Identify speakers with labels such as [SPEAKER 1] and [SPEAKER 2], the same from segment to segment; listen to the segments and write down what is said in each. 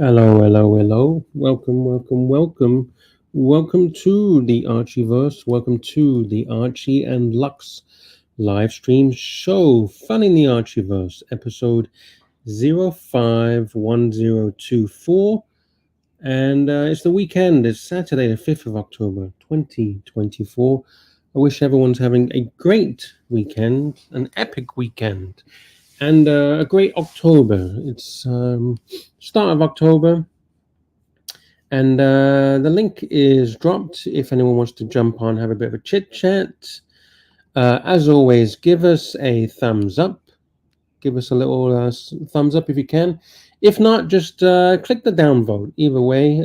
[SPEAKER 1] Hello, hello, hello. Welcome, welcome, welcome. Welcome to the Archieverse. Welcome to the Archie and Lux live stream show. Fun in the Archieverse, episode 051024. And it's the weekend. It's Saturday, the 5th of October, 2024. I wish everyone's having a great weekend, an epic weekend, and a great October. It's start of October. And the link is dropped if anyone wants to jump on, have a bit of a chit chat. As always, give us a thumbs up. Give us a little thumbs up if you can. If not, just click the downvote. Either way,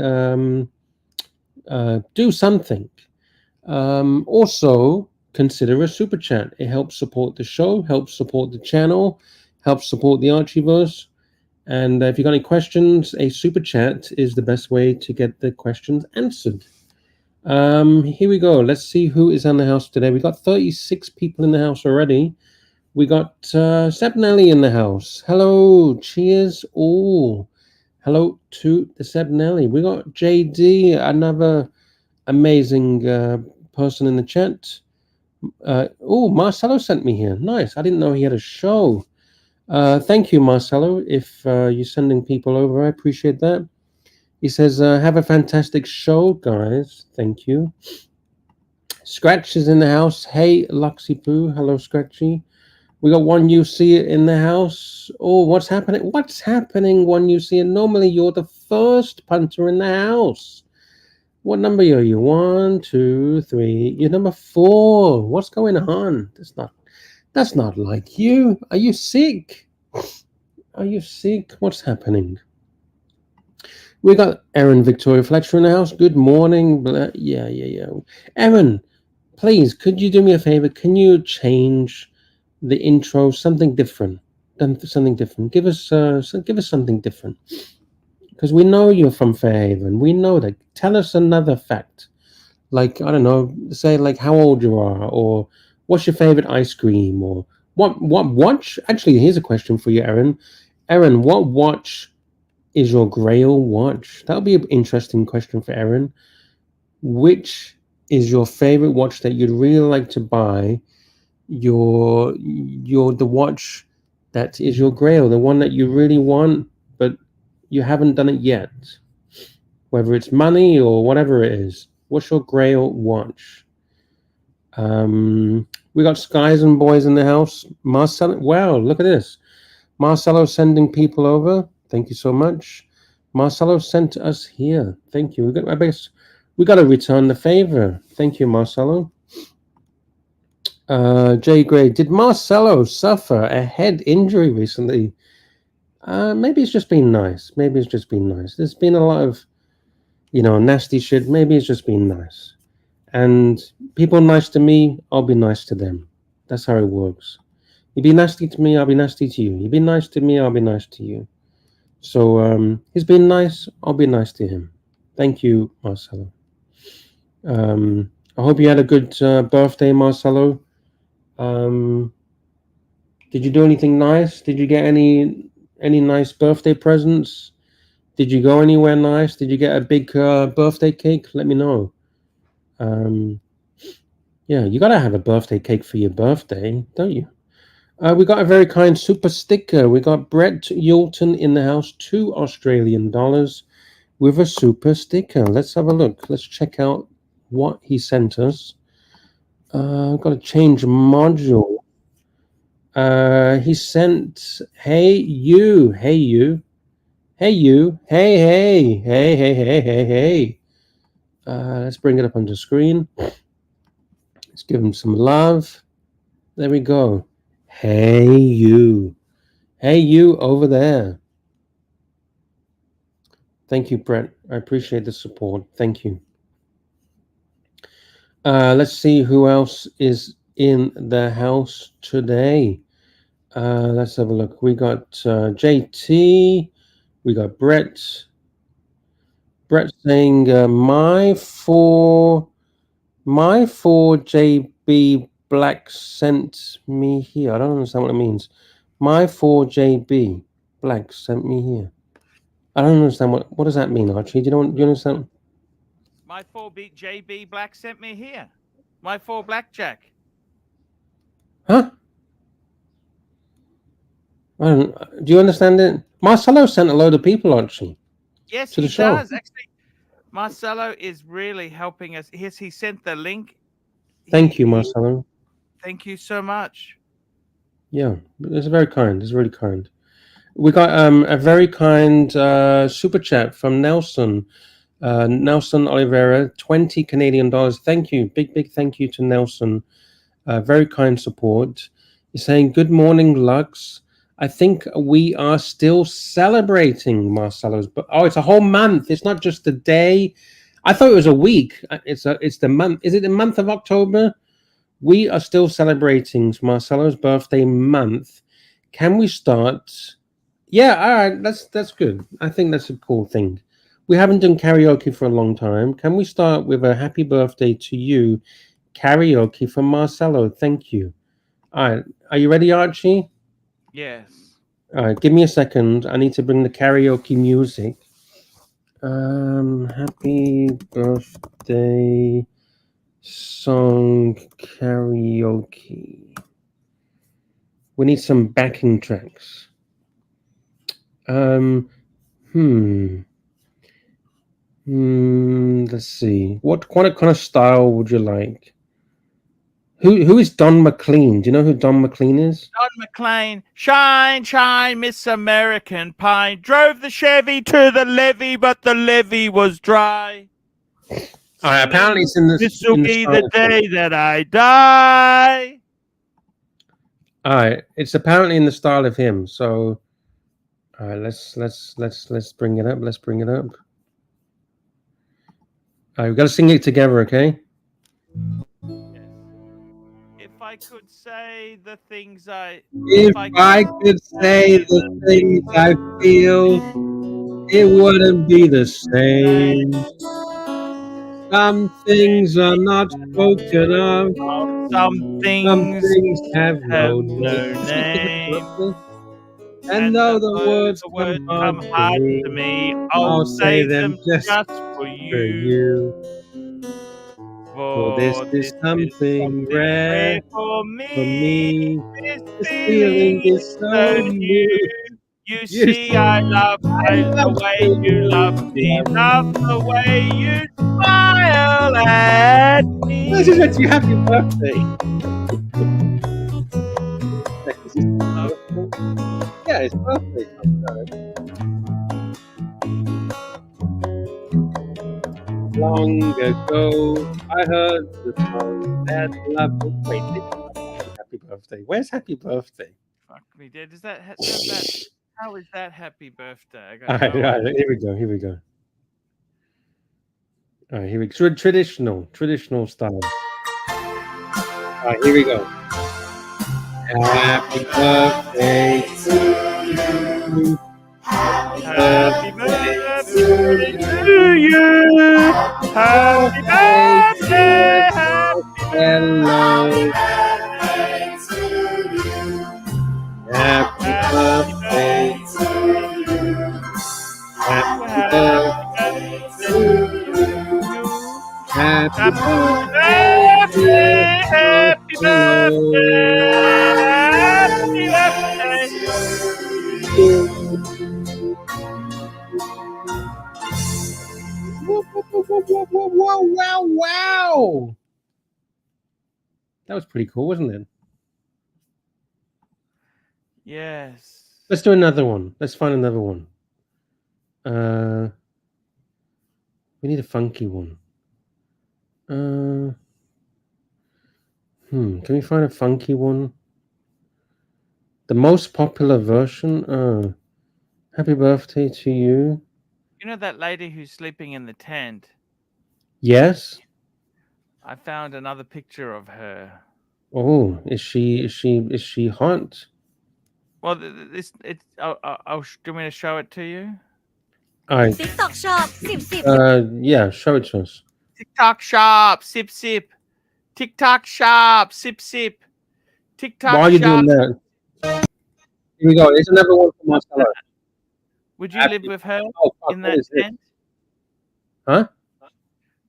[SPEAKER 1] do something. Also, consider a super chat. It helps support the show, helps support the channel, helps support the Archieverse. And if you've got any questions, a super chat is the best way to get the questions answered. Here we go. Let's see who is in the house today. We got 36 people in the house already. We got Seb Nelly in the house. Hello, cheers all. Hello to the Seb Nelly. We got JD, another amazing person in the chat. Marcelo sent me here. Nice. I didn't know he had a show. Thank you, Marcelo. If you're sending people over, I appreciate that. He says, have a fantastic show, guys. Thank you. Scratch is in the house. Hey, Luxy Poo. Hello, Scratchy. We got one UC in the house. Oh, what's happening? What's happening, one UC? And normally you're the first punter in the house. What number are you? 1, 2, 3. You're number 4. What's going on? That's not like you. Are you sick? Are you sick? What's happening? We got Erin Victoria Fletcher in the house. Good morning. Yeah. Erin, please, could you do me a favor? Can you change the intro something different? Something different. Give us something different. Because we know you're from Fairhaven. We know that. Tell us another fact. Like, I don't know, say like how old you are, or what's your favorite ice cream, or what watch? Actually, here's a question for you, Erin. Erin, what watch is your Grail watch? That'll be an interesting question for Erin. Which is your favorite watch that you'd really like to buy? The watch that is your Grail, the one that you really want, but you haven't done it yet. Whether it's money or whatever it is. What's your Grail watch? We got Skies and Boys in the house. Marcelo, wow, look at this. Marcelo sending people over. Thank you so much. Marcelo sent us here. Thank you. We got to return the favor. Thank you, Marcelo. Jay Gray, did Marcelo suffer a head injury recently? Maybe it's just been nice. There's been a lot of, nasty shit. Maybe it's just been nice. And people nice to me, I'll be nice to them. That's how it works. You be nasty to me, I'll be nasty to you. You be nice to me, I'll be nice to you. So he's been nice, I'll be nice to him. Thank you, Marcelo. I hope you had a good birthday, Marcelo. Did you do anything nice? Did you get any nice birthday presents? Did you go anywhere nice? Did you get a big birthday cake? Let me know. Yeah, you gotta have a birthday cake for your birthday, don't you? We got a very kind super sticker. We got Brett Yulton in the house, $2 with a super sticker. Let's have a look. Let's check out what he sent us. Got to change module. He sent, hey you, hey you, hey you, hey. Let's bring it up on the screen. Let's give him some love. There we go. Hey you over there. Thank you, Brett. I appreciate the support. Thank you. Let's see who else is in the house today. Let's have a look. We got JT. We got Brett. Brett saying my four JB Black sent me here. I don't understand what it means. My 4JB Black sent me here. I don't understand what does that mean, Archie? Do you understand?
[SPEAKER 2] My 4-beat JB Black sent me here. My 4 blackjack.
[SPEAKER 1] Huh? I don't. Do you understand it? Marcelo sent a load of people, Archie,
[SPEAKER 2] Yes,
[SPEAKER 1] to the
[SPEAKER 2] he
[SPEAKER 1] show.
[SPEAKER 2] does. Actually, Marcelo is really helping us. Yes, he sent the link.
[SPEAKER 1] Thank you, Marcelo.
[SPEAKER 2] Thank you so much.
[SPEAKER 1] Yeah, it's very kind. It's really kind. We got a very kind super chat from Nelson. Nelson Oliveira, 20 Canadian dollars. Thank you. Big thank you to Nelson. Very kind support. He's saying, "Good morning, Lux. I think we are still celebrating Marcelo's, but it's a whole month. It's not just a day. I thought it was a week. It's the month. Is it the month of October? We are still celebrating Marcelo's birthday month. Can we start? Yeah, all right. That's good. I think that's a cool thing. We haven't done karaoke for a long time. Can we start with a happy birthday to you karaoke for Marcelo? Thank you. All right. Are you ready, Archie?
[SPEAKER 2] Yes.
[SPEAKER 1] All right. Give me a second. I need to bring the karaoke music. Happy birthday song karaoke. We need some backing tracks. Um, hmm. Let's see. What kind of style would you like? Who is Don McLean? Do you know who Don McLean is?
[SPEAKER 2] Don McLean, shine, shine, Miss American Pie. Drove the Chevy to the levee, but the levee was dry.
[SPEAKER 1] All right, apparently it's in
[SPEAKER 2] This will
[SPEAKER 1] the
[SPEAKER 2] be
[SPEAKER 1] style
[SPEAKER 2] the
[SPEAKER 1] of him.
[SPEAKER 2] day that I die.
[SPEAKER 1] All right, it's apparently in the style of him. So, all right, let's bring it up. Let's bring it up. All right, we got to sing it together, okay?
[SPEAKER 2] Yes. If I could say the things I...
[SPEAKER 1] If I could say the things I feel, it wouldn't be the same. Some things are not spoken of.
[SPEAKER 2] Some
[SPEAKER 1] Some
[SPEAKER 2] things
[SPEAKER 1] things have
[SPEAKER 2] have
[SPEAKER 1] no name.
[SPEAKER 2] no
[SPEAKER 1] Can you sing together,
[SPEAKER 2] name.
[SPEAKER 1] roughly? And
[SPEAKER 2] And
[SPEAKER 1] though
[SPEAKER 2] the
[SPEAKER 1] the words come
[SPEAKER 2] words
[SPEAKER 1] hard
[SPEAKER 2] come
[SPEAKER 1] to
[SPEAKER 2] hard
[SPEAKER 1] me,
[SPEAKER 2] to me, I'll
[SPEAKER 1] I'll say
[SPEAKER 2] say
[SPEAKER 1] them
[SPEAKER 2] them
[SPEAKER 1] just
[SPEAKER 2] just for
[SPEAKER 1] for
[SPEAKER 2] you.
[SPEAKER 1] you. For this
[SPEAKER 2] For
[SPEAKER 1] is
[SPEAKER 2] this is
[SPEAKER 1] something
[SPEAKER 2] something
[SPEAKER 1] rare
[SPEAKER 2] rare for
[SPEAKER 1] for
[SPEAKER 2] me.
[SPEAKER 1] me.
[SPEAKER 2] This
[SPEAKER 1] This
[SPEAKER 2] feeling
[SPEAKER 1] feeling is
[SPEAKER 2] is
[SPEAKER 1] so
[SPEAKER 2] so
[SPEAKER 1] new.
[SPEAKER 2] new. You
[SPEAKER 1] You
[SPEAKER 2] see, I
[SPEAKER 1] see,
[SPEAKER 2] love
[SPEAKER 1] I
[SPEAKER 2] the
[SPEAKER 1] love
[SPEAKER 2] way
[SPEAKER 1] the
[SPEAKER 2] you love
[SPEAKER 1] way
[SPEAKER 2] me,
[SPEAKER 1] you
[SPEAKER 2] love
[SPEAKER 1] love
[SPEAKER 2] the
[SPEAKER 1] me.
[SPEAKER 2] way you smile at
[SPEAKER 1] This is
[SPEAKER 2] me.
[SPEAKER 1] actually happy birthday. Is this
[SPEAKER 2] Oh,
[SPEAKER 1] birthday? Yeah, it's birthday sometime. Long ago, I heard the song that love. Wait, this is not actually happy birthday. Where's happy birthday?
[SPEAKER 2] fuck me dead. Does that? How is that happy birthday? I got
[SPEAKER 1] All right,
[SPEAKER 2] no
[SPEAKER 1] all
[SPEAKER 2] idea.
[SPEAKER 1] right, here we go. Here we go. All right, here we go. Traditional style. All right, here we go. Happy birthday to you. Happy
[SPEAKER 2] Happy
[SPEAKER 1] birthday
[SPEAKER 2] birthday
[SPEAKER 1] to
[SPEAKER 2] to
[SPEAKER 1] you.
[SPEAKER 2] you. Happy
[SPEAKER 1] Birthday, dear
[SPEAKER 2] birthday. Happy
[SPEAKER 1] Hello.
[SPEAKER 2] birthday to you.
[SPEAKER 1] Happy
[SPEAKER 2] Happy
[SPEAKER 1] birthday
[SPEAKER 2] birthday
[SPEAKER 1] to
[SPEAKER 2] to
[SPEAKER 1] you.
[SPEAKER 2] you.
[SPEAKER 1] Happy
[SPEAKER 2] Happy
[SPEAKER 1] birthday
[SPEAKER 2] birthday
[SPEAKER 1] to
[SPEAKER 2] to
[SPEAKER 1] you.
[SPEAKER 2] you.
[SPEAKER 1] Happy
[SPEAKER 2] Happy
[SPEAKER 1] birthday, dear
[SPEAKER 2] birthday. Happy birthday.
[SPEAKER 1] Hello.
[SPEAKER 2] Happy birthday.
[SPEAKER 1] Wow. That was pretty cool, wasn't it?
[SPEAKER 2] Yes.
[SPEAKER 1] Let's do another one. Let's find another one. We need a funky one. Can we find a funky one? The most popular version? Happy birthday to you.
[SPEAKER 2] You know that lady who's sleeping in the tent?
[SPEAKER 1] Yes.
[SPEAKER 2] I found another picture of her.
[SPEAKER 1] Oh, is she hot?
[SPEAKER 2] Well, this it's. Do you want me to show it to you?
[SPEAKER 1] I
[SPEAKER 3] TikTok shop 10
[SPEAKER 1] yeah, show it to us.
[SPEAKER 2] TikTok shop, sip sip. TikTok shop, sip sip. TikTok
[SPEAKER 1] While you're doing
[SPEAKER 2] shop.
[SPEAKER 1] that, here we go. There's another one from Marcelo.
[SPEAKER 2] Would you live with her
[SPEAKER 1] Oh, fuck,
[SPEAKER 2] in
[SPEAKER 1] what
[SPEAKER 2] that
[SPEAKER 1] is this?
[SPEAKER 2] tent?
[SPEAKER 1] Huh?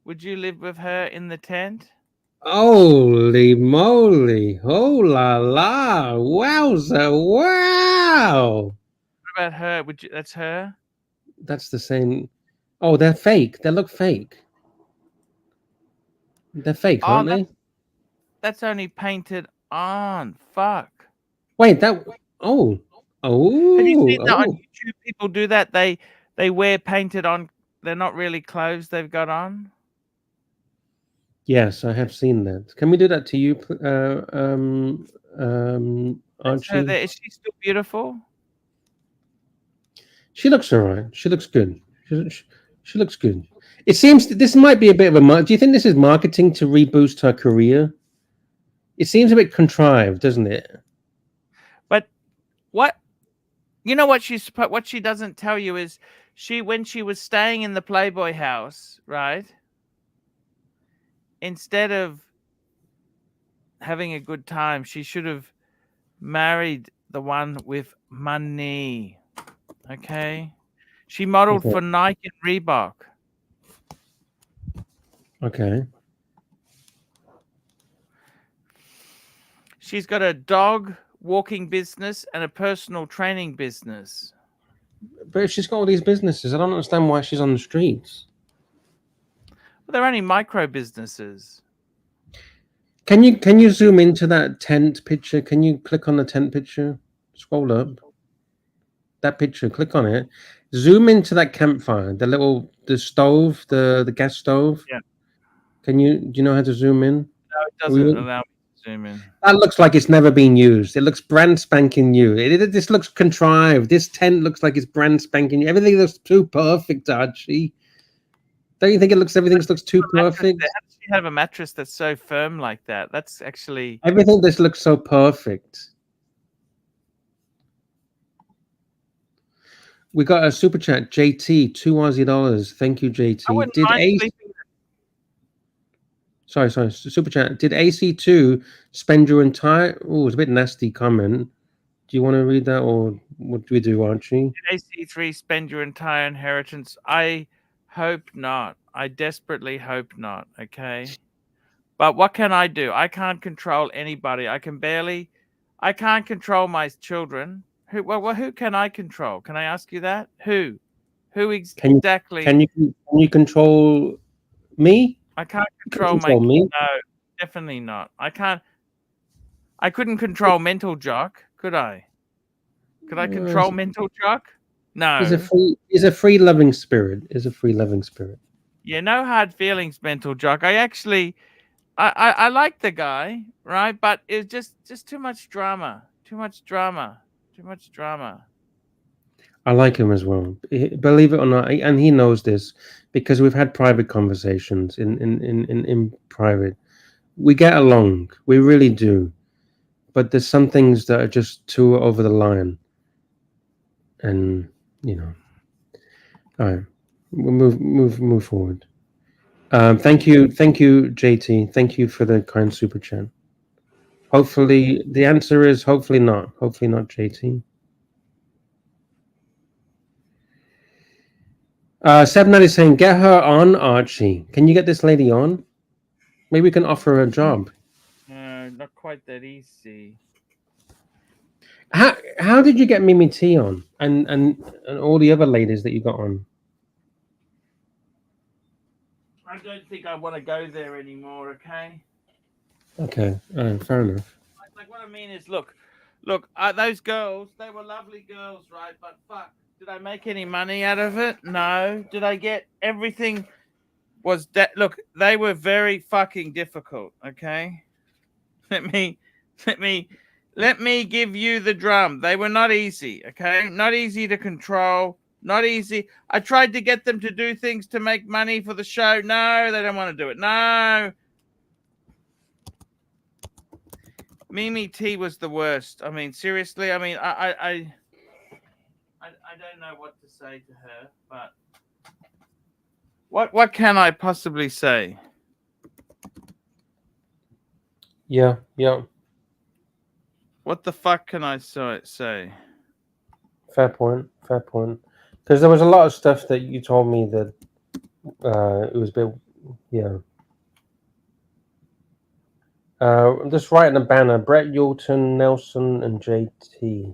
[SPEAKER 2] Would you live with her in the tent?
[SPEAKER 1] Holy moly! Oh la la! Wowza! Wow!
[SPEAKER 2] What about her? Would you? That's her.
[SPEAKER 1] That's the same. Oh, they're fake. They look fake. They're fake,
[SPEAKER 2] Oh,
[SPEAKER 1] aren't they?
[SPEAKER 2] that's only painted on. Fuck.
[SPEAKER 1] Wait, that. Oh,
[SPEAKER 2] Have you
[SPEAKER 1] oh,
[SPEAKER 2] seen that on
[SPEAKER 1] oh.
[SPEAKER 2] YouTube? People do that. They wear painted on. They're not really clothes they've got on.
[SPEAKER 1] Yes, I have seen that. Can we do that to you,
[SPEAKER 2] That's her
[SPEAKER 1] Archie?
[SPEAKER 2] there. Is she still beautiful?
[SPEAKER 1] She looks alright. She looks good. She looks good. It seems this might be a bit of a. Do you think this is marketing to reboost her career? It seems a bit contrived, doesn't it?
[SPEAKER 2] But what? You know what she doesn't tell you is when she was staying in the Playboy house, right? Instead of having a good time, she should have married the one with money. Okay? She modeled
[SPEAKER 1] Okay.
[SPEAKER 2] for Nike and Reebok.
[SPEAKER 1] Okay.
[SPEAKER 2] She's got a dog walking business and a personal training business.
[SPEAKER 1] But if she's got all these businesses, I don't understand why she's on the streets.
[SPEAKER 2] Well, they're only micro businesses.
[SPEAKER 1] Can you zoom into that tent picture? Can you click on the tent picture? Scroll up. That picture, click on it. Zoom into that campfire, the stove, the gas stove.
[SPEAKER 2] Yeah.
[SPEAKER 1] Do you know how to zoom in?
[SPEAKER 2] No, it doesn't allow me to zoom in.
[SPEAKER 1] That looks like it's never been used. It looks brand spanking new. This looks contrived. This tent looks like it's brand spanking new. Everything looks too perfect, Archie. Don't you think everything looks too perfect?
[SPEAKER 2] How does she have a mattress that's so firm like that? That's actually
[SPEAKER 1] Everything just looks so perfect. We got a super chat, JT, $2 Thank you, JT.
[SPEAKER 2] I wouldn't mind sleeping.
[SPEAKER 1] Sorry, super chat. Did AC2 spend your entire? Oh, it's a bit nasty comment. Do you want to read that, or what do we do, Archie?
[SPEAKER 2] Did AC3 spend your entire inheritance? I hope not. I desperately hope not. Okay, but what can I do? I can't control anybody. I can't control my children. Who can I control? Can I ask you that? Who exactly?
[SPEAKER 1] Can you control me?
[SPEAKER 2] I can't
[SPEAKER 1] Control
[SPEAKER 2] me.
[SPEAKER 1] me.
[SPEAKER 2] No, definitely not. I can't. I couldn't control Mental Jock, could I? Could I control Mental Jock? No.
[SPEAKER 1] He's a free loving spirit.
[SPEAKER 2] Yeah, no hard feelings, Mental Jock. I like the guy, right? But it's just too much drama. Too much drama.
[SPEAKER 1] I like him as well. Believe it or not, and he knows this because we've had private conversations in private. We get along, we really do, but there's some things that are just too over the line, and all right, we'll move forward. Thank you, JT. Thank you for the kind super chat. Hopefully, the answer is hopefully not. Hopefully not, JT. 790 is saying, get her on, Archie. Can you get this lady on? Maybe we can offer her a job.
[SPEAKER 2] No, not quite that easy.
[SPEAKER 1] How did you get Mimi T on and all the other ladies that you got on?
[SPEAKER 2] I don't think I want to go there anymore. Okay.
[SPEAKER 1] Okay, fair enough.
[SPEAKER 2] Like what I mean is, look, those girls, they were lovely girls, right? But fuck, did I make any money out of it? No. Did I get everything? Was that look? They were very fucking difficult. Okay. Let me give you the drum. They were not easy. Okay, not easy to control. Not easy. I tried to get them to do things to make money for the show. No, they don't want to do it. No. Mimi T was the worst. I mean, seriously. I mean, I don't know what to say to her, but what can I possibly say?
[SPEAKER 1] Yeah.
[SPEAKER 2] What the fuck can I say?
[SPEAKER 1] Fair point. Because there was a lot of stuff that you told me that it was a bit, yeah. I'm just writing a banner. Brett, Yulton, Nelson, and JT.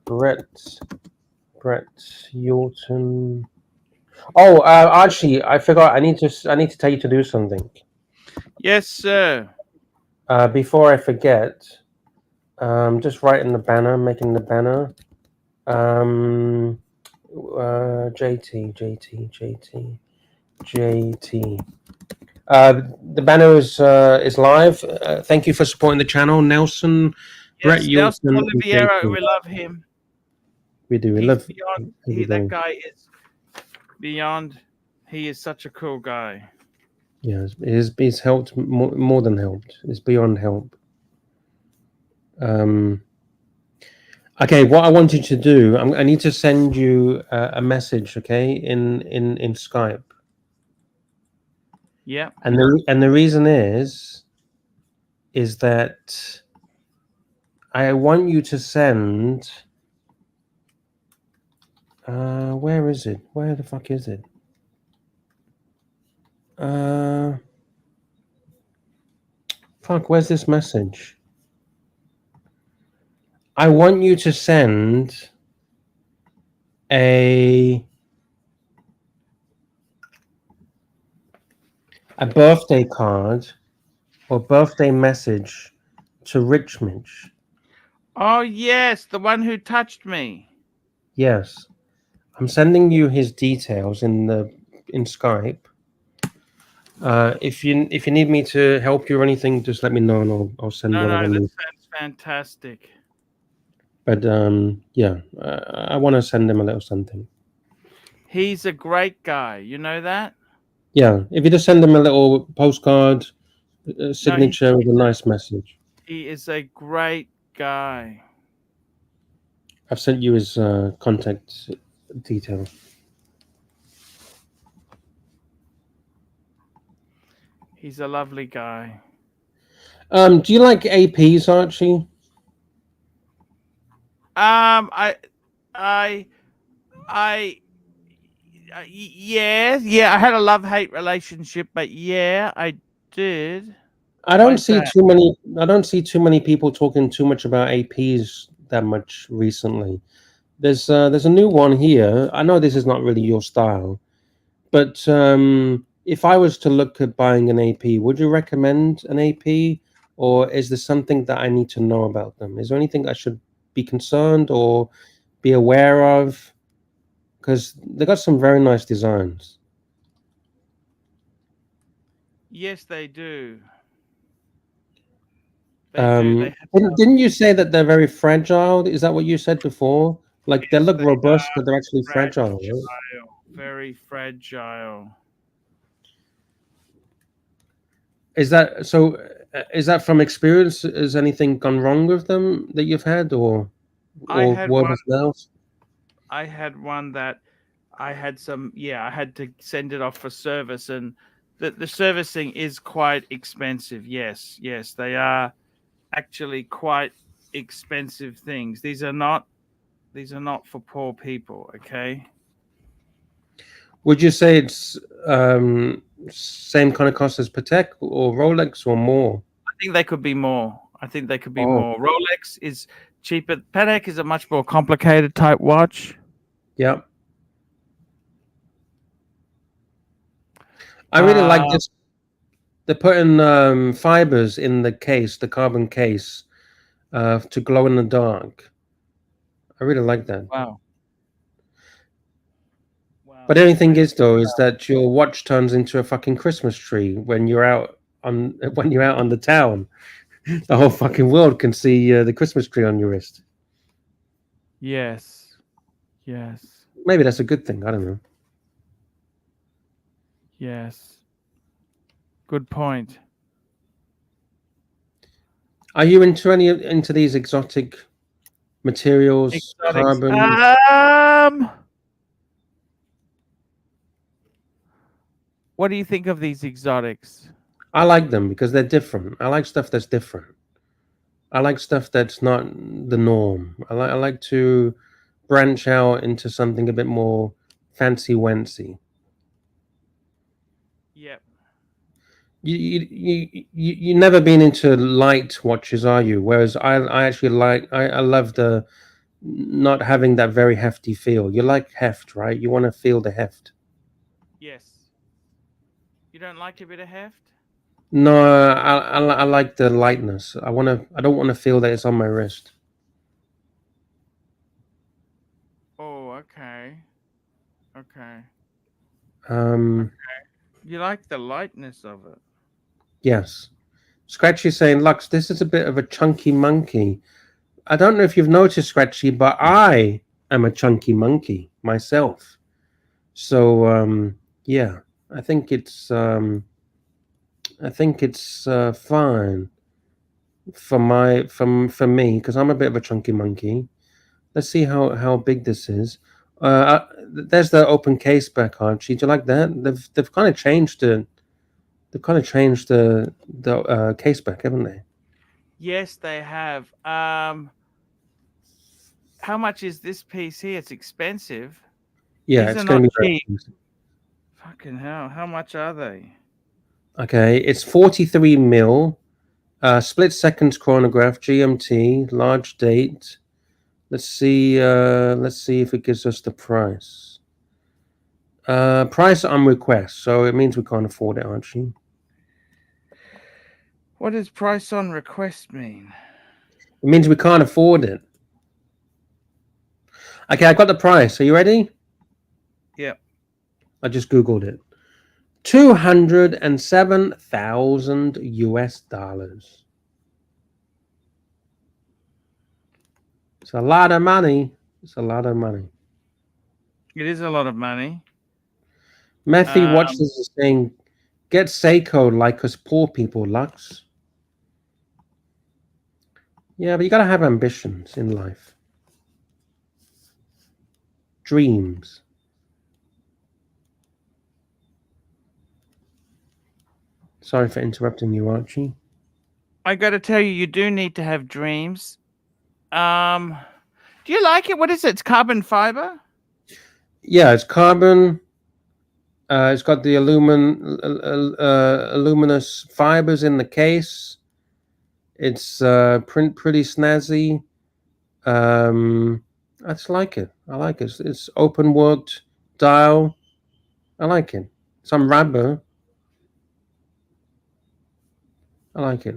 [SPEAKER 1] Brett, Yulton. Oh, Archie, I forgot. I need to tell you to do something.
[SPEAKER 2] Yes, sir.
[SPEAKER 1] Before I forget, just writing the banner, making the banner. JT. The banner is live. Thank you for supporting the channel, Nelson, Brett,
[SPEAKER 2] Yes, Nelson
[SPEAKER 1] Yulton, and
[SPEAKER 2] Oliviero.
[SPEAKER 1] JT.
[SPEAKER 2] We love him.
[SPEAKER 1] We do. We
[SPEAKER 2] He's
[SPEAKER 1] love
[SPEAKER 2] beyond.
[SPEAKER 1] everything.
[SPEAKER 2] That guy is beyond. He is such a cool guy.
[SPEAKER 1] Yeah, it's helped more than helped. It's beyond help. Okay, what I want you to do, I need to send you a message, okay, in Skype.
[SPEAKER 2] Yeah.
[SPEAKER 1] And the reason is that I want you to send. Where is it? Where the fuck is it? Fuck, where's this message? I want you to send a birthday card or birthday message to Rich Mitch.
[SPEAKER 2] Oh yes, the one who touched me.
[SPEAKER 1] Yes, I'm sending you his details in Skype. If you need me to help you or anything, just let me know and I'll send
[SPEAKER 2] No,
[SPEAKER 1] whatever.
[SPEAKER 2] that sounds fantastic.
[SPEAKER 1] But yeah, I want to send him a little something.
[SPEAKER 2] He's a great guy. You know that?
[SPEAKER 1] Yeah, if you just send him a little postcard, signature with a nice message.
[SPEAKER 2] He is a great guy.
[SPEAKER 1] I've sent you his contact details.
[SPEAKER 2] He's a lovely guy.
[SPEAKER 1] Do you like APs, Archie?
[SPEAKER 2] Yeah. I had a love-hate relationship, but yeah, I did.
[SPEAKER 1] I don't see too many people talking too much about APs that much recently. There's a new one here. I know this is not really your style, but if I was to look at buying an AP, would you recommend an AP, or is there something that I need to know about them? Is there anything I should be concerned or be aware of? Because they got some very nice designs.
[SPEAKER 2] Yes, they do. They
[SPEAKER 1] Didn't you say that they're very fragile? Is that what you said before? Like they look robust, but they're actually fragile. Right?
[SPEAKER 2] Very fragile.
[SPEAKER 1] Is that so? Is that from experience? Has anything gone wrong with them that you've had, or word of mouth?
[SPEAKER 2] I had one that I had some. Yeah, I had to send it off for service, and the servicing is quite expensive. Yes, they are actually quite expensive things. These are not for poor people. Okay.
[SPEAKER 1] Would you say it's same kind of cost as Patek or Rolex or more?
[SPEAKER 2] I think they could be more. More. Rolex is cheaper. Patek is a much more complicated type watch.
[SPEAKER 1] Yeah. I really like this. They're putting fibers in the case, the carbon case, to glow in the dark. I really like that.
[SPEAKER 2] Wow.
[SPEAKER 1] But the only thing is, though, is that your watch turns into a fucking Christmas tree when you're out on the town. The whole fucking world can see the Christmas tree on your wrist.
[SPEAKER 2] Yes.
[SPEAKER 1] Maybe that's a good thing. I don't know.
[SPEAKER 2] Yes. Good point.
[SPEAKER 1] Are you into these exotic materials, carbon?
[SPEAKER 2] What do you think of these exotics?
[SPEAKER 1] I like them because they're different. I like stuff that's different. I like stuff that's not the norm. I like to branch out into something a bit more fancy wancy.
[SPEAKER 2] Yep.
[SPEAKER 1] You never been into light watches, are you? Whereas I actually I love the not having that very hefty feel. You like heft, right? You want to feel the heft.
[SPEAKER 2] Yes. You don't like a bit of heft?
[SPEAKER 1] No, I like the lightness. I don't want to feel that it's on my wrist.
[SPEAKER 2] Oh, okay. Okay.
[SPEAKER 1] Um,
[SPEAKER 2] You like the lightness of it.
[SPEAKER 1] yes. Scratchy saying, Lux, this is a bit of a chunky monkey. I don't know if you've noticed, Scratchy, but I am a chunky monkey myself. So yeah, I think it's fine for me because I'm a bit of a chunky monkey. Let's see how big this is. There's the open case back, Archie. Do you like that? They've kind of changed the case back, haven't they?
[SPEAKER 2] Yes, they have. How much is this piece here? It's expensive.
[SPEAKER 1] Yeah,
[SPEAKER 2] These
[SPEAKER 1] it's
[SPEAKER 2] are
[SPEAKER 1] going
[SPEAKER 2] not
[SPEAKER 1] to be very
[SPEAKER 2] cheap.
[SPEAKER 1] expensive.
[SPEAKER 2] Fucking hell. How much are they?
[SPEAKER 1] Okay, it's 43 mil, split seconds chronograph, GMT, large date. Let's see if it gives us the price. Price on request, so it means we can't afford it, Archie.
[SPEAKER 2] What does price on request mean?
[SPEAKER 1] It means we can't afford it. Okay, I got the price. Are you ready?
[SPEAKER 2] Yep.
[SPEAKER 1] I just Googled it. 207,000 US dollars. It's a lot of money. It's a lot of money.
[SPEAKER 2] It is a lot of money.
[SPEAKER 1] Matthew
[SPEAKER 2] Um,
[SPEAKER 1] Watches is saying, get Seiko like us poor people, Lux. Yeah, but you gotta have ambitions in life. Dreams. Sorry for interrupting you, Archie.
[SPEAKER 2] I got to tell you, you do need to have dreams. Do you like it? What is it? It's carbon fiber?
[SPEAKER 1] Yeah, it's carbon. It's got the luminous fibers in the case. It's pretty snazzy. I just like it. I like it. It's open worked dial. I like it. Some rubber. I like it.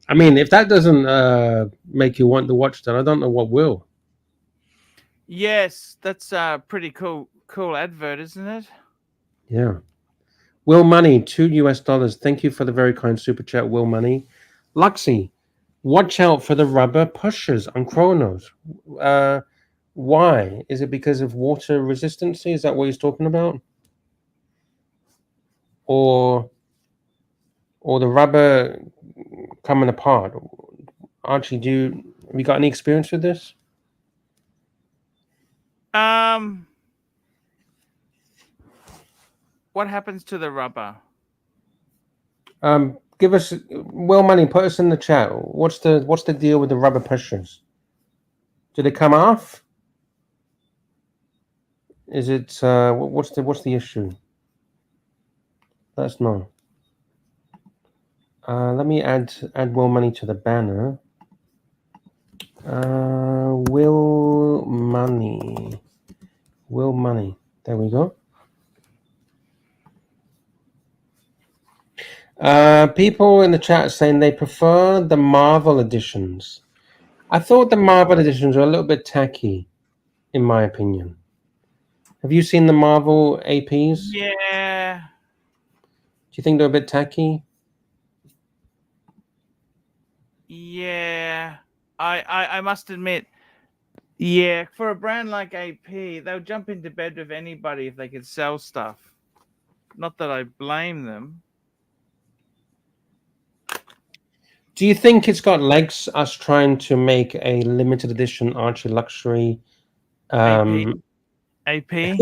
[SPEAKER 1] I mean, if that doesn't make you want to watch that, I don't know what will.
[SPEAKER 2] Yes, that's a pretty cool advert, isn't it?
[SPEAKER 1] Yeah. Will Money, $2. Thank you for the very kind super chat, Will Money. Luxy, watch out for the rubber pushers on Chronos. Why? Is it because of water resistancy? Is that what he's talking about? Or the rubber coming apart? Archie, have you got any experience with this?
[SPEAKER 2] What happens to the rubber?
[SPEAKER 1] Give us Will Money. Put us in the chat. What's the deal with the rubber pushers? Do they come off? Is it what's the issue? Let us know. Let me add Will Money to the banner. Will Money. Will Money. There we go. People in the chat saying they prefer the Marvel editions. I thought the Marvel editions were a little bit tacky, in my opinion. Have you seen the Marvel APs?
[SPEAKER 2] Yeah.
[SPEAKER 1] Do you think they're a bit tacky?
[SPEAKER 2] Yeah. I must admit, yeah, for a brand like AP, they'll jump into bed with anybody if they could sell stuff. Not that I blame them.
[SPEAKER 1] Do you think it's got legs, us trying to make a limited edition Archie Luxury?
[SPEAKER 2] AP?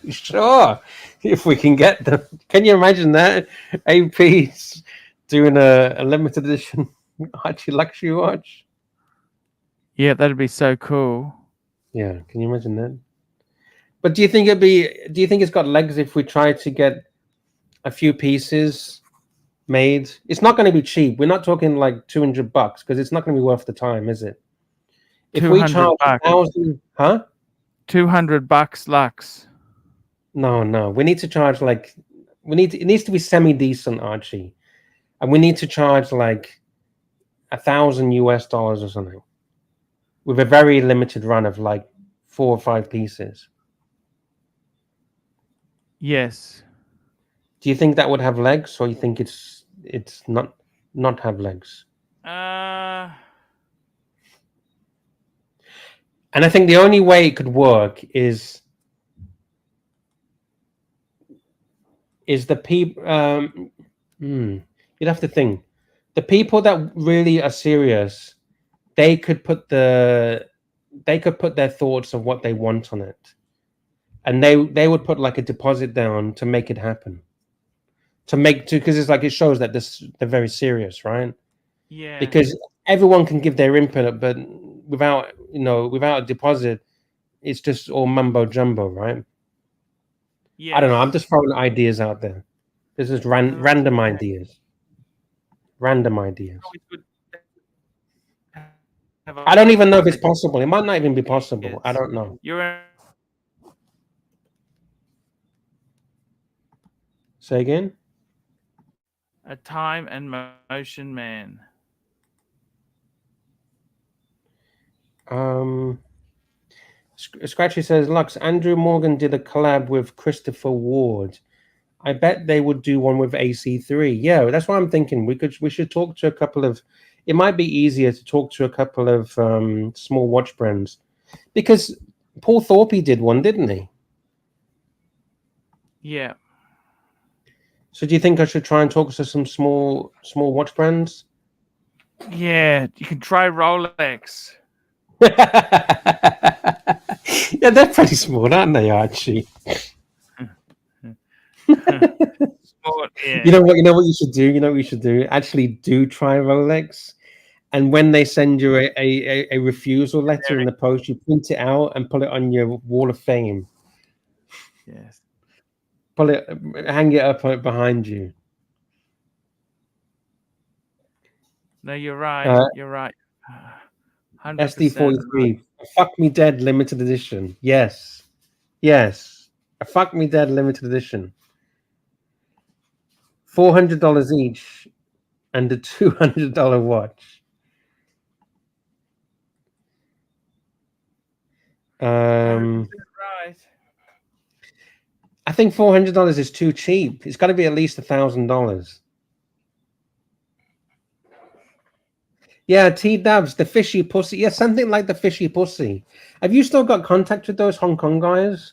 [SPEAKER 1] Sure, if we can get them. Can you imagine that? AP's doing a limited edition Archie Luxury watch?
[SPEAKER 2] Yeah, that'd be so cool.
[SPEAKER 1] Yeah, can you imagine that? But do you think it's got legs if we try to get a few pieces made? It's not going to be cheap. We're not talking like $200 because it's not going to be worth the time, is it? If we charge
[SPEAKER 2] $200.
[SPEAKER 1] 1,000, huh?
[SPEAKER 2] $200 Lux.
[SPEAKER 1] No. We need to charge like it needs to be semi-decent, Archie. And we need to charge like $1,000 or something. With a very limited run of like 4 or 5 pieces.
[SPEAKER 2] Yes.
[SPEAKER 1] Do you think that would have legs, or you think it's not have legs?
[SPEAKER 2] Uh
[SPEAKER 1] And I think the only way it could work is the people. You'd have to think. The people that really are serious, they could put their thoughts of what they want on it, and they would put like a deposit down to make it happen. Because it's like it shows that they're very serious, right?
[SPEAKER 2] yeah.
[SPEAKER 1] Because everyone can give their input, but without a deposit, it's just all mumbo jumbo, right?
[SPEAKER 2] Yes.
[SPEAKER 1] I don't know. I'm just throwing ideas out there. This is random ideas. Random ideas. I don't even know if it's possible. It might not even be possible. I don't know. Say again?
[SPEAKER 2] A time and motion man.
[SPEAKER 1] Scratchy says, Lux, Andrew Morgan did a collab with Christopher Ward. I bet they would do one with AC3. Yeah, that's what I'm thinking. We should talk to a couple of. It might be easier to talk to a couple of small watch brands, because Paul Thorpe did one, didn't he?
[SPEAKER 2] Yeah.
[SPEAKER 1] So do you think I should try and talk to some small watch brands?
[SPEAKER 2] Yeah, you can try Rolex.
[SPEAKER 1] Yeah, they're pretty small, aren't they, Archie?
[SPEAKER 2] Small, yeah.
[SPEAKER 1] You know what you should do? You know what you should do? Actually do try Rolex. And when they send you a refusal letter in the post, you print it out and put it on your wall of fame.
[SPEAKER 2] Yes.
[SPEAKER 1] Hang it up behind you.
[SPEAKER 2] No, you're right. You're right. 100%.
[SPEAKER 1] SD43. Fuck Me Dead limited edition. Yes. A Fuck Me Dead limited edition. $400 each and a $200 watch.
[SPEAKER 2] Right.
[SPEAKER 1] I think $400 is too cheap. It's got to be at least $1,000. Yeah, T-Dubs, the fishy pussy. Yeah, something like the fishy pussy. Have you still got contact with those Hong Kong guys?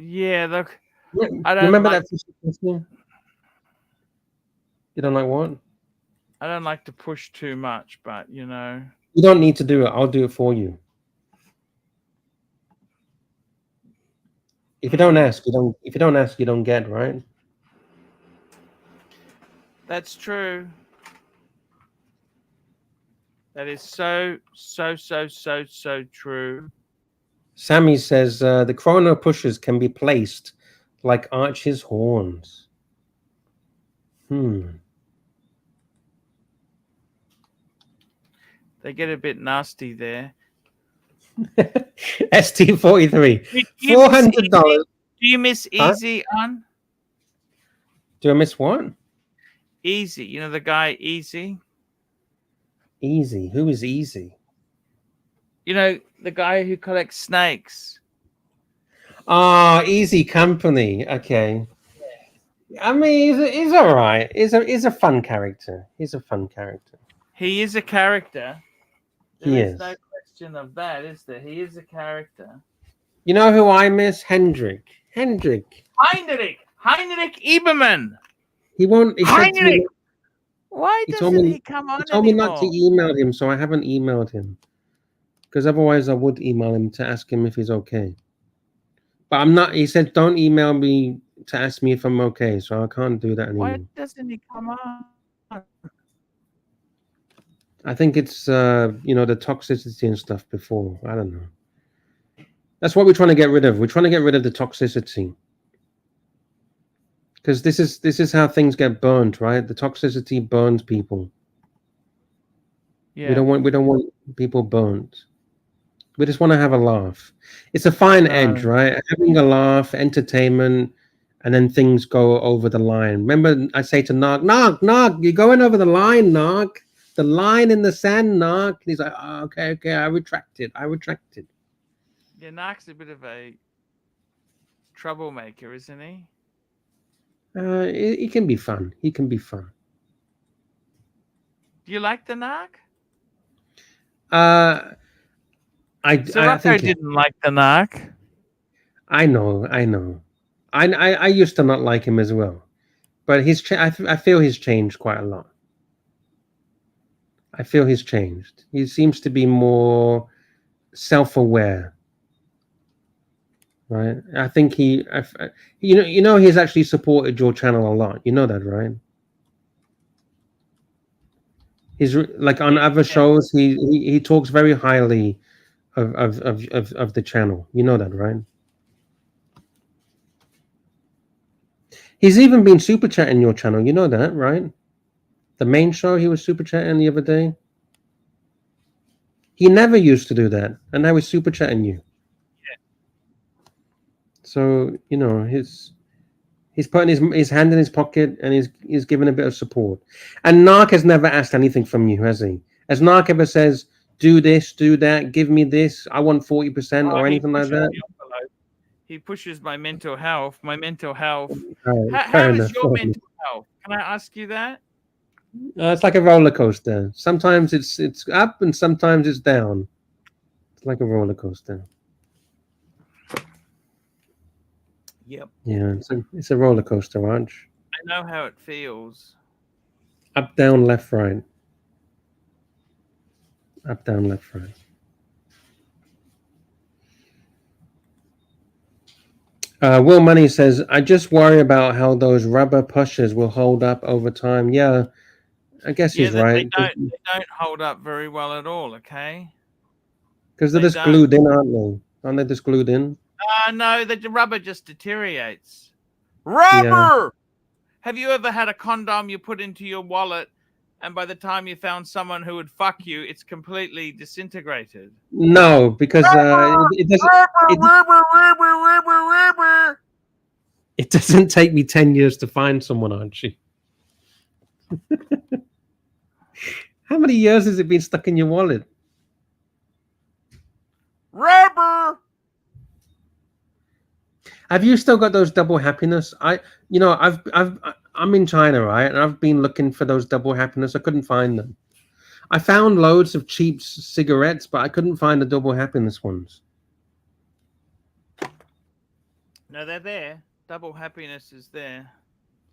[SPEAKER 2] Yeah, look.
[SPEAKER 1] I don't remember that fishy pussy. You don't like what?
[SPEAKER 2] I don't like to push too much, but you know.
[SPEAKER 1] You don't need to do it. I'll do it for you. If you don't ask, you don't. If you don't ask, you don't get, right?
[SPEAKER 2] That's true. That is so true.
[SPEAKER 1] Sammy says the chrono pushers can be placed like Archie's horns.
[SPEAKER 2] They get a bit nasty there.
[SPEAKER 1] ST43.
[SPEAKER 2] Do you miss
[SPEAKER 1] $400.
[SPEAKER 2] Easy? Do you miss
[SPEAKER 1] Huh?
[SPEAKER 2] Easy on?
[SPEAKER 1] Do I miss what?
[SPEAKER 2] Easy. You know the guy Easy?
[SPEAKER 1] Easy. Who is Easy?
[SPEAKER 2] You know the guy who collects snakes.
[SPEAKER 1] Oh, Easy Company. Okay. I mean, he's all right. He's a fun character. He's a fun character.
[SPEAKER 2] He is a character. There
[SPEAKER 1] He
[SPEAKER 2] is
[SPEAKER 1] is.
[SPEAKER 2] no question of that, is there? He is a character.
[SPEAKER 1] You know who I miss? Hendrik.
[SPEAKER 2] Heinrich Eberman.
[SPEAKER 1] He won't. He said to me.
[SPEAKER 2] Heinrich. Why
[SPEAKER 1] He told
[SPEAKER 2] doesn't
[SPEAKER 1] me.
[SPEAKER 2] he come on
[SPEAKER 1] He told me not to
[SPEAKER 2] anymore?
[SPEAKER 1] email him, so I haven't emailed him. Because otherwise, I would email him to ask him if he's okay. But I'm not. He said, "Don't email me to ask me if I'm okay," so I can't do that anymore.
[SPEAKER 2] Why doesn't he come on?
[SPEAKER 1] I think it's you know, the toxicity and stuff before. I don't know. That's what we're trying to get rid of. We're trying to get rid of the toxicity. Because this is how things get burned, right? The toxicity burns people.
[SPEAKER 2] Yeah.
[SPEAKER 1] We don't want people burnt. We just want to have a laugh. It's a fine edge, right? Having a laugh, entertainment, and then things go over the line. Remember, I say to Knock, you're going over the line, Knock. The line in the sand, Knock. And he's like, oh, okay, I retract it.
[SPEAKER 2] Yeah, Nark's a bit of a troublemaker, isn't he?
[SPEAKER 1] He can be fun. He can be fun.
[SPEAKER 2] Do you like the Nark?
[SPEAKER 1] I
[SPEAKER 2] Sirocco didn't like the Nark.
[SPEAKER 1] I know. I used to not like him as well, but I feel he's changed quite a lot. I feel he's changed. He seems to be more self-aware, right? I think he's actually supported your channel a lot. You know that, right? He's like on other shows. He talks very highly of the channel. You know that, right? He's even been super chatting your channel. You know that, right? The main show, he was super chatting the other day. He never used to do that, and now he's super chatting you.
[SPEAKER 2] Yeah.
[SPEAKER 1] So you know he's putting his hand in his pocket and he's giving a bit of support. And Narc has never asked anything from you, has he? Has Narc ever says, do this, do that, give me this, I want 40% or anything like that?
[SPEAKER 2] He pushes my mental health. How
[SPEAKER 1] enough.
[SPEAKER 2] is your mental health? Can I ask you that?
[SPEAKER 1] It's like a roller coaster. Sometimes it's up and sometimes it's down. It's like a roller coaster.
[SPEAKER 2] Yep.
[SPEAKER 1] Yeah, it's a roller coaster, Arch.
[SPEAKER 2] I know how it feels.
[SPEAKER 1] Up, down, left, right. Up, down, left, right. Will Money says, I just worry about how those rubber pushers will hold up over time. Yeah, I guess he's right.
[SPEAKER 2] They don't hold up very well at all, okay?
[SPEAKER 1] Because they're just glued in, aren't they? Aren't they just glued in?
[SPEAKER 2] No, the rubber just deteriorates. Rubber! Yeah. Have you ever had a condom you put into your wallet and by the time you found someone who would fuck you, it's completely disintegrated?
[SPEAKER 1] No, because it doesn't take me 10 years to find someone, Archie. How many years has it been stuck in your wallet?
[SPEAKER 2] Rubber!
[SPEAKER 1] Have you still got those double happiness? I'm in China, right? And I've been looking for those double happiness. I couldn't find them. I found loads of cheap cigarettes, but I couldn't find the double happiness ones.
[SPEAKER 2] No, they're there. Double happiness is there.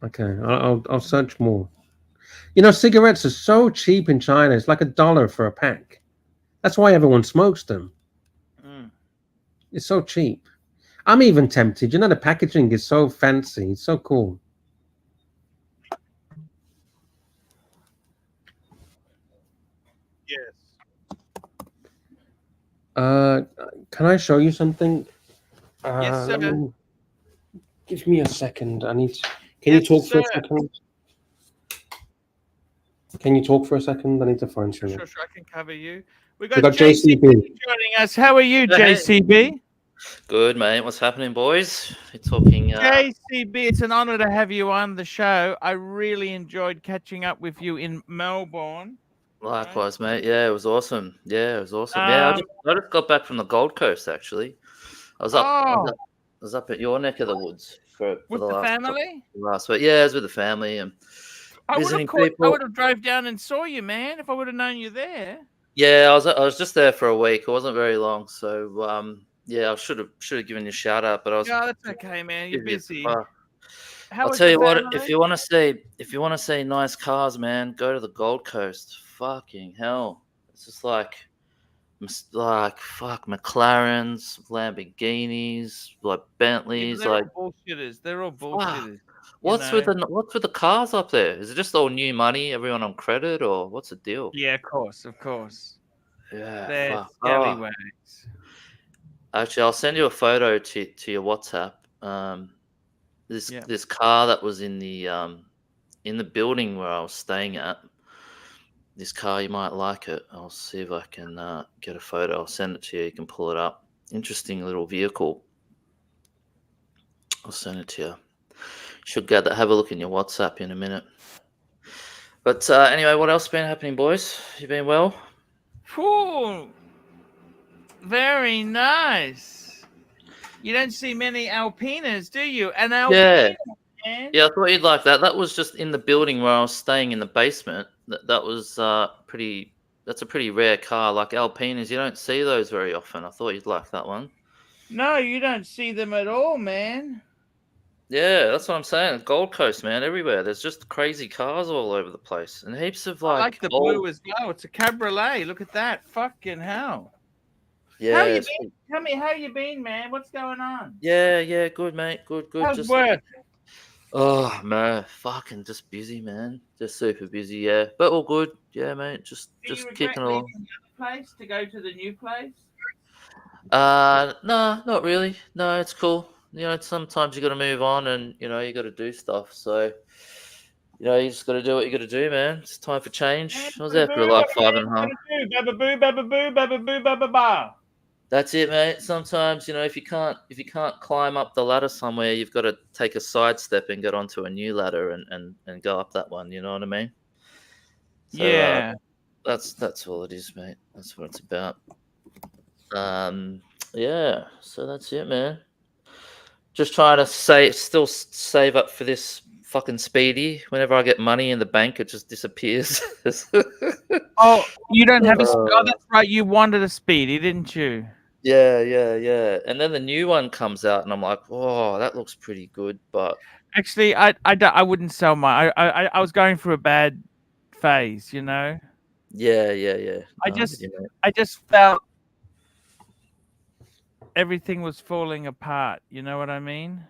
[SPEAKER 1] Okay, I'll search more. You know, cigarettes are so cheap in China. It's like $1 for a pack. That's why everyone smokes them. It's so cheap. I'm even tempted. You know, the packaging is so fancy. It's so cool.
[SPEAKER 2] Yes.
[SPEAKER 1] Can I show you something?
[SPEAKER 2] Yes, sir.
[SPEAKER 1] Give me a second. Can you talk for a second? Can you talk for a second? I need to find something.
[SPEAKER 2] Sure. I can cover you. We
[SPEAKER 1] We
[SPEAKER 2] got
[SPEAKER 1] got
[SPEAKER 2] JCB
[SPEAKER 1] JCB.
[SPEAKER 2] joining us. How are you,
[SPEAKER 3] Hey.
[SPEAKER 2] JCB?
[SPEAKER 3] Good, mate. What's happening, boys? You're talking.
[SPEAKER 2] JCB, it's an honor to have you on the show. I really enjoyed catching up with you in Melbourne.
[SPEAKER 3] Likewise, mate. Yeah, it was awesome. Yeah, I just got back from the Gold Coast. Actually, I was up. I was
[SPEAKER 2] Oh,
[SPEAKER 3] up, I was up at your neck of the woods for
[SPEAKER 2] with
[SPEAKER 3] the
[SPEAKER 2] the
[SPEAKER 3] last
[SPEAKER 2] family?
[SPEAKER 3] last week. Yeah, I was with the family and
[SPEAKER 2] I would have
[SPEAKER 3] visiting
[SPEAKER 2] I
[SPEAKER 3] people.
[SPEAKER 2] would have drove down and saw you, man, if I would have known you there.
[SPEAKER 3] Yeah, I was just there for a week. It wasn't very long, so yeah, I should have given you a shout out, but I was
[SPEAKER 2] No, that's okay, man. You're
[SPEAKER 3] busy as
[SPEAKER 2] busy.
[SPEAKER 3] fuck.
[SPEAKER 2] How
[SPEAKER 3] I'll
[SPEAKER 2] was
[SPEAKER 3] tell
[SPEAKER 2] the
[SPEAKER 3] you what,
[SPEAKER 2] family?
[SPEAKER 3] if you want to see nice cars, man, go to the Gold Coast. Fucking hell. It's just fuck McLarens, Lamborghinis, like
[SPEAKER 2] Yeah, but
[SPEAKER 3] Bentleys,
[SPEAKER 2] they're
[SPEAKER 3] like
[SPEAKER 2] all bullshitters. They're all
[SPEAKER 3] fuck.
[SPEAKER 2] bullshitters. You know.
[SPEAKER 3] What's with the cars up there? Is it just all new money, everyone on credit, or what's the deal?
[SPEAKER 2] Yeah, of course.
[SPEAKER 3] Yeah,
[SPEAKER 2] They're
[SPEAKER 3] fuck. Oh,
[SPEAKER 2] scallywags.
[SPEAKER 3] actually, I'll send you a photo to your WhatsApp. This car that was in the building where I was staying at. This car, you might like it. I'll see if I can get a photo. I'll send it to you. You can pull it up. Interesting little vehicle. I'll send it to you. Should get that. Have a look in your WhatsApp in a minute. But anyway, what else been happening, boys? You been well?
[SPEAKER 2] Cool. Very nice. You don't see many Alpinas, do you? An Alpina, man.
[SPEAKER 3] Yeah, I thought you'd like that. That was just in the building where I was staying in the basement. That was pretty. That's a pretty rare car. Like Alpinas, you don't see those very often. I thought you'd like that one.
[SPEAKER 2] No, you don't see them at all, man.
[SPEAKER 3] Yeah, that's what I'm saying. Gold Coast, man, everywhere. There's just crazy cars all over the place, and heaps of
[SPEAKER 2] I like the
[SPEAKER 3] old...
[SPEAKER 2] blue as well. It's a cabriolet. Look at that. Fucking hell.
[SPEAKER 3] Yeah.
[SPEAKER 2] How you been? Tell me how you been, man. What's going on?
[SPEAKER 3] Yeah, good, mate. Good.
[SPEAKER 2] How's
[SPEAKER 3] Just
[SPEAKER 2] work?
[SPEAKER 3] oh man, fucking just busy, man. Just super busy, yeah. But all good, yeah, mate. Just
[SPEAKER 2] Do you regret
[SPEAKER 3] kicking along.
[SPEAKER 2] leaving the other place to go to the new place?
[SPEAKER 3] No, not really. No, it's cool. You know, sometimes you got to move on, and you know you got to do stuff. So, you know, you just got to do what you got to do, man. It's time for change. I was there for like 5.5. That's it, mate. Sometimes, you know, if you can't climb up the ladder somewhere, you've got to take a sidestep and get onto a new ladder and go up that one. You know what I mean? So,
[SPEAKER 2] Yeah.
[SPEAKER 3] That's all it is, mate. That's what it's about. Yeah. So that's it, man. Just trying to save up for this fucking speedy. Whenever I get money in the bank, it just disappears.
[SPEAKER 2] Oh, you don't have a. Oh, that's right. You wanted a speedy, didn't you?
[SPEAKER 3] Yeah. And then the new one comes out, and I'm like, oh, that looks pretty good. But
[SPEAKER 2] actually, I wouldn't sell my. I was going through a bad phase, you know.
[SPEAKER 3] Yeah.
[SPEAKER 2] I just felt everything was falling apart. You know what I mean?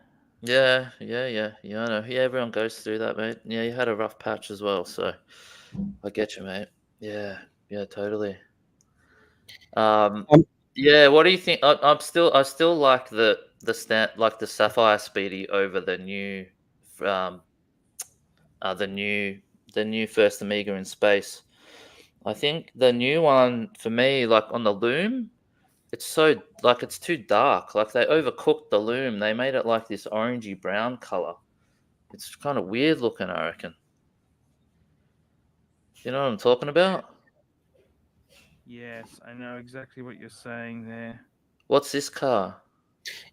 [SPEAKER 3] Yeah. I know. Yeah, everyone goes through that, mate. Yeah, you had a rough patch as well, so I get you, mate. Yeah, totally. Yeah. What do you think? I still like the Sapphire Speedy over the new, the new First Amiga in space. I think the new one for me, like on the Loom, it's so it's too dark. Like they overcooked the Loom. They made it like this orangey brown color. It's kind of weird looking, I reckon. You know what I'm talking about?
[SPEAKER 2] Yes, I know exactly what you're saying there.
[SPEAKER 3] What's this car?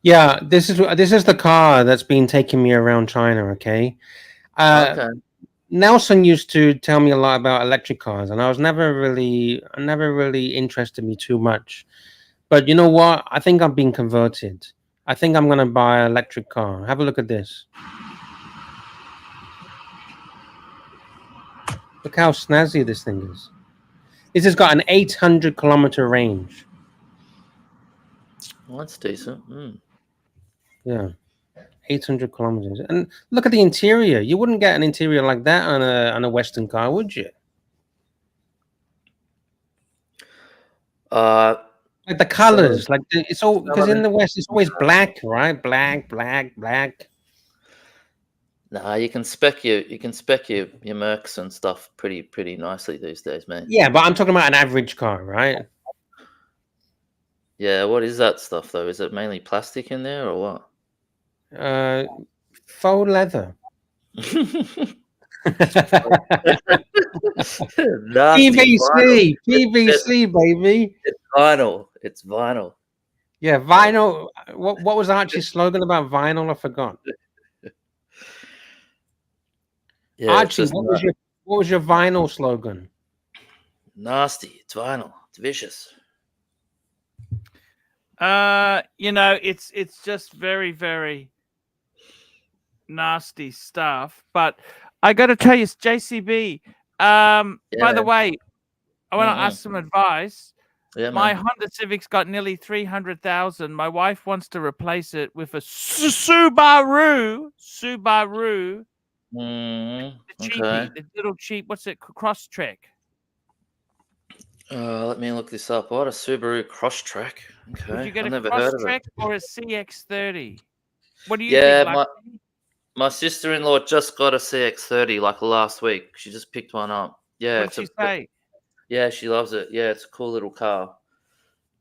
[SPEAKER 1] Yeah, this is the car that's been taking me around China. Okay.
[SPEAKER 3] Okay.
[SPEAKER 1] Nelson used to tell me a lot about electric cars, and I never really interested me too much. But you know what? I think I'm being converted. I think I'm gonna buy an electric car. Have a look at this. Look how snazzy this thing is. This has got an 800-kilometer range.
[SPEAKER 3] Well, that's decent.
[SPEAKER 1] Yeah, 800 kilometers. And look at the interior. You wouldn't get an interior like that on a Western car, would you? Like the colors, it's all because in the West it's always black, right? Black.
[SPEAKER 3] Nah, you can spec your Mercs and stuff pretty nicely these days, mate.
[SPEAKER 1] Yeah, but I'm talking about an average car, right?
[SPEAKER 3] Yeah, what is that stuff though? Is it mainly plastic in there or what?
[SPEAKER 1] Faux leather.
[SPEAKER 3] Nasty vinyl.
[SPEAKER 1] PVC, baby.
[SPEAKER 3] It's vinyl. It's vinyl.
[SPEAKER 1] Yeah, vinyl. What was Archie's slogan about vinyl? I forgot.
[SPEAKER 3] Yeah,
[SPEAKER 1] Archie, what was your vinyl slogan?
[SPEAKER 3] nasty. It's vinyl. It's vicious.
[SPEAKER 2] You know, it's just very, very nasty stuff. But I got to tell you, JCB. By the way, I want to ask some advice.
[SPEAKER 3] Yeah,
[SPEAKER 2] my
[SPEAKER 3] man.
[SPEAKER 2] Honda Civic's got nearly 300,000. My wife wants to replace it with a Subaru. The cheapie, the little cheap. What's it? Crosstrek.
[SPEAKER 3] Let me look this up. What a Subaru Crosstrek. Okay,
[SPEAKER 2] Would you get
[SPEAKER 3] I've
[SPEAKER 2] a
[SPEAKER 3] never heard of it.
[SPEAKER 2] Crosstrek or a CX-30? What do you think?
[SPEAKER 3] Yeah, my sister-in-law just got a CX-30 like last week. She just picked one up. Yeah,
[SPEAKER 2] What did she say?
[SPEAKER 3] Yeah, she loves it. Yeah, it's a cool little car,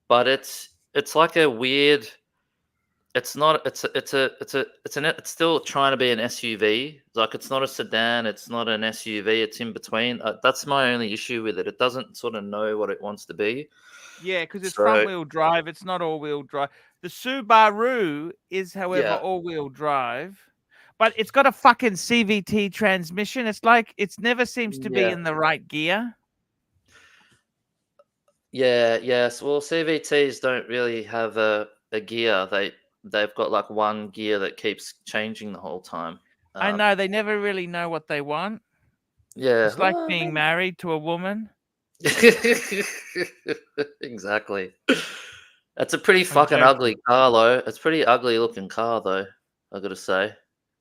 [SPEAKER 3] but it's like a weird. It's not. It's still trying to be an SUV. Like it's not a sedan. It's not an SUV. It's in between. That's my only issue with it. It doesn't sort of know what it wants to be.
[SPEAKER 2] Yeah, because it's front-wheel drive. It's not all-wheel drive. The Subaru is, however, all-wheel drive. But it's got a fucking CVT transmission. It's like it never seems to be in the right gear.
[SPEAKER 3] Yeah, yes. Well, CVTs don't really have a gear. They've got like one gear that keeps changing the whole time.
[SPEAKER 2] I know they never really know what they want.
[SPEAKER 3] Yeah,
[SPEAKER 2] it's like being married to a woman.
[SPEAKER 3] Exactly. That's a pretty fucking ugly car, though. It's a pretty ugly looking car, though. I gotta say.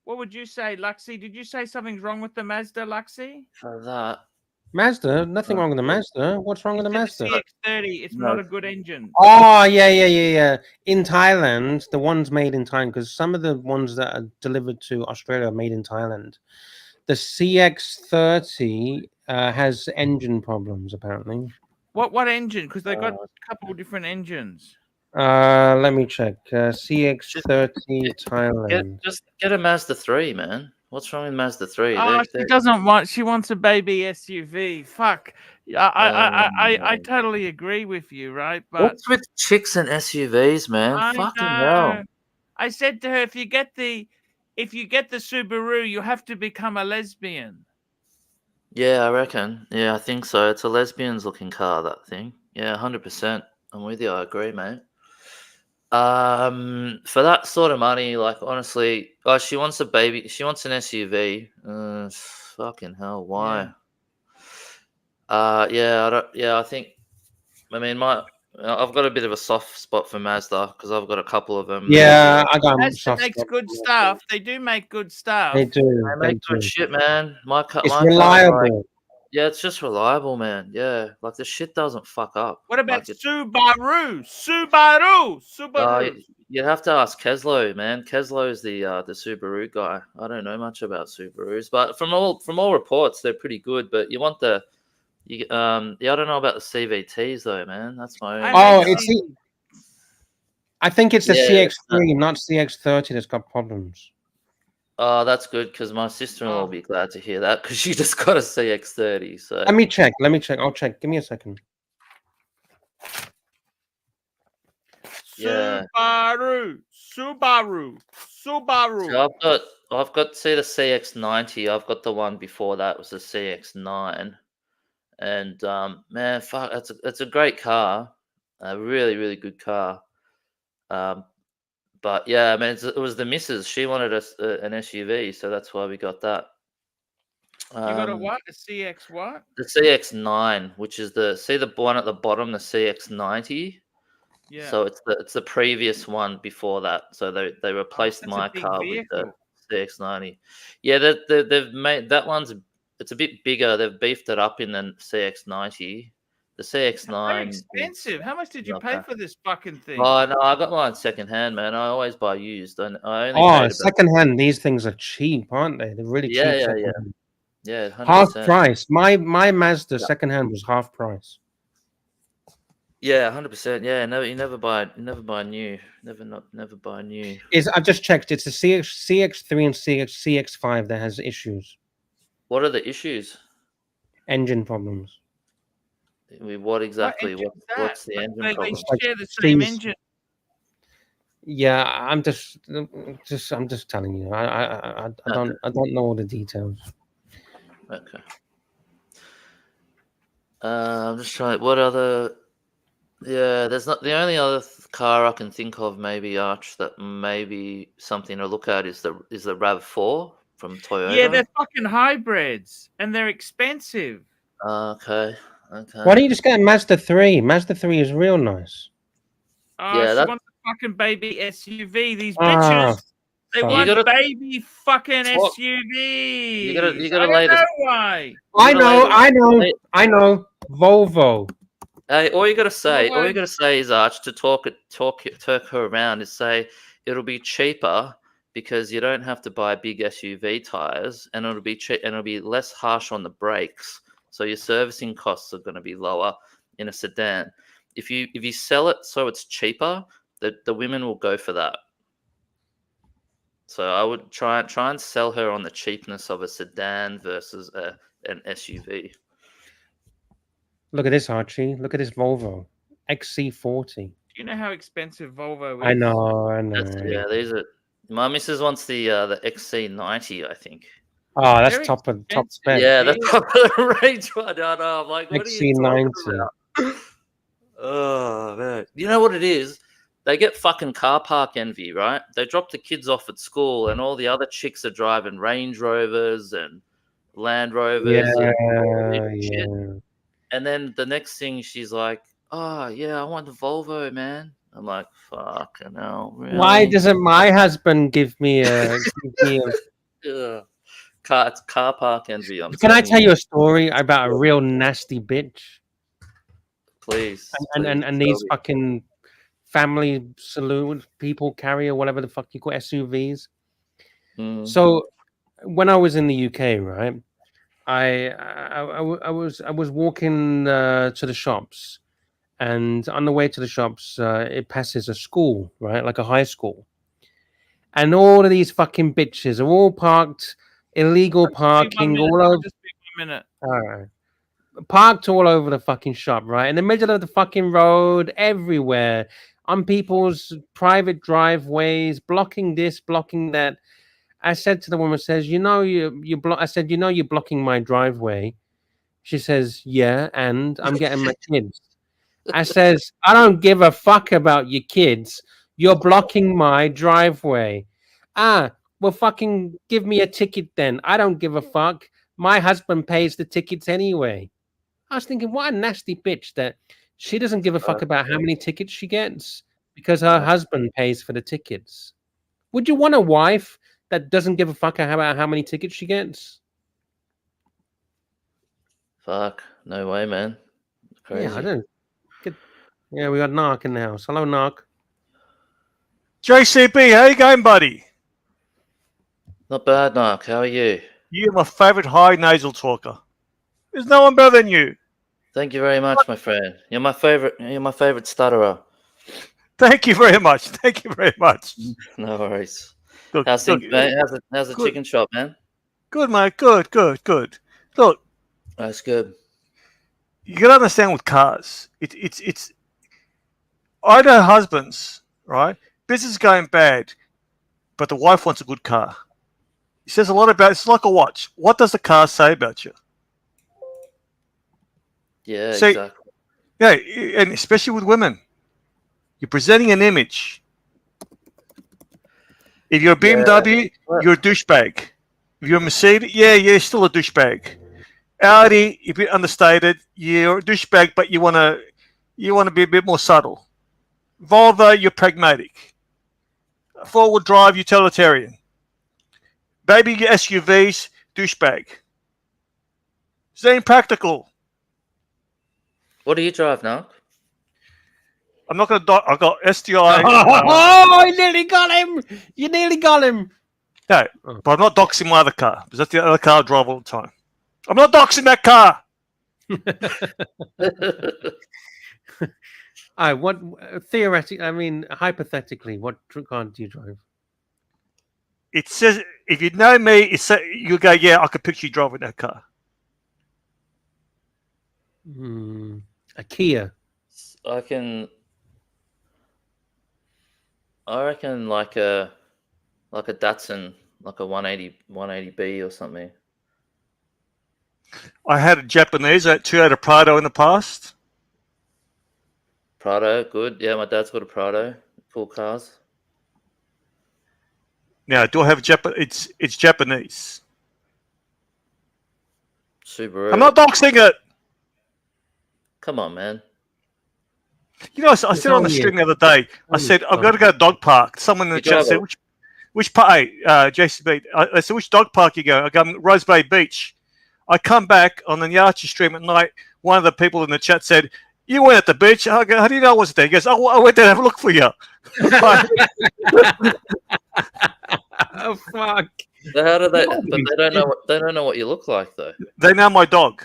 [SPEAKER 2] What would you say, Luxy? Did you say something's wrong with the Mazda, Luxy?
[SPEAKER 3] For that.
[SPEAKER 1] Mazda? Nothing wrong with the Mazda. What's wrong with the Mazda?
[SPEAKER 2] The CX-30. It's not a good engine.
[SPEAKER 1] Oh, yeah. In Thailand, the ones made in Thailand, because some of the ones that are delivered to Australia are made in Thailand. The CX-30 has engine problems, apparently.
[SPEAKER 2] What engine? Because they got a couple of different engines.
[SPEAKER 1] Let me check. CX-30 Thailand.
[SPEAKER 3] Just get a Mazda 3, man. What's wrong with Mazda 3?
[SPEAKER 2] Oh, she doesn't want. She wants a baby SUV. Fuck. I totally agree with you, right? But
[SPEAKER 3] what's with chicks and SUVs, man? Fucking hell.
[SPEAKER 2] I said to her, if you get the Subaru, you have to become a lesbian.
[SPEAKER 3] Yeah, I reckon. Yeah, I think so. It's a lesbian's looking car, that thing. Yeah, 100%. I'm with you. I agree, mate. For that sort of money, like honestly, she wants a baby. She wants an SUV. Fucking hell, why? Yeah. I think. I mean, I've got a bit of a soft spot for Mazda because I've got a couple of them.
[SPEAKER 1] Yeah, I got
[SPEAKER 2] Mazda makes good stuff. They do make good stuff.
[SPEAKER 1] They do.
[SPEAKER 3] They make good shit, man.
[SPEAKER 1] It's reliable.
[SPEAKER 3] Yeah, it's just reliable, man. Yeah, like the shit doesn't fuck up.
[SPEAKER 2] What about Subaru?
[SPEAKER 3] You have to ask Keslo, man. Keslo is the Subaru guy. I don't know much about Subarus, but from all reports, they're pretty good. But you want I don't know about the CVTs though, man. That's my own.
[SPEAKER 1] I think it's the CX-3, not CX-30 that's got problems.
[SPEAKER 3] Oh, that's good because my sister-in-law will be glad to hear that because she just got a CX-30. So
[SPEAKER 1] let me check. I'll check. Give me a second.
[SPEAKER 3] Yeah.
[SPEAKER 2] Subaru.
[SPEAKER 3] So I've got see the CX-90. I've got the one before that was the CX-9, and man, fuck, it's a great car, a really really good car. But yeah, I mean, it was the missus. She wanted an SUV, so that's why we got that.
[SPEAKER 2] You got a what? A CX what?
[SPEAKER 3] The CX-9, which is the one at the bottom, the CX-90.
[SPEAKER 2] Yeah.
[SPEAKER 3] So it's the previous one before that. So they replaced my car with the CX-90. Yeah, they've made that one's. It's a bit bigger. They've beefed it up in the CX-90. The CX-9.
[SPEAKER 2] Very expensive. How much did you pay for this fucking thing?
[SPEAKER 3] Oh no, I got mine secondhand, man. I always buy used. I
[SPEAKER 1] only secondhand. These things are cheap, aren't they? They're really cheap.
[SPEAKER 3] Yeah. 100%.
[SPEAKER 1] Half price. My Mazda secondhand was half price.
[SPEAKER 3] Yeah, 100%. Yeah, no, you never buy new. Never buy new.
[SPEAKER 1] I've just checked. It's the CX3 and CX5 that has issues,
[SPEAKER 3] What are the issues?
[SPEAKER 1] engine problems.
[SPEAKER 3] What exactly?
[SPEAKER 2] engine's that?
[SPEAKER 3] What's the
[SPEAKER 2] Like,
[SPEAKER 3] engine
[SPEAKER 2] they
[SPEAKER 3] problem?
[SPEAKER 1] Like
[SPEAKER 2] share the same
[SPEAKER 1] C's-
[SPEAKER 2] engine.
[SPEAKER 1] Yeah, I'm just telling you. I don't know all the details.
[SPEAKER 3] Okay. I'm just trying. What other? Yeah, there's not the only other car I can think of. Maybe Arch that maybe something to look at is the RAV4 from Toyota.
[SPEAKER 2] Yeah, they're fucking hybrids and they're expensive.
[SPEAKER 3] Okay.
[SPEAKER 1] Why don't you just get a Mazda 3? Mazda 3 is real nice.
[SPEAKER 2] Oh,
[SPEAKER 3] Yeah,
[SPEAKER 2] she
[SPEAKER 3] that's-
[SPEAKER 2] wants a fucking baby SUV. These
[SPEAKER 1] Ah,
[SPEAKER 2] bitches, they
[SPEAKER 1] fuck.
[SPEAKER 2] want
[SPEAKER 3] You gotta-
[SPEAKER 2] baby fucking
[SPEAKER 3] Well,
[SPEAKER 2] SUVs.
[SPEAKER 3] you gotta
[SPEAKER 2] I
[SPEAKER 3] lay
[SPEAKER 2] don't
[SPEAKER 3] the-
[SPEAKER 2] know why.
[SPEAKER 1] I know. Volvo.
[SPEAKER 3] Hey, all you gotta say
[SPEAKER 2] way.
[SPEAKER 3] is Arch to talk her around is say it'll be cheaper because you don't have to buy big SUV tires, and it'll be cheap and it'll be less harsh on the brakes. So your servicing costs are going to be lower in a sedan. If you sell it so it's cheaper, the women will go for that. So I would try and sell her on the cheapness of a sedan versus an SUV.
[SPEAKER 1] Look at this, Archie. Look at this Volvo XC40.
[SPEAKER 2] Do you know how expensive Volvo is?
[SPEAKER 1] I know.
[SPEAKER 3] Yeah, these are. My missus wants the XC90, I think.
[SPEAKER 1] Oh, that's
[SPEAKER 2] Very
[SPEAKER 1] top
[SPEAKER 2] expensive.
[SPEAKER 1] spec.
[SPEAKER 3] Yeah, that's top of the range one. I know. I'm like, what are you talking
[SPEAKER 1] XC90.
[SPEAKER 3] about? Oh man, you know what it is? They get fucking car park envy, right? They drop the kids off at school, and all the other chicks are driving Range Rovers and Land Rovers and all this shit. And then the next thing, she's like, "Oh yeah, I want the Volvo, man." I'm like, "Fucking hell, really?"
[SPEAKER 1] Why doesn't my husband give me a?
[SPEAKER 3] Ugh. Car park envy.
[SPEAKER 1] Can I tell you a story about a real nasty bitch?
[SPEAKER 3] Please.
[SPEAKER 1] And these fucking family saloon people carrier, whatever the fuck you call SUVs. So when I was in the UK, right, I was walking to the shops, and on the way to the shops, it passes a school, right, like a high school, and all of these fucking bitches are all parked, illegal parking all over.
[SPEAKER 2] Just be 1 minute.
[SPEAKER 1] All right. Parked all over the fucking shop, right? In the middle of the fucking road, everywhere, on people's private driveways, blocking this, blocking that. I said to the woman, says, I said, you're blocking my driveway. She says, yeah, and I'm getting my kids. I says, I don't give a fuck about your kids. You're blocking my driveway. Well, fucking give me a ticket then. I don't give a fuck. My husband pays the tickets anyway. I was thinking, what a nasty bitch that she doesn't give a fuck about how many tickets she gets because her husband pays for the tickets. Would you want a wife that doesn't give a fuck about how many tickets she gets?
[SPEAKER 3] Fuck, no way, man. Crazy.
[SPEAKER 1] Yeah, I don't. Yeah, we got Narc in the house. Hello, Narc.
[SPEAKER 4] JCB, how you going, buddy?
[SPEAKER 3] Not bad, Mark. How are you?
[SPEAKER 4] You're my favourite high nasal talker. There's no one better than you.
[SPEAKER 3] Thank you very much, my friend. You're my favorite stutterer.
[SPEAKER 4] Thank you very much. Thank you very much.
[SPEAKER 3] No worries.
[SPEAKER 4] Look,
[SPEAKER 3] How's things,
[SPEAKER 4] look,
[SPEAKER 3] mate? How's the
[SPEAKER 4] good.
[SPEAKER 3] chicken shop, man?
[SPEAKER 4] Good, mate. Good. Look,
[SPEAKER 3] That's good.
[SPEAKER 4] you gotta understand with cars. It's. I know husbands, right? Business is going bad, but the wife wants a good car. It says a lot about. It's like a watch. What does the car say about you?
[SPEAKER 3] Yeah,
[SPEAKER 4] See,
[SPEAKER 3] exactly.
[SPEAKER 4] Yeah, and especially with women, you're presenting an image. If you're a BMW, you're a douchebag. If you're a Mercedes, you're still a douchebag. Audi, if you're understated, you're a douchebag, but you want to be a bit more subtle. Volvo, you're pragmatic. Four-wheel drive, utilitarian. Baby SUVs, douchebag. It's impractical.
[SPEAKER 3] What do you drive now?
[SPEAKER 4] I'm not going to. I got STI.
[SPEAKER 1] Oh, you nearly got him! You nearly got him.
[SPEAKER 4] No, but I'm not doxing my other car because that's the other car I drive all the time. I'm not doxing that car.
[SPEAKER 1] What theoretically? I mean, hypothetically, what car do you drive?
[SPEAKER 4] It says if you know me, you go, yeah, I could picture you driving that car.
[SPEAKER 1] A Kia.
[SPEAKER 3] I reckon like a Datsun, like a 180B or something.
[SPEAKER 4] I had a Japanese. I had Toyota Prado in the past.
[SPEAKER 3] Prado, good. Yeah, my dad's got a Prado. Cool cars.
[SPEAKER 4] Now, do I have a Japanese? It's Japanese.
[SPEAKER 3] Subaru.
[SPEAKER 4] I'm not doxing it.
[SPEAKER 3] Come on, man.
[SPEAKER 4] You know, I said on the stream the other day, I said, I've got to go to dog park. Someone in the chat said, which park? Hey, JCB, I said, which dog park you go? I go, Rose Bay Beach. I come back on the Archie stream at night. One of the people in the chat said, you went at the beach. I go, how do you know I wasn't there? He goes, oh, I went there to have a look for you.
[SPEAKER 1] Oh, fuck.
[SPEAKER 3] So how do they? But they don't know what you look like, though.
[SPEAKER 4] They know my dog.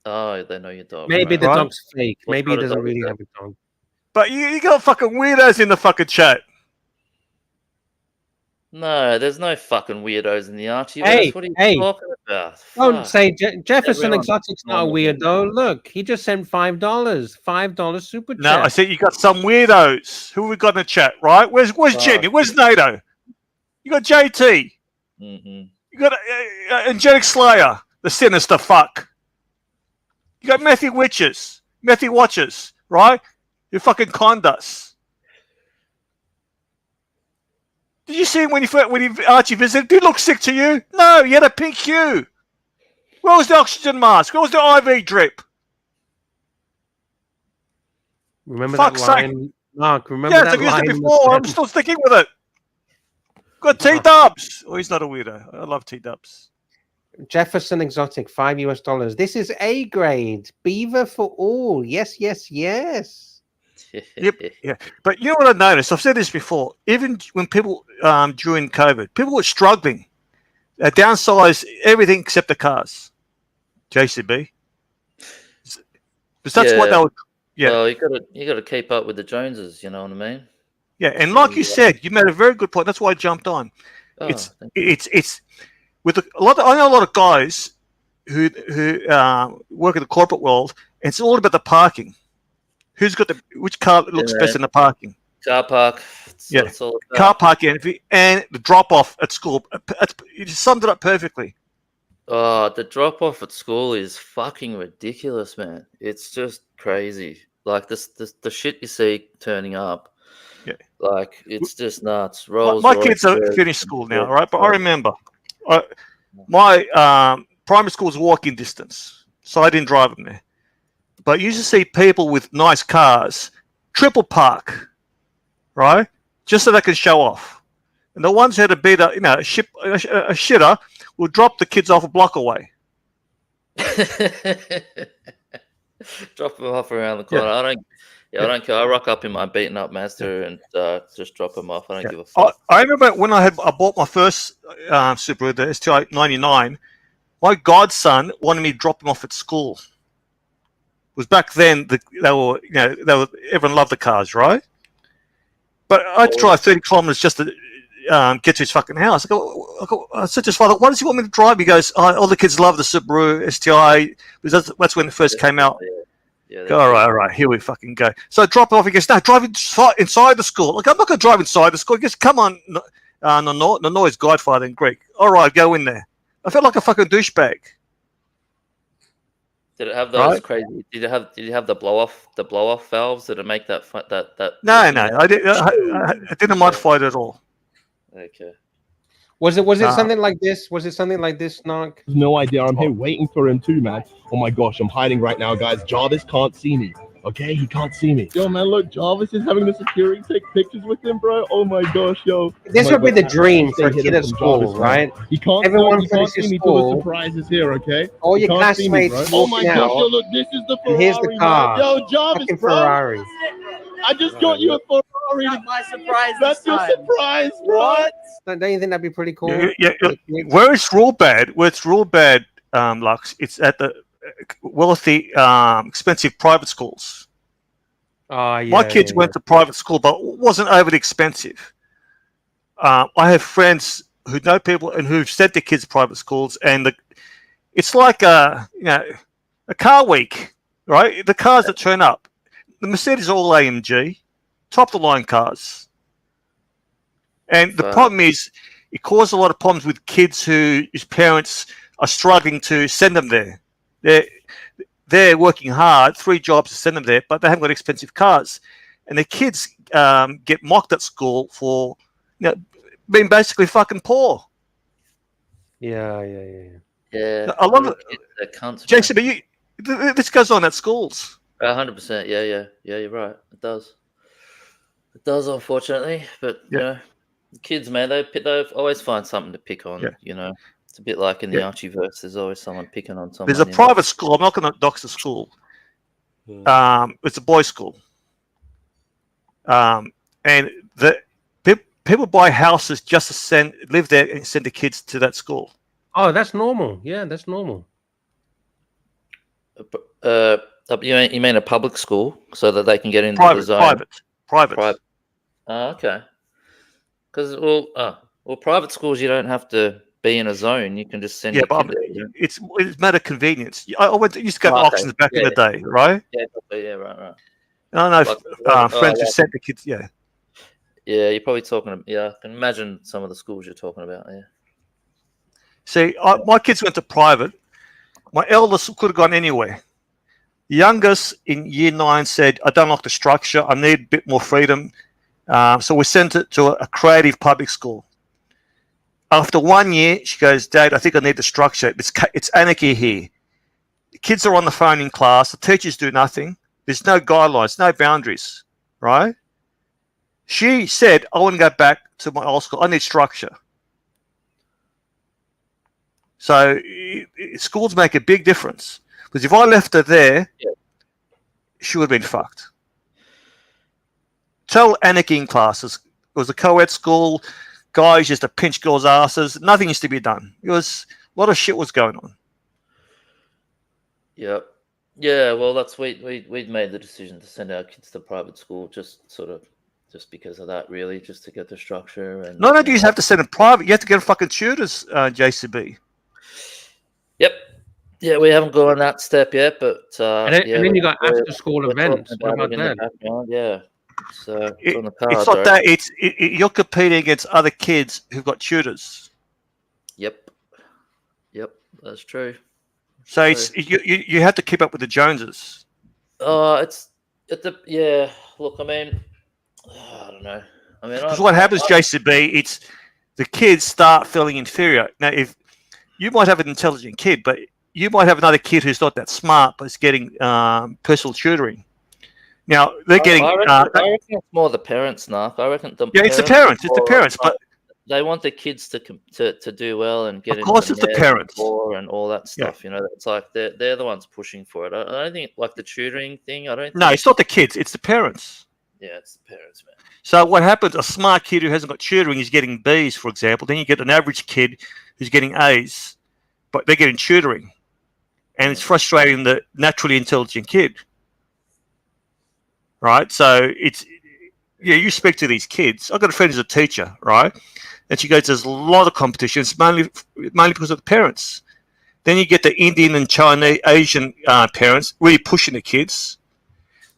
[SPEAKER 3] Oh, they know your dog.
[SPEAKER 1] Maybe
[SPEAKER 3] right.
[SPEAKER 1] the dog's fake.
[SPEAKER 3] What
[SPEAKER 1] Maybe he
[SPEAKER 3] sort of
[SPEAKER 1] doesn't
[SPEAKER 3] dog is
[SPEAKER 1] really
[SPEAKER 3] that?
[SPEAKER 1] have a dog.
[SPEAKER 4] But you got fucking weirdos in the fucking chat.
[SPEAKER 3] No, there's no fucking weirdos in the Archieverse.
[SPEAKER 1] Hey,
[SPEAKER 3] what are you
[SPEAKER 1] hey.
[SPEAKER 3] talking about?
[SPEAKER 1] Don't
[SPEAKER 3] Fuck.
[SPEAKER 1] say Jefferson
[SPEAKER 3] Everyone's
[SPEAKER 1] Exotic's not a
[SPEAKER 3] normal.
[SPEAKER 1] weirdo. Look, he just sent $5 super chat.
[SPEAKER 4] No, I said you got some weirdos. Who we got in the chat, right? Where's Jenny? Where's NATO? You got JT.
[SPEAKER 3] Mm-mm.
[SPEAKER 4] You got Angelic Slayer, the sinister fuck. You got Matthew Watchers, right? You fucking conned us. Did you see him when he Archie visited? Did he look sick to you? No, he had a pink hue. Where was the oxygen mask? Where was the IV drip?
[SPEAKER 1] Remember
[SPEAKER 4] Fuck's
[SPEAKER 1] that line? Mark, remember
[SPEAKER 4] Yeah,
[SPEAKER 1] that
[SPEAKER 4] I've used
[SPEAKER 1] line?
[SPEAKER 4] it before. I'm still sticking with it. Got T-dubs. Oh, he's not a weirdo. I love T-dubs.
[SPEAKER 1] Jefferson Exotic, $5. This is A grade. Beaver for all. Yes, yes, yes.
[SPEAKER 4] Yep, yeah. But you know what I noticed? I've said this before. Even when people during COVID, people were struggling. They downsized everything except the cars. JCB. Because that's what they were. Yeah.
[SPEAKER 3] Well, you gotta keep up with the Joneses. You know what I mean?
[SPEAKER 4] Yeah, and like you said, you made a very good point. That's why I jumped on.
[SPEAKER 3] Oh,
[SPEAKER 4] It's with a lot. I know a lot of guys who work in the corporate world, and it's all about the parking. Who's got which car looks best in the parking?
[SPEAKER 3] Car park.
[SPEAKER 4] Yeah, car parking and the drop off at school. You just summed it up perfectly.
[SPEAKER 3] Oh, the drop off at school is fucking ridiculous, man. It's just crazy. Like the shit you see turning up.
[SPEAKER 4] Yeah,
[SPEAKER 3] like it's just nuts.
[SPEAKER 4] My kids are finished school now, right? But I remember, my primary school's walking distance, so I didn't drive them there. But you used to see people with nice cars triple park, right? Just so they can show off. And the ones who had a beater, a shitter, will drop the kids off a block away.
[SPEAKER 3] Drop them off around the corner. I don't care. I rock up in my beaten up Mazda and just drop them off. I don't give a fuck.
[SPEAKER 4] I remember when I bought my first Subaru, the STI 99. My godson wanted me to drop them off at school. It was back then everyone loved the cars, right? But I had to drive 30 kilometers just to get to his fucking house. I said to his father, "Why does he want me to drive?" He goes, "All the kids love the Subaru STI because that's when it first came out."
[SPEAKER 3] Yeah,
[SPEAKER 4] All right, here we fucking go. So I drop off. He goes, "No, drive inside the school." Like, I'm not going to drive inside the school. He goes, "Come on, no is Godfather in Greek." All right, go in there. I felt like a fucking douchebag.
[SPEAKER 3] Did it have those crazy? Did you have the blow off valves? Did it make that?
[SPEAKER 4] No, I didn't modify it at all.
[SPEAKER 3] Okay.
[SPEAKER 1] Was it something like this? Was it something like this, Knock?
[SPEAKER 5] No idea. I'm here waiting for him too, man. Oh my gosh, I'm hiding right now, guys. Jarvis can't see me. Okay, he can't see me. Yo, man, look, Jarvis is having the security take pictures with him, bro. Oh my gosh, yo.
[SPEAKER 1] This would be the dream for a kid at school, right?
[SPEAKER 5] He can't.
[SPEAKER 1] Everyone
[SPEAKER 5] finishes see me till the surprise is here. Okay.
[SPEAKER 1] All your classmates.
[SPEAKER 5] Oh my gosh, yo, look, this is the Ferrari.
[SPEAKER 1] And here's the car.
[SPEAKER 5] Man. Yo, Jarvis, bro.
[SPEAKER 1] Ferrari.
[SPEAKER 5] I just got you a Ferrari.
[SPEAKER 6] That's my surprise.
[SPEAKER 5] That's your surprise, what?
[SPEAKER 1] Don't you think that'd be pretty cool?
[SPEAKER 4] Yeah. Where it's real bad, Lux, it's at the wealthy, expensive private schools.
[SPEAKER 1] Oh, yeah.
[SPEAKER 4] My kids went to private school, but it wasn't overly expensive. I have friends who know people and who've sent their kids to private schools, and it's like a car week, right? The cars that turn up, the Mercedes are all AMG, top of the line cars, and the problem is it causes a lot of problems with kids whose parents are struggling to send them there. They're working hard, 3 jobs to send them there, but they haven't got expensive cars, and the kids get mocked at school for being basically fucking poor.
[SPEAKER 1] Yeah.
[SPEAKER 3] Yeah.
[SPEAKER 4] A lot of
[SPEAKER 3] it can't.
[SPEAKER 4] Jason, but this goes on at schools.
[SPEAKER 3] 100%. Yeah. You're right. It does. It does, unfortunately. But you know, the kids, man, they always find something to pick on.
[SPEAKER 4] Yeah.
[SPEAKER 3] You know, it's a bit like in the Archieverse. There's always someone picking on someone.
[SPEAKER 4] There's a private school. I'm not going to dox the school. It's a boys' school, and people buy houses just to live there and send the kids to that school.
[SPEAKER 1] Oh, that's normal. Yeah, that's normal.
[SPEAKER 3] You mean a public school so that they can get into the zone?
[SPEAKER 4] Private.
[SPEAKER 3] Okay. Because private schools you don't have to be in a zone. You can just send.
[SPEAKER 4] Yeah, but it's a matter of convenience. I used to go to auctions back in the day, right?
[SPEAKER 3] Yeah, right.
[SPEAKER 4] I know friends who sent the kids. Yeah.
[SPEAKER 3] Yeah, you're probably talking about. Yeah, I can imagine some of the schools you're talking about. Yeah.
[SPEAKER 4] See, my kids went to private. My eldest could have gone anywhere. The youngest in year 9 said, "I don't like the structure. I need a bit more freedom." So we sent it to a creative public school. After 1 year, she goes, "Dad, I think I need the structure. It's anarchy here. The kids are on the phone in class. The teachers do nothing. There's no guidelines, no boundaries, right?" She said, "I want to go back to my old school. I need structure." So schools make a big difference. Because if I left her there, she would have been fucked. Total anarchy in classes. It was a co-ed school. Guys used to pinch girls' asses. Nothing used to be done. It was a lot of shit was going on.
[SPEAKER 3] Yep. Yeah. Well, we'd made the decision to send our kids to private school just because of that, really, just to get the structure. And
[SPEAKER 4] not only do you have to send them private, you have to get fucking tutors, JCB.
[SPEAKER 3] Yep. Yeah, we haven't gone that step yet, but
[SPEAKER 1] and then you got after-school events. What about that?
[SPEAKER 3] Yeah. So
[SPEAKER 4] it's not that. You're competing against other kids who've got tutors.
[SPEAKER 3] Yep, that's true.
[SPEAKER 4] So you have to keep up with the Joneses.
[SPEAKER 3] Look, I mean, I don't know. I mean,
[SPEAKER 4] because what happens, JCB, it's the kids start feeling inferior. Now, if you might have an intelligent kid, but you might have another kid who's not that smart, but is getting personal tutoring. Now they're getting.
[SPEAKER 3] I reckon it's more the parents, Narc. I reckon
[SPEAKER 4] it's the parents. It's the parents, but
[SPEAKER 3] they want the kids to do well and get.
[SPEAKER 4] Of course, it's the parents
[SPEAKER 3] and all that stuff. You know, it's like they're the ones pushing for it. I don't think like the tutoring thing. No,
[SPEAKER 4] it's not the kids. It's the parents.
[SPEAKER 3] Yeah, it's the parents, man.
[SPEAKER 4] So what happens? A smart kid who hasn't got tutoring is getting B's, for example. Then you get an average kid who's getting A's, but they're getting tutoring, and it's frustrating the naturally intelligent kid. Right, so you speak to these kids. I've got a friend who's a teacher, right, and she goes, "There's a lot of competition. It's mainly because of the parents." Then you get the Indian and Chinese, Asian parents really pushing the kids.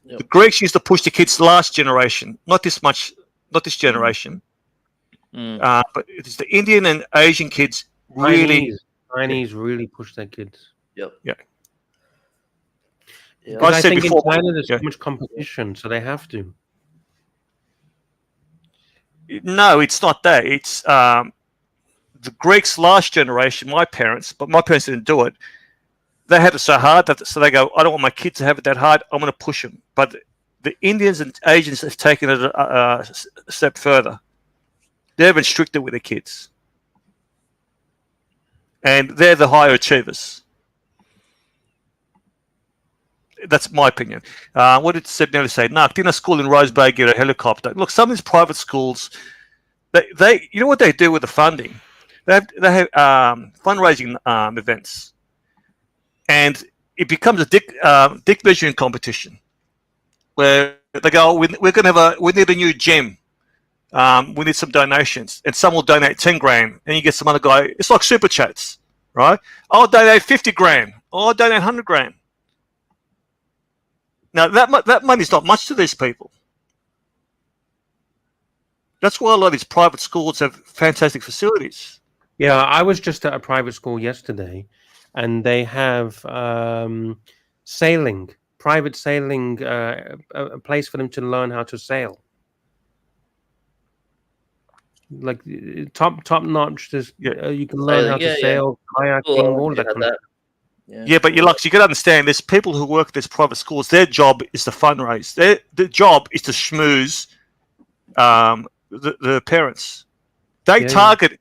[SPEAKER 4] Yep. The Greeks used to push the kids last generation, not this generation. But it's the Indian and Asian kids really.
[SPEAKER 1] Chinese really push their kids.
[SPEAKER 3] Yep.
[SPEAKER 4] Yeah.
[SPEAKER 1] Yeah. I think in China there's so much competition, so they have to.
[SPEAKER 4] No, it's not that. It's the Greeks' last generation, my parents, but my parents didn't do it. They had it so hard so they go, "I don't want my kids to have it that hard. I'm going to push them." But the Indians and Asians have taken it a step further. They've been stricter with their kids, and they're the higher achievers. That's my opinion. What did Seb Nelly say? No, didn't a school in Rose Bay get a helicopter? Look, some of these private schools, they you know what they do with the funding? They have fundraising events, and it becomes a dick measuring competition, where They go, oh, we're going to we need a new gym. We need some donations, and some will donate 10 grand, and you get some other guy. It's like super chats, right? I'll donate 50 grand. I'll donate 100 grand. Now that money's not much to these people. That's why a lot of these private schools have fantastic facilities.
[SPEAKER 1] Yeah, I was just at a private school yesterday, and they have sailing, private sailing, a place for them to learn how to sail. Like top notch. You can learn how to sail, kayaking, all that kind of stuff.
[SPEAKER 4] Yeah, but you got to understand. There's people who work at these private schools. Their job is to fundraise. Their job is to schmooze the parents. They target.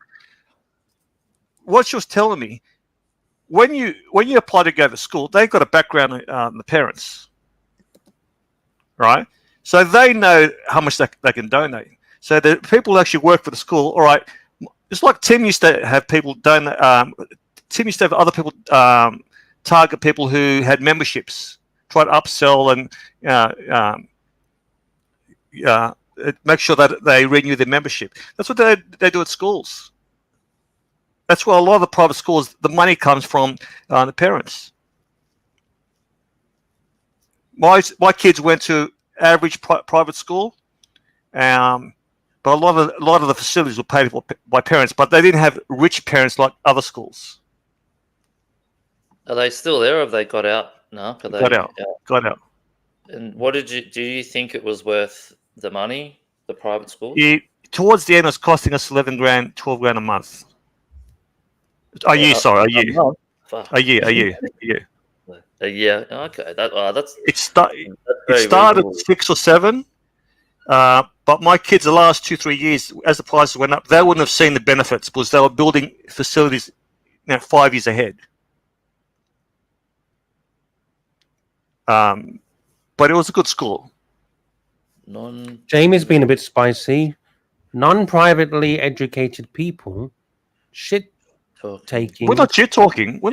[SPEAKER 4] What she was telling me, when you apply to go to school, they've got a background on the parents, right? So they know how much they can donate. So the people who actually work for the school, all right, it's like Tim used to have people donate. Tim used to have other people target people who had memberships, try to upsell and make sure that they renew their membership. That's what they do at schools. That's where a lot of the private schools, the money comes from the parents. My kids went to average private school, but a lot of the facilities were paid for by parents, but they didn't have rich parents like other schools.
[SPEAKER 3] Are they still there, or have they got out? No,
[SPEAKER 4] got out.
[SPEAKER 3] And what do you think it was worth the money, the private school?
[SPEAKER 4] Towards the end, it was costing us 11 grand, 12 grand a month. A year. A year. Okay, that's. It started at 6 or 7, but my kids, the last 2-3 years, as the prices went up, they wouldn't have seen the benefits because they were building facilities, 5 years ahead. But it was a good school.
[SPEAKER 1] Jamie's been a bit spicy. Non-privately educated people, shit taking.
[SPEAKER 4] We're not shit talking. How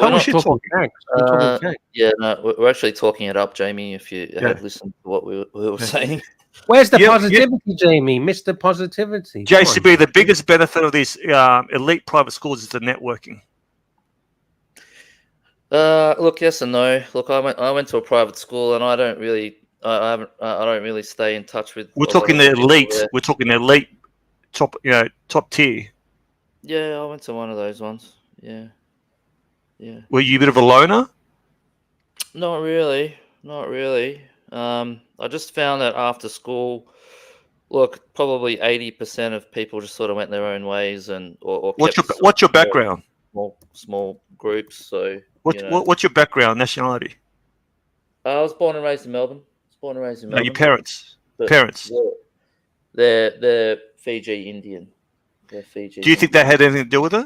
[SPEAKER 4] are we shit talking?
[SPEAKER 3] Yeah, no, we're actually talking it up, Jamie. If you had listened to what we were saying.
[SPEAKER 1] Where's the positivity, Jamie? Mr. Positivity.
[SPEAKER 4] JCB, the biggest benefit of these elite private schools is the networking.
[SPEAKER 3] Look, yes and no. Look, I went to a private school, and I don't really stay in touch with.
[SPEAKER 4] We're talking the elite. We're talking the elite, top tier.
[SPEAKER 3] Yeah, I went to one of those ones. Yeah.
[SPEAKER 4] Were you a bit of a loner?
[SPEAKER 3] Not really. I just found that after school, look, probably 80% of people just sort of went their own ways, or
[SPEAKER 4] what's your background?
[SPEAKER 3] Small groups. So
[SPEAKER 4] what's your background, nationality?
[SPEAKER 3] I was born and raised in Melbourne.
[SPEAKER 4] No, your parents.
[SPEAKER 3] They're Fiji Indian. They're Fiji.
[SPEAKER 4] Do you think that had anything to do with it?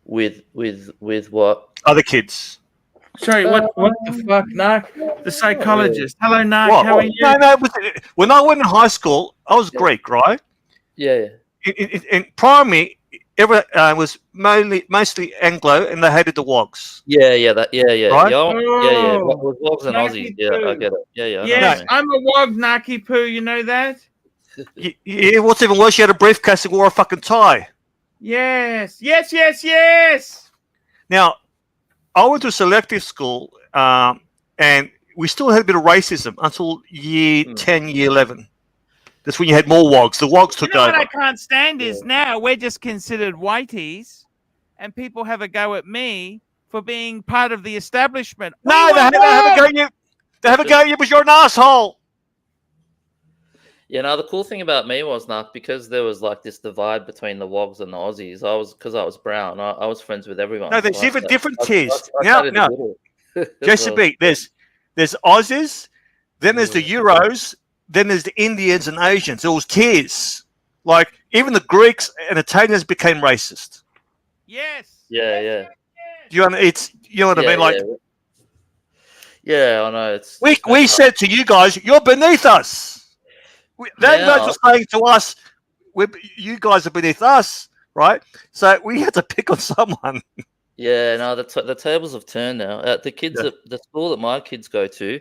[SPEAKER 3] With what?
[SPEAKER 4] Other kids.
[SPEAKER 2] Sorry, what the fuck, Narc? The psychologist. Hello, Narc. How are you?
[SPEAKER 4] No. When I went in high school, I was Greek, right?
[SPEAKER 3] Yeah.
[SPEAKER 4] In primary, was mostly Anglo, and they hated the Wogs.
[SPEAKER 3] Yeah.
[SPEAKER 4] Right?
[SPEAKER 3] Yeah. Wogs and Aussies. Yeah, I get it. Yeah.
[SPEAKER 2] Yes, I'm a Wog, Narky Poo. You know that?
[SPEAKER 4] Yeah. What's even worse? You had a briefcase and wore a fucking tie.
[SPEAKER 2] Yes.
[SPEAKER 4] Now, I went to a selective school, and we still had a bit of racism until year 10, year 11. That's when you had more Wogs. The Wogs took over.
[SPEAKER 2] What I can't stand is now we're just considered whiteys, and people have a go at me for being part of the establishment.
[SPEAKER 4] No, they have a go at you. They have a go at you because you're an asshole.
[SPEAKER 3] Yeah, no, the cool thing about me was not because there was like this divide between the Wogs and the Aussies. Because I was brown. I was friends with everyone.
[SPEAKER 4] No, there's different tiers. No. JCB, there's Aussies, then there's the Euros, then there's the Indians and Asians. There was tiers. Like even the Greeks and Italians became racist.
[SPEAKER 2] Yes.
[SPEAKER 3] Yeah.
[SPEAKER 4] You know what I mean? Like,
[SPEAKER 3] yeah, I know.
[SPEAKER 4] We said to you guys, you're beneath us. They guys were saying to us, you guys are beneath us, right? So we had to pick on someone.
[SPEAKER 3] Yeah, no, the tables have turned now. The kids at the school that my kids go to,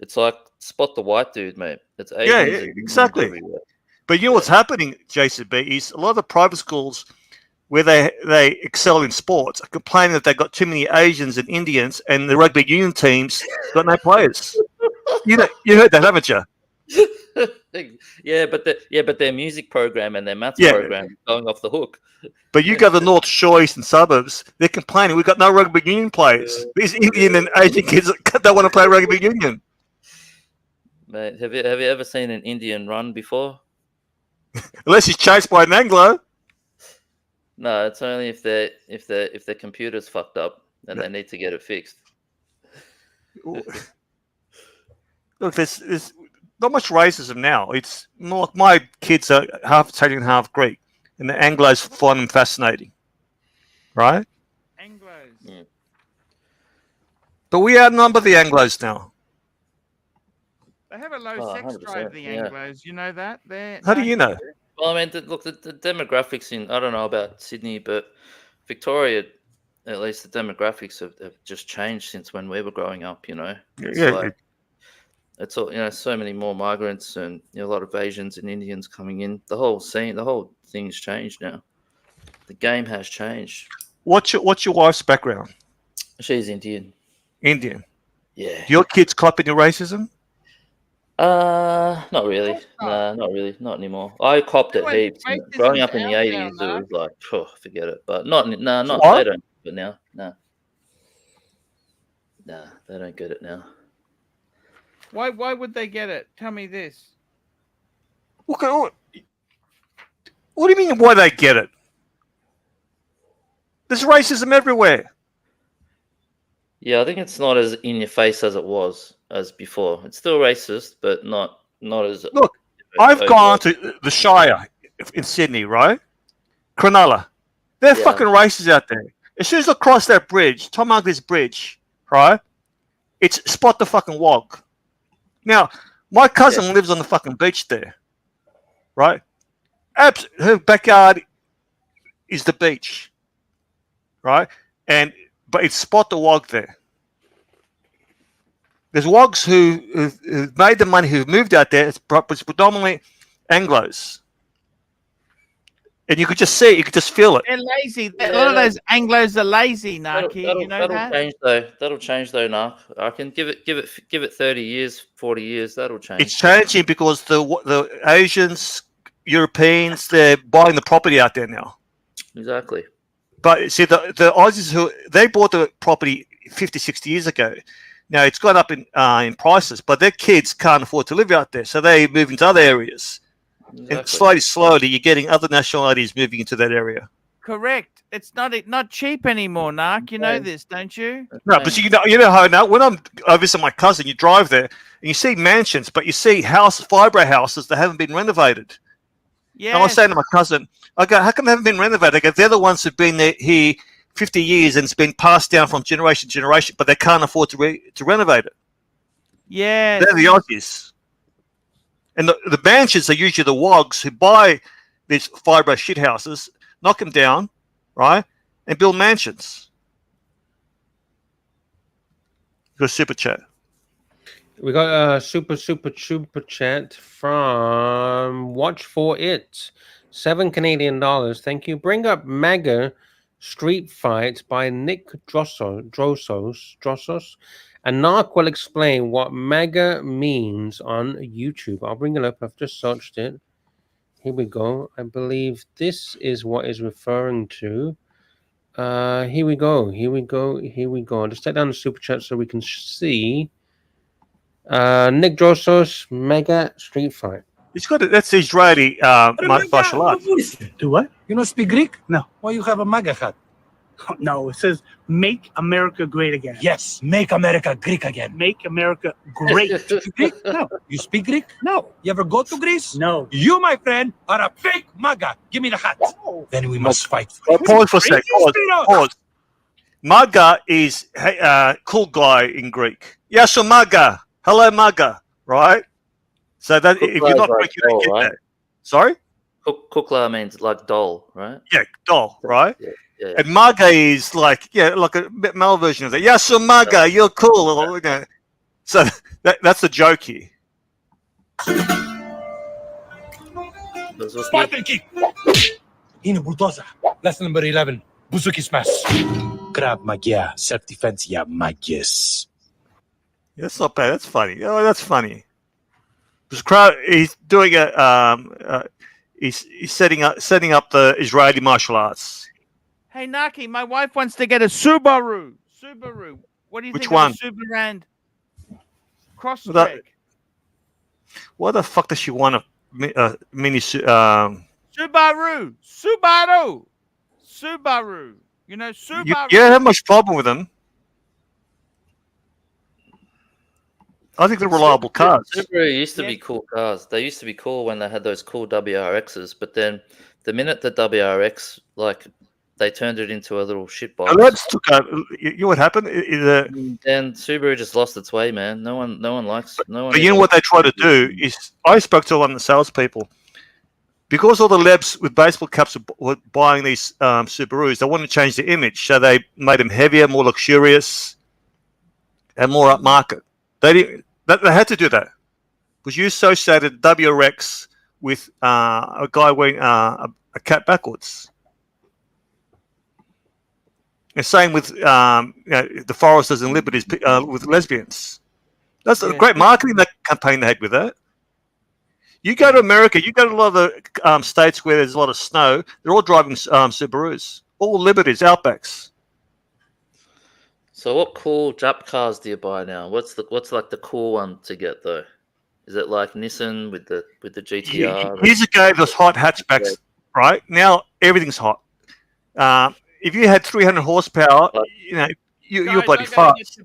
[SPEAKER 3] It's like spot the white dude, mate. It's Asians
[SPEAKER 4] Yeah,
[SPEAKER 3] and Indians
[SPEAKER 4] exactly.
[SPEAKER 3] everywhere.
[SPEAKER 4] But you know what's happening, JCB, is a lot of the private schools where they excel in sports are complaining that they've got too many Asians and Indians, and the rugby union teams got no players. You heard that, haven't you?
[SPEAKER 3] but their music program and their maths
[SPEAKER 4] Yeah.
[SPEAKER 3] program is going off the hook.
[SPEAKER 4] But you go to the North Shore, eastern suburbs, they're complaining we've got no rugby union players. These Indian and Asian kids don't want to play rugby union.
[SPEAKER 3] Mate, have you ever seen an Indian run before?
[SPEAKER 4] Unless he's chased by an Anglo.
[SPEAKER 3] No, it's only if their computer's fucked up and they need to get it fixed.
[SPEAKER 4] Look, there's not much racism now. It's more like my kids are half Italian, half Greek, and the Anglos find them fascinating, right?
[SPEAKER 2] Anglos.
[SPEAKER 3] Yeah.
[SPEAKER 4] But we outnumber the Anglos now.
[SPEAKER 2] They have a low
[SPEAKER 3] Oh,
[SPEAKER 2] sex
[SPEAKER 3] 100%,
[SPEAKER 2] drive, the
[SPEAKER 3] yeah.
[SPEAKER 2] Anglos. You know that?
[SPEAKER 4] How do you know?
[SPEAKER 3] Well, I mean, look, the demographics in, I don't know about Sydney, but Victoria, at least the demographics have just changed since when we were growing up, you know? It's all, you know, so many more migrants and a lot of Asians and Indians coming in. The whole thing's changed now. The game has changed.
[SPEAKER 4] What's your wife's background?
[SPEAKER 3] She's Indian.
[SPEAKER 4] Indian.
[SPEAKER 3] Yeah.
[SPEAKER 4] Your kids copying your racism?
[SPEAKER 3] Not really. Nah, not really. Not anymore. I copped it heaps. Growing up in the 80s, it was like, forget it. But not they don't. But now, nah, they don't get it now.
[SPEAKER 2] Why would they get it? Tell me this.
[SPEAKER 4] What do you mean? Why they get it? There's racism everywhere.
[SPEAKER 3] Yeah, I think it's not as in your face as it was as before. It's still racist, but not as.
[SPEAKER 4] Look, I've gone to the Shire in Sydney, right? Cronulla. They're fucking racist out there. As soon as I cross that bridge, Tom Ugly's bridge, right? It's spot the fucking wog. Now, my cousin lives on the fucking beach there, right? Her backyard is the beach, right? But it's spot the wog there. There's wogs who've made the money, who've moved out there. It's predominantly Anglos. And you could just see it, you could just feel it.
[SPEAKER 2] They're lazy. A lot of those Anglos are lazy, Naki. You know that?
[SPEAKER 3] Change though. That'll change though, Nark. I can give it 30 years, 40 years. That'll change.
[SPEAKER 4] It's changing because the Asians, Europeans, they're buying the property out there now.
[SPEAKER 3] Exactly.
[SPEAKER 4] But see, the Aussies they bought the property 50, 60 years ago. Now it's gone up in prices, but their kids can't afford to live out there, so they move into other areas. Exactly. And slowly, you're getting other nationalities moving into that area.
[SPEAKER 2] Correct. It's not cheap anymore, Nark. You know this, don't you?
[SPEAKER 4] No, but you know how now when I visit my cousin, you drive there and you see mansions, but you see fibro houses that haven't been renovated. Yeah. I was saying to my cousin, I go, how come they haven't been renovated? I go, they're the ones who've been here 50 years and it's been passed down from generation to generation, but they can't afford to renovate it.
[SPEAKER 2] Yeah.
[SPEAKER 4] They're the Aussies. And the mansions are usually the wogs who buy these fibro shit houses, knock them down, right, and build mansions. Go super chat.
[SPEAKER 1] We got a super chat from Watch for It. $7 Canadian. Thank you. Bring up MAGA Street Fight by Nick Drossos. And Narc will explain what MAGA means on YouTube. I'll bring it up. I've just searched it. Here we go. I believe this is what is referring to. Here we go. I'll just take down the super chat so we can see. Nick Drossos, MAGA Street Fight.
[SPEAKER 4] He's got it. That's Israeli martial arts.
[SPEAKER 6] Do what? You don't speak Greek? No. Why you have a MAGA hat? No, it says "Make America Great Again." Yes, make America Greek again. Make America great. You speak Greek? No. You speak Greek? No. You ever go to Greece? No. You, my friend, are a fake MAGA. Give me the hat. Oh. Then we must fight.
[SPEAKER 4] Pause for a second. Pause. MAGA is cool guy in Greek. Yes, so MAGA. Hello, MAGA. Right? So that if you're not Greek, you don't get that. Sorry?
[SPEAKER 3] Kukla means like doll, right?
[SPEAKER 4] Yeah, doll, right?
[SPEAKER 3] Yeah.
[SPEAKER 4] And MAGA is like a male version of that. Yeah, so MAGA, you're cool. So that's the joke here.
[SPEAKER 6] Spartan kick. Hina bulldozer. Lesson number 11. Buzuki smash. Grab Magia. Self-defense, yeah, Magius.
[SPEAKER 4] That's not bad. That's funny. Oh, that's funny. He's doing he's setting up the Israeli martial arts.
[SPEAKER 2] Hey Naki, my wife wants to get a Subaru. What do you
[SPEAKER 4] Which
[SPEAKER 2] think
[SPEAKER 4] one?
[SPEAKER 2] of a Subaru Crosstrek?
[SPEAKER 4] Why the fuck does she want a mini?
[SPEAKER 2] Subaru. You know Subaru.
[SPEAKER 4] You don't have much problem with them. I think they're reliable cars.
[SPEAKER 3] Subaru used to be cool cars. They used to be cool when they had those cool WRXs, but then the minute the WRX, like, they turned it into a little shitbox.
[SPEAKER 4] Let's took out. You know what happened?
[SPEAKER 3] And Subaru just lost its way, man. No one likes. No one.
[SPEAKER 4] But you know what they try to do is, I spoke to one of the salespeople. Because all the labs with baseball caps were buying these Subarus, they wanted to change the image, so they made them heavier, more luxurious, and more upmarket. They had to do that because you associated WRX with a guy wearing a cap backwards. And same with the Foresters and Liberties with lesbians. That's a great marketing campaign they had with that. You go to America, you go to a lot of the states where there's a lot of snow. They're all driving Subarus, all Liberties, Outbacks.
[SPEAKER 3] So, what cool Jap cars do you buy now? What's like the cool one to get though? Is it like Nissan with the GTR?
[SPEAKER 4] Years ago, those hot hatchbacks, right? Now everything's hot. If you had 300 horsepower, you're bloody fast.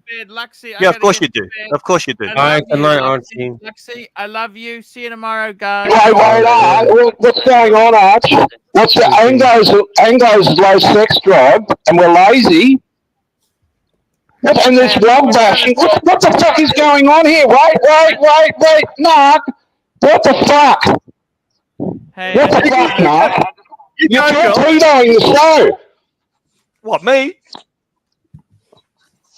[SPEAKER 4] Yeah, of course you do. Of course you do.
[SPEAKER 1] All right, good night, Archie.
[SPEAKER 2] Lexi, I love you. See you tomorrow, guys.
[SPEAKER 7] What's going on, Arch? What's the Anglo's low sex drive, and we're lazy. And this log bashing. What the fuck is going on here? Wait, Mark. What the fuck?
[SPEAKER 2] Hey,
[SPEAKER 7] What the fuck, Mark? You're torpedoing the show.
[SPEAKER 4] What, me?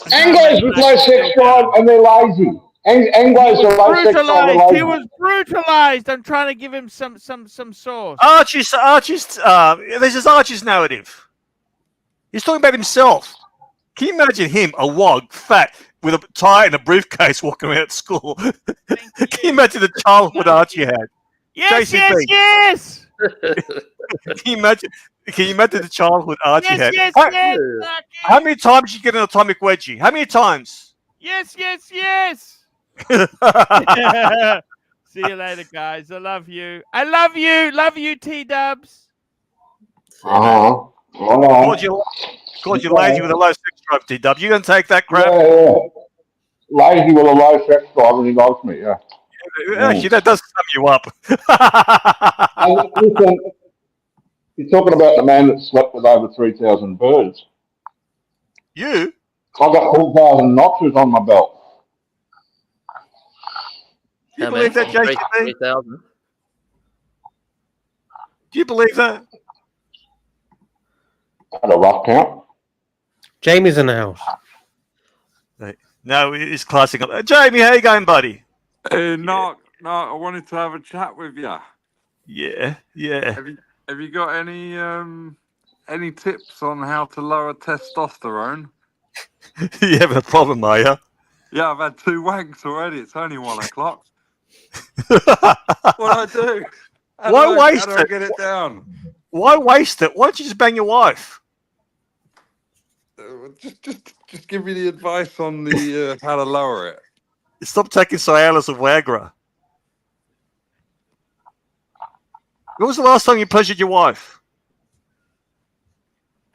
[SPEAKER 7] Anglos with low sex drive and they're lazy. Anglos are low sex drive and lazy.
[SPEAKER 2] He was brutalized. I'm trying to give him some sauce.
[SPEAKER 4] Archie's. This is Archie's narrative. He's talking about himself. Can you imagine him, a wog, fat, with a tie and a briefcase, walking around at school? Can you imagine the childhood Archie had?
[SPEAKER 2] Yes,
[SPEAKER 4] JCB.
[SPEAKER 2] yes.
[SPEAKER 4] Can you imagine the childhood Archie had?
[SPEAKER 2] Yes.
[SPEAKER 4] How many times did you get an atomic wedgie? How many times?
[SPEAKER 2] Yes. See you later, guys. I love you. Love you, T-Dubs.
[SPEAKER 4] Called you lazy with a low sex drive, T-Dub. You gonna take that crap?
[SPEAKER 7] Yeah. Lazy with a low sex drive and he likes me, yeah.
[SPEAKER 4] Actually, that does sum you up.
[SPEAKER 7] Listen, you're talking about the man that slept with over 3,000 birds.
[SPEAKER 4] You?
[SPEAKER 7] I've got 4,000 notches on my belt.
[SPEAKER 4] Do you believe that, JCB?
[SPEAKER 3] 3,000.
[SPEAKER 4] Do you believe that?
[SPEAKER 7] Had a rough count.
[SPEAKER 1] Jamie's in the house.
[SPEAKER 4] No, he's classing up. Jamie, how you going, buddy?
[SPEAKER 8] No, I wanted to have a chat with you.
[SPEAKER 4] Yeah.
[SPEAKER 8] Have you got any tips on how to lower testosterone?
[SPEAKER 4] You have a problem, are you?
[SPEAKER 8] Yeah, I've had 2 wanks already. It's only 1 o'clock. What do I do?
[SPEAKER 4] Why waste
[SPEAKER 8] How do I
[SPEAKER 4] it?
[SPEAKER 8] get it down?
[SPEAKER 4] Why waste it? Why don't you just bang your wife?
[SPEAKER 8] Just give me the advice on the how to lower it.
[SPEAKER 4] Stop taking Cialis of Viagra. When was the last time you pleasured your wife?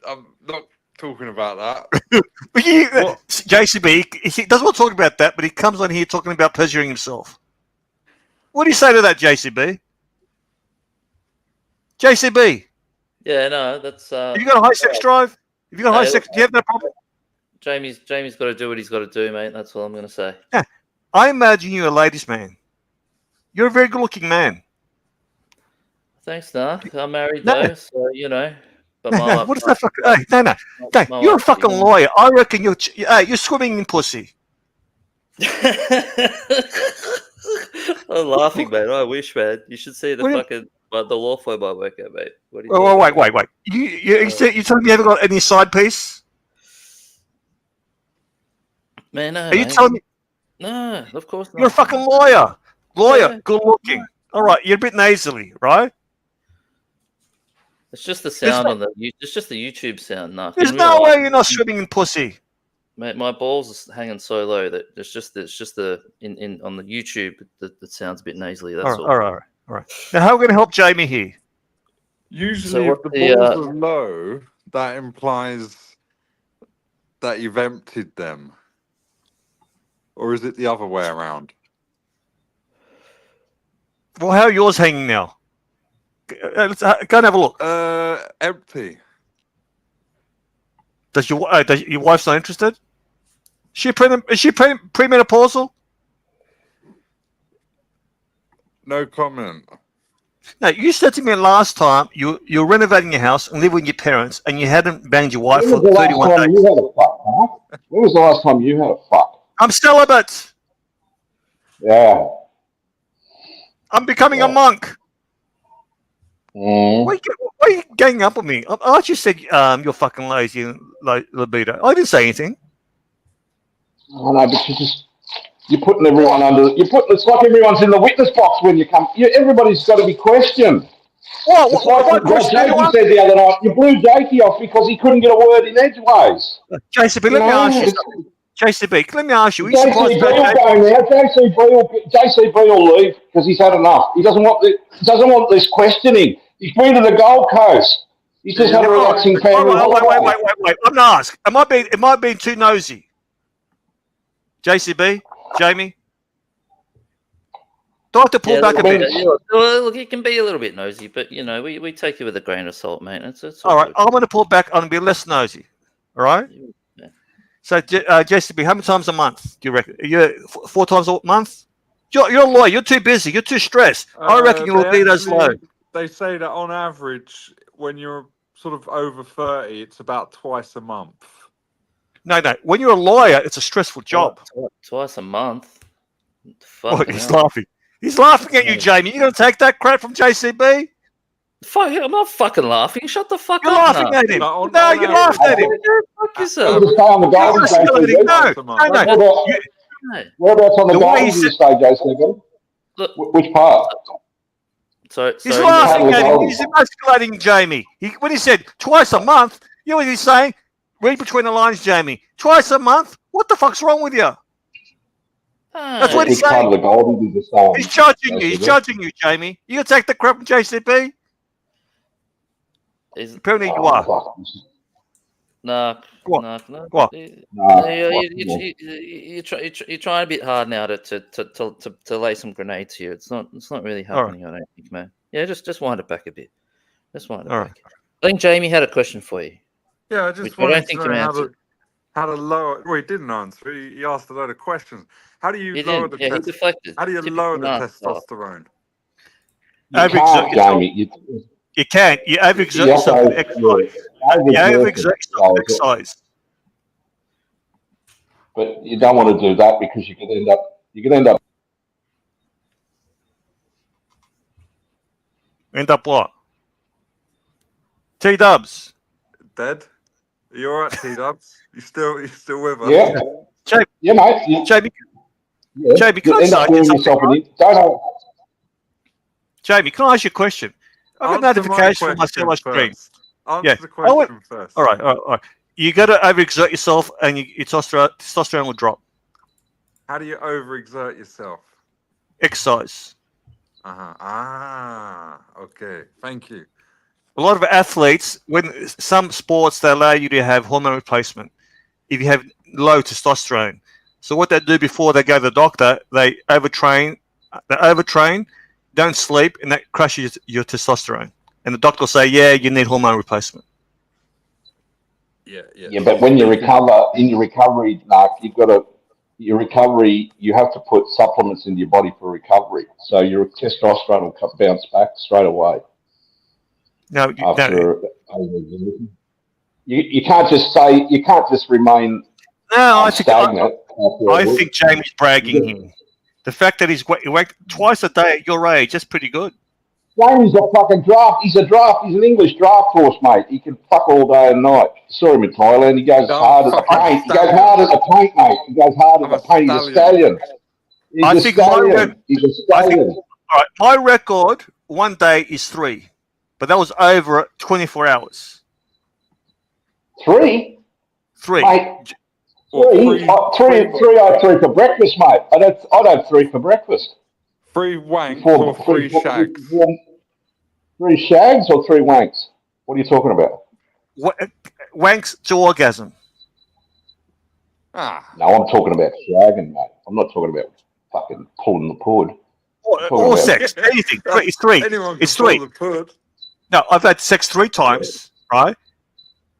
[SPEAKER 8] I'm not talking about that.
[SPEAKER 4] JCB, he doesn't want to talk about that, but he comes on here talking about pleasuring himself. What do you say to that, JCB? JCB?
[SPEAKER 3] Yeah, no, that's.
[SPEAKER 4] Have you got a high sex drive? Have you got high sex? Do you have that problem?
[SPEAKER 3] Jamie's got to do what he's got to do, mate. That's all I'm going to say.
[SPEAKER 4] Yeah. I imagine you're a ladies' man. You're a very good-looking man.
[SPEAKER 3] Thanks, Nark. I'm married though, so you know. But
[SPEAKER 4] No, what is that fucking? Hey, no. You're a fucking lawyer. I reckon you're swimming in pussy.
[SPEAKER 3] I'm laughing, man. I wish, man. You should see the
[SPEAKER 4] What do you-
[SPEAKER 3] fucking the law firm I work at, mate. What are you
[SPEAKER 4] Oh,
[SPEAKER 3] talking
[SPEAKER 4] wait,
[SPEAKER 3] about?
[SPEAKER 4] wait, wait. You telling me you haven't got any side piece?
[SPEAKER 3] Man, no,
[SPEAKER 4] Are you
[SPEAKER 3] mate.
[SPEAKER 4] telling me
[SPEAKER 3] No, of course not.
[SPEAKER 4] you're a fucking lawyer? Lawyer,
[SPEAKER 3] Yeah.
[SPEAKER 4] good looking. All right, you're a bit nasally, right?
[SPEAKER 3] It's just the sound on the. It's just the YouTube sound. No,
[SPEAKER 4] There's
[SPEAKER 3] in
[SPEAKER 4] no
[SPEAKER 3] real
[SPEAKER 4] way
[SPEAKER 3] life,
[SPEAKER 4] you're not swimming in pussy.
[SPEAKER 3] mate, my balls are hanging so low that it's just the in on the YouTube that sounds a bit nasally. That's all.
[SPEAKER 4] All right. Now, how are we going to help Jamie here?
[SPEAKER 8] Usually,
[SPEAKER 3] So
[SPEAKER 8] if the
[SPEAKER 3] what's the,
[SPEAKER 8] balls are low, that implies that you've emptied them. Or is it the other way around?
[SPEAKER 4] Well, how are yours hanging now? Let's go and have a look.
[SPEAKER 8] Empty.
[SPEAKER 4] Does your wife's not interested? Is she premenopausal?
[SPEAKER 8] No comment.
[SPEAKER 4] No, you said to me last time you're renovating your house and living with your parents, and you hadn't banged your wife
[SPEAKER 7] When
[SPEAKER 4] for
[SPEAKER 7] was the last
[SPEAKER 4] 31
[SPEAKER 7] time
[SPEAKER 4] days.
[SPEAKER 7] you had a fuck, Mark? When was the last time you had a fuck?
[SPEAKER 4] I'm celibate.
[SPEAKER 7] Yeah.
[SPEAKER 4] I'm becoming a monk.
[SPEAKER 7] Mm.
[SPEAKER 4] Why are you ganging up on me? Archie said you're fucking lazy and libido. I didn't say anything.
[SPEAKER 7] I know, but you're putting everyone under. It's like everyone's in the witness box when you come. Everybody's got to be questioned. It's like
[SPEAKER 4] What question
[SPEAKER 7] Jakey
[SPEAKER 4] anyone?
[SPEAKER 7] said the other night. You blew Jakey off because he couldn't get a word in edgeways.
[SPEAKER 4] JCB, let me ask you something. JCB, let me ask you.
[SPEAKER 7] JCB will go now. JCB will leave because he's had enough. He doesn't want this questioning. He's been to the Gold Coast. He's just had a relaxing family holiday.
[SPEAKER 4] Wait. I'm gonna ask. Am I being too nosy? JCB, Jamie, do I have to pull back a bit?
[SPEAKER 3] Well, look, it can be a little bit nosy, but we take it with a grain of salt, mate. It's
[SPEAKER 4] all right.
[SPEAKER 3] good.
[SPEAKER 4] I'm going to pull back. I'm going to be less nosy. All right.
[SPEAKER 3] Yeah.
[SPEAKER 4] So, JCB, how many times a month do you reckon? You 4 times a month? You're a lawyer. You're too busy. You're too stressed. I reckon your libido's low.
[SPEAKER 8] They say that on average, when you're sort of over 30, it's about twice a month.
[SPEAKER 4] No. When you're a lawyer, it's a stressful job.
[SPEAKER 3] Twice a month.
[SPEAKER 4] What? He's laughing. He's laughing at you, Jamie. You going to take that crap from JCB?
[SPEAKER 3] Fuck, I'm not fucking laughing. Shut the fuck
[SPEAKER 4] You're
[SPEAKER 3] up.
[SPEAKER 4] laughing
[SPEAKER 3] now.
[SPEAKER 4] at him.
[SPEAKER 8] No,
[SPEAKER 4] No, you're laughing at him.
[SPEAKER 3] Fuck yourself.
[SPEAKER 7] Just stay on the Goldie, JCB.
[SPEAKER 4] No.
[SPEAKER 7] Whereabouts on the
[SPEAKER 4] The way
[SPEAKER 7] Goldie
[SPEAKER 4] he
[SPEAKER 7] do you
[SPEAKER 4] said-
[SPEAKER 7] stay, JCB?
[SPEAKER 3] Look,
[SPEAKER 7] Which part?
[SPEAKER 4] He's laughing at him. He's emasculating Jamie. When he said twice a month, you know what he's saying? Read between the lines, Jamie. Twice a month? What the fuck's wrong with you? That's what he's
[SPEAKER 7] Which part of
[SPEAKER 4] saying.
[SPEAKER 7] the Goldie do you stay on?
[SPEAKER 4] He's judging you. He's
[SPEAKER 7] JCB?
[SPEAKER 4] judging you, Jamie. You gonna take the crap from JCB? Apparently you are.
[SPEAKER 3] No.
[SPEAKER 4] What?
[SPEAKER 3] No.
[SPEAKER 4] What?
[SPEAKER 3] You're trying a bit hard now to lay some grenades here. It's not really happening. I don't think, man. Yeah, just wind it back a bit. Just wind it back. I think Jamie had a question for you.
[SPEAKER 8] Yeah, I just wanted to know how to lower. Well, he didn't answer. He asked a load of questions. How do you lower the?
[SPEAKER 3] He deflected.
[SPEAKER 8] How do you lower the testosterone?
[SPEAKER 7] You can't, Jamie.
[SPEAKER 4] You can't. You overexert yourself with exercise. You overexert yourself with exercise.
[SPEAKER 7] But you don't want to do that because you could end up.
[SPEAKER 4] End up what? T-dubs.
[SPEAKER 8] Dead? Are you alright, T-dubs? You still with us?
[SPEAKER 7] Yeah.
[SPEAKER 4] Jamie,
[SPEAKER 7] yeah, mate.
[SPEAKER 4] Jamie, can I
[SPEAKER 7] end up doing yourself
[SPEAKER 4] Jamie, can I ask you a question? I've got notification from my cellular screen.
[SPEAKER 8] Answer the question first.
[SPEAKER 4] All right. You got to overexert yourself, and your testosterone will drop.
[SPEAKER 8] How do you overexert yourself?
[SPEAKER 4] Exercise.
[SPEAKER 8] Okay. Thank you.
[SPEAKER 4] A lot of athletes, when some sports, they allow you to have hormone replacement if you have low testosterone. So what they do before they go to the doctor, they overtrain, don't sleep, and that crushes your testosterone. And the doctor will say, yeah, you need hormone replacement.
[SPEAKER 7] Yeah, but when you recover, in your recovery, Mark, you have to put supplements into your body for recovery. So your testosterone will bounce back straight away.
[SPEAKER 4] No,
[SPEAKER 7] you can't just say, you can't just remain.
[SPEAKER 4] No,
[SPEAKER 7] I'm stagnant.
[SPEAKER 4] I think Jamie's bragging here. The fact that he worked twice a day at your age, that's pretty good.
[SPEAKER 7] Jamie's a fucking draft. He's an English draft horse, mate. He can fuck all day and night. Saw him in Thailand. He goes hard as a paint. He goes hard as a paint, mate. He goes hard as a paint. He's a stallion. He's a stallion. He's a stallion.
[SPEAKER 4] All right, my record one day is 3, but that was over 24 hours.
[SPEAKER 7] 3?
[SPEAKER 4] 3.
[SPEAKER 7] Mate, three. I had 3 for breakfast, mate. I'd have 3 for breakfast.
[SPEAKER 8] 3 wanks or 3 shags?
[SPEAKER 7] 3 shags or 3 wanks? What are you talking about?
[SPEAKER 4] Wanks to orgasm.
[SPEAKER 8] Ah.
[SPEAKER 7] No, I'm talking about shagging, mate. I'm not talking about fucking pulling the pud.
[SPEAKER 4] Or sex, anything. It's 3.
[SPEAKER 8] Anyone
[SPEAKER 4] It's
[SPEAKER 8] can
[SPEAKER 4] 3.
[SPEAKER 8] pull the pud.
[SPEAKER 4] No, I've had sex 3 times, right?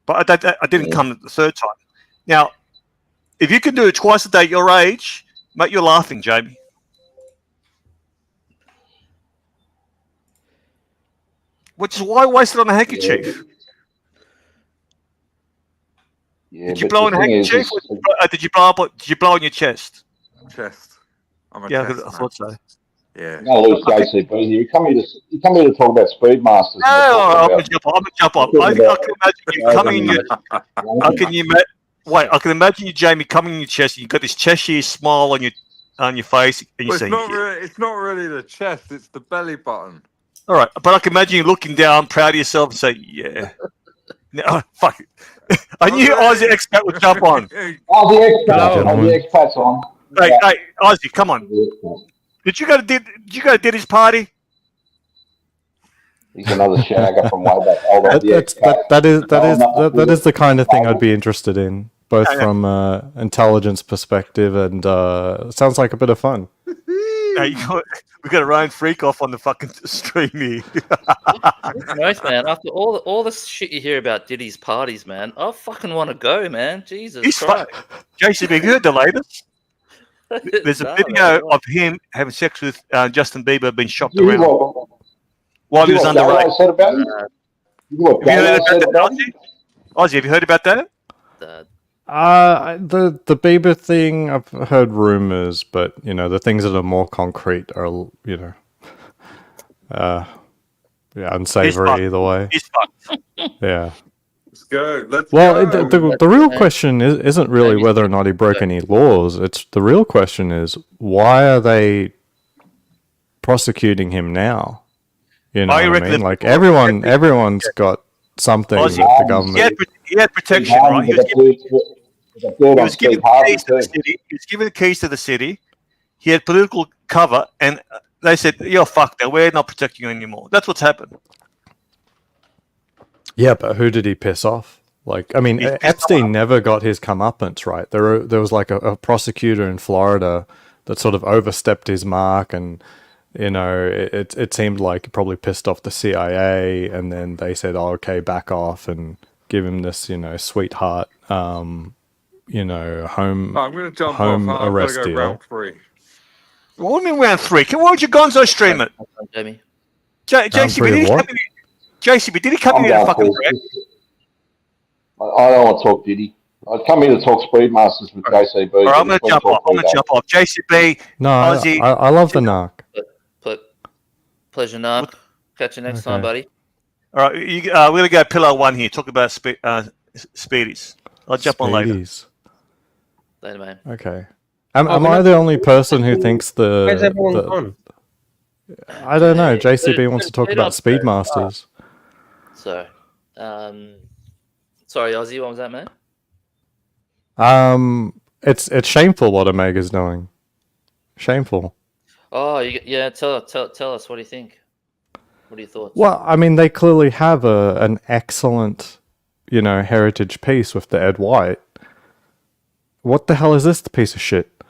[SPEAKER 4] But I didn't come the 3rd time. Now, if you can do it twice a day at your age, mate, you're laughing, Jamie. Which is why waste it on a handkerchief.
[SPEAKER 7] Yeah,
[SPEAKER 4] Did you blow on a handkerchief? Did you blow on your chest?
[SPEAKER 8] Chest. I'm a
[SPEAKER 4] Yeah,
[SPEAKER 8] chest
[SPEAKER 4] I thought so.
[SPEAKER 8] Yeah.
[SPEAKER 7] I'm going to lose JCB here. You come here to talk about Speedmasters.
[SPEAKER 4] No, I'm going to jump off. I can imagine you coming in your... I can imagine you, Jamie, coming in your chest. You've got this Cheshire smile on your face, and you say,
[SPEAKER 8] it's not really the chest; it's the belly button.
[SPEAKER 4] "All right," but I can imagine you looking down, proud of yourself, and say, "Yeah, no, fuck it." I knew Aussie expat would jump on.
[SPEAKER 7] Aussie expat's on.
[SPEAKER 4] Hey, Aussie, come on! Did you go to Diddy's party?
[SPEAKER 7] He's another shagger from way back.
[SPEAKER 9] That is the kind of thing I'd be interested in, both from intelligence perspective and sounds like a bit of fun.
[SPEAKER 4] We got a Ryan freak off on the fucking stream here.
[SPEAKER 3] Nice, man. After all this shit you hear about Diddy's parties, man, I fucking want to go, man. Jesus Christ.
[SPEAKER 4] Jason, have you heard the latest? There's a video of him having sex with Justin Bieber being shopped around while he was underage. Have you heard about that, Ozzy? Have you heard about that?
[SPEAKER 9] The Bieber thing, I've heard rumors, but the things that are more concrete are unsavory either way.
[SPEAKER 4] He's fucked.
[SPEAKER 9] Yeah.
[SPEAKER 8] Let's go.
[SPEAKER 9] The real question isn't really whether or not he broke any laws. It's the real question is why are they prosecuting him now? You know what I mean? Like everyone's got something with the government.
[SPEAKER 4] He had protection, right? He was given the keys to the city. He had political cover, and they said, "You're fucked now. We're not protecting you anymore." That's what's happened.
[SPEAKER 9] Yeah, but who did he piss off? Like, I mean, Epstein never got his comeuppance, right? There was like a prosecutor in Florida that sort of overstepped his mark, and it seemed like it probably pissed off the CIA, and then they said, "Oh, okay, back off," and give him this, sweetheart, home
[SPEAKER 8] I'm going to jump
[SPEAKER 9] home
[SPEAKER 8] off.
[SPEAKER 9] arrest
[SPEAKER 8] I'm
[SPEAKER 9] deal.
[SPEAKER 8] round 3.
[SPEAKER 4] What do you mean round 3? Why would you Gonzo stream it?
[SPEAKER 3] Jamie.
[SPEAKER 4] JCB, did he come in here to fucking wreck?
[SPEAKER 7] I don't want to talk Diddy. I'd come here to talk Speedmasters with JCB.
[SPEAKER 4] All right, I'm going to jump off. JCB,
[SPEAKER 9] No,
[SPEAKER 4] Aussie.
[SPEAKER 9] I love the narc.
[SPEAKER 3] Pleasure, Narc. Catch you next time, buddy.
[SPEAKER 4] All right, we're going to go pillar 1 here. Talk about Speedies. I'll jump on later.
[SPEAKER 9] Speedies.
[SPEAKER 3] Later, man.
[SPEAKER 9] Okay. Am I the only person who thinks
[SPEAKER 1] Where's everyone gone?
[SPEAKER 9] I don't know. JCB wants to talk about Speedmasters.
[SPEAKER 3] So, sorry, Ozzy, what was that, man?
[SPEAKER 9] It's shameful what Omega's doing. Shameful.
[SPEAKER 3] Oh, yeah. Tell us. What do you think? What are your thoughts?
[SPEAKER 9] Well, I mean, they clearly have an excellent, heritage piece with the Ed White. What the hell is this piece of shit?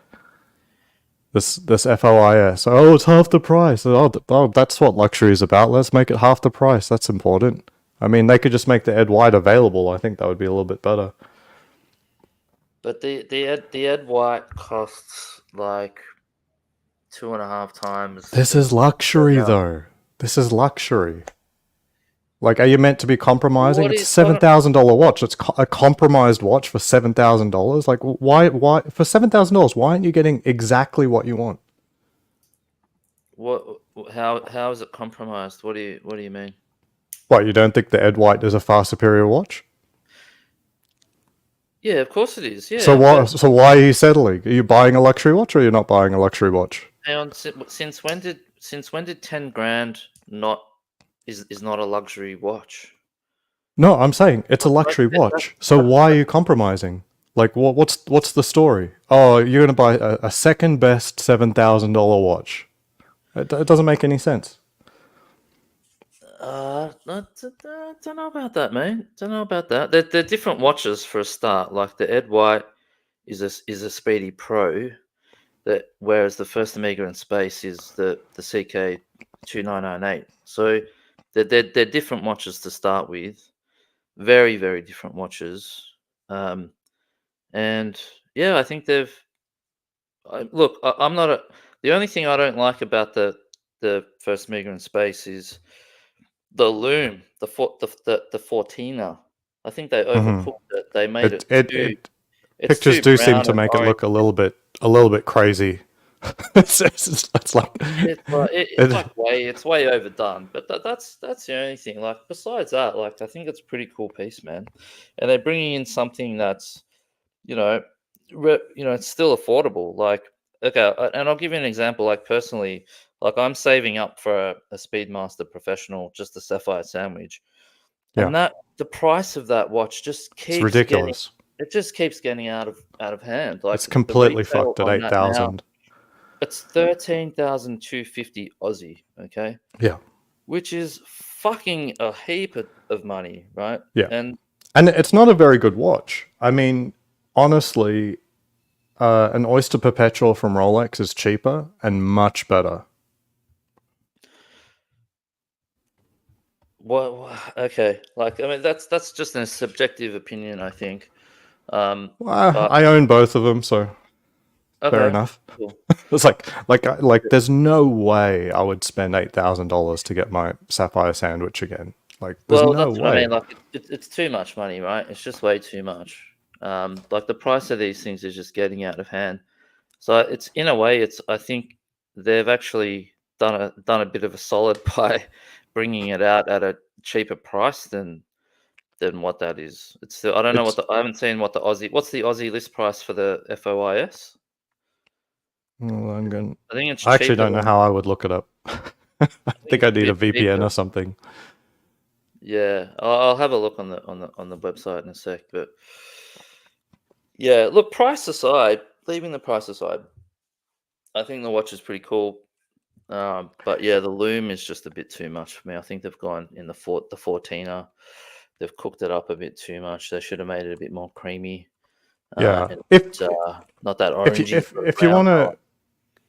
[SPEAKER 9] This FOIS. Oh, it's half the price. Oh, that's what luxury is about. Let's make it half the price. That's important. I mean, they could just make the Ed White available. I think that would be a little bit better.
[SPEAKER 3] But the Ed White costs like 2.5 times.
[SPEAKER 9] This is luxury, though. This is luxury. Like, are you meant to be compromising?
[SPEAKER 3] What
[SPEAKER 9] It's
[SPEAKER 3] is- hold on.
[SPEAKER 9] $7,000 watch. It's a compromised watch for $7,000. Like, why for $7,000? Why aren't you getting exactly what you want?
[SPEAKER 3] What? How is it compromised? What do you mean?
[SPEAKER 9] What, you don't think the Ed White is a far superior watch?
[SPEAKER 3] Yeah, of course it is. Yeah.
[SPEAKER 9] So why are you settling? Are you buying a luxury watch, or you're not buying a luxury watch?
[SPEAKER 3] Hang on. Since when did 10 grand not is not a luxury watch?
[SPEAKER 9] No, I'm saying it's a luxury watch. So why are you compromising? Like, what's the story? Oh, you're gonna buy a second best $7,000 watch. It doesn't make any sense.
[SPEAKER 3] I don't know about that, mate. Don't know about that. They're different watches for a start. Like the Ed White is a Speedy Pro, whereas the first Omega in space is the CK 2998. So they're different watches to start with. Very, very different watches. And yeah, I think they've. Look, I'm not a. The only thing I don't like about the first Omega in space is the loom, the 14er. I think they overcooked it. They made it too.
[SPEAKER 9] Pictures
[SPEAKER 3] too
[SPEAKER 9] do seem
[SPEAKER 3] brown
[SPEAKER 9] to
[SPEAKER 3] and
[SPEAKER 9] make it
[SPEAKER 3] orange.
[SPEAKER 9] look a little bit crazy. it's like
[SPEAKER 3] It's way overdone. But that's the only thing. Like besides that, like I think it's a pretty cool piece, man. And they're bringing in something that's, it's still affordable. Like okay, and I'll give you an example. Like personally, like I'm saving up for a Speedmaster Professional, just a Sapphire Sandwich, and that the price of that watch just keeps
[SPEAKER 9] it's ridiculous.
[SPEAKER 3] It just keeps getting out of hand. Like
[SPEAKER 9] It's completely
[SPEAKER 3] the retail
[SPEAKER 9] fucked at
[SPEAKER 3] on that
[SPEAKER 9] 8,000.
[SPEAKER 3] now, it's 13,250 Aussie. Okay.
[SPEAKER 9] Yeah.
[SPEAKER 3] Which is fucking a heap of money, right?
[SPEAKER 9] Yeah.
[SPEAKER 3] And
[SPEAKER 9] it's not a very good watch. I mean, honestly, an Oyster Perpetual from Rolex is cheaper and much better.
[SPEAKER 3] Well, okay. Like, I mean, that's just a subjective opinion, I think.
[SPEAKER 9] I own both of them, so fair enough.
[SPEAKER 3] Cool.
[SPEAKER 9] It's like there's no way I would spend $8,000 to get my Sapphire Sandwich again. Like, there's no
[SPEAKER 3] that's
[SPEAKER 9] way.
[SPEAKER 3] what I mean. Like, it's too much money, right? It's just way too much. Like the price of these things is just getting out of hand. So it's in a way, I think they've actually done a bit of a solid by bringing it out at a cheaper price than what that is. It's still, I haven't seen what's the Aussie list price for the FOIS.
[SPEAKER 9] Well,
[SPEAKER 3] I think it's.
[SPEAKER 9] I actually
[SPEAKER 3] cheaper
[SPEAKER 9] don't know
[SPEAKER 3] than-
[SPEAKER 9] how I would look it up. I think I need a
[SPEAKER 3] bit
[SPEAKER 9] VPN
[SPEAKER 3] cheaper.
[SPEAKER 9] or something.
[SPEAKER 3] Yeah, I'll have a look on the website in a sec. But yeah, look, price aside, leaving the price aside, I think the watch is pretty cool. But yeah, the loom is just a bit too much for me. I think they've gone in the 14er. They've cooked it up a bit too much. They should have made it a bit more creamy.
[SPEAKER 9] Yeah,
[SPEAKER 3] Not that orangey.
[SPEAKER 9] if you want to,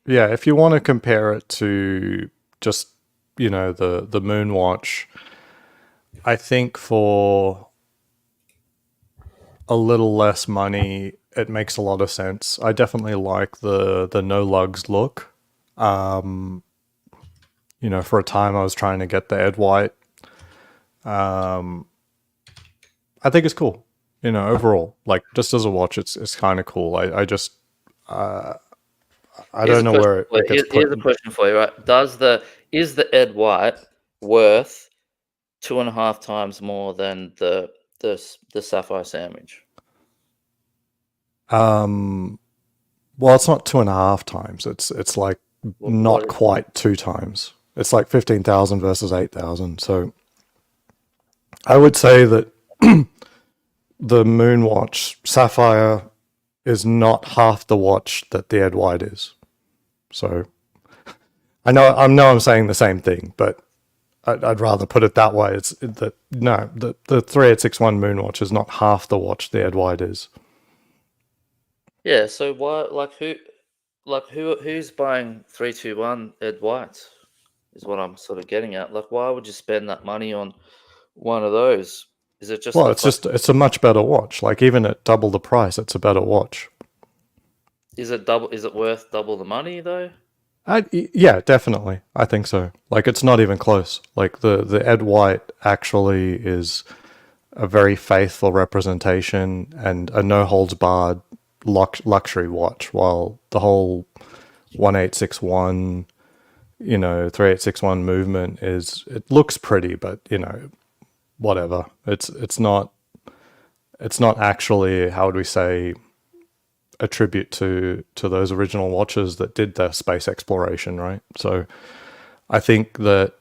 [SPEAKER 9] if you want to compare it to just the Moon watch, I think for a little less money, it makes a lot of sense. I definitely like the no lugs look. For a time I was trying to get the Ed White. I think it's cool. Overall, like just as a watch, it's kind of cool. I don't know where it gets put.
[SPEAKER 3] Here's a question for you, right? Is the Ed White worth 2.5 times more than the Sapphire Sandwich?
[SPEAKER 9] Well, it's not 2.5 times. It's like not quite 2 times. It's like 15,000 versus 8,000. So I would say that the Moonwatch Sapphire is not half the watch that the Ed White is. So I know I'm saying the same thing, but I'd rather put it that way. It's that the 3861 Moonwatch is not half the watch the Ed White is.
[SPEAKER 3] Yeah. So why, who's buying 321 Ed Whites? Is what I'm sort of getting at. Like, why would you spend that money on one of those? Is it just?
[SPEAKER 9] Well, it's a much better watch. Like even at double the price, it's a better watch.
[SPEAKER 3] Is it double? Is it worth double the money though?
[SPEAKER 9] Yeah, definitely. I think so. Like, it's not even close. Like, the Ed White actually is a very faithful representation and a no holds barred luxury watch, while the whole 1861, 3861 movement it looks pretty, but whatever. It's not actually, how would we say, a tribute to those original watches that did the space exploration, right? So I think that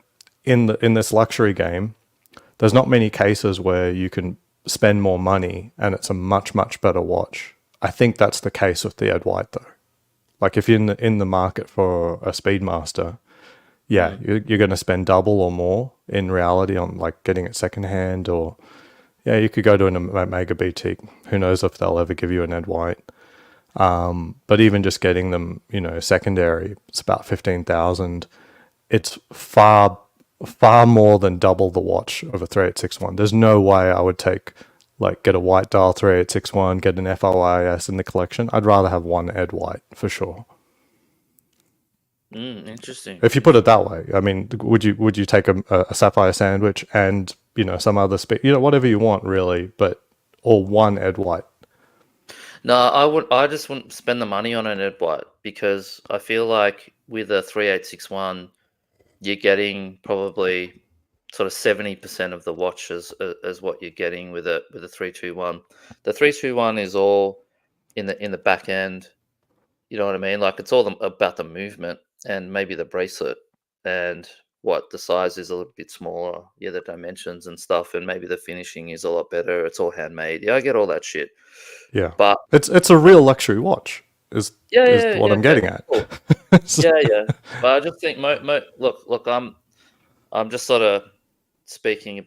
[SPEAKER 9] in this luxury game, there's not many cases where you can spend more money and it's a much, much better watch. I think that's the case with the Ed White, though. Like, if you're in the market for a Speedmaster, yeah, you're going to spend double or more in reality on like getting it secondhand, or yeah, you could go to a mega boutique. Who knows if they'll ever give you an Ed White? But even just getting them, secondary, it's about 15,000. It's far more than double the watch of a 3861. There's no way I would get a white dial 3861, get an FOIS in the collection. I'd rather have one Ed White for sure.
[SPEAKER 3] Interesting.
[SPEAKER 9] If you put it that way, I mean, would you take a sapphire sandwich and some other whatever you want really, or one Ed White?
[SPEAKER 3] No, I just wouldn't spend the money on an Ed White, because I feel like with a 3861, you're getting probably sort of 70% of the watch as what you're getting with a 321. The 321 is all in the back end. You know what I mean? Like, it's all about the movement and maybe the bracelet, and what the size is a little bit smaller. Yeah, the dimensions and stuff, and maybe the finishing is a lot better. It's all handmade. Yeah, I get all that shit.
[SPEAKER 9] Yeah,
[SPEAKER 3] but
[SPEAKER 9] it's a real luxury watch. Is what I'm getting at.
[SPEAKER 3] Cool. Yeah. But I just think, look, I'm just sort of speaking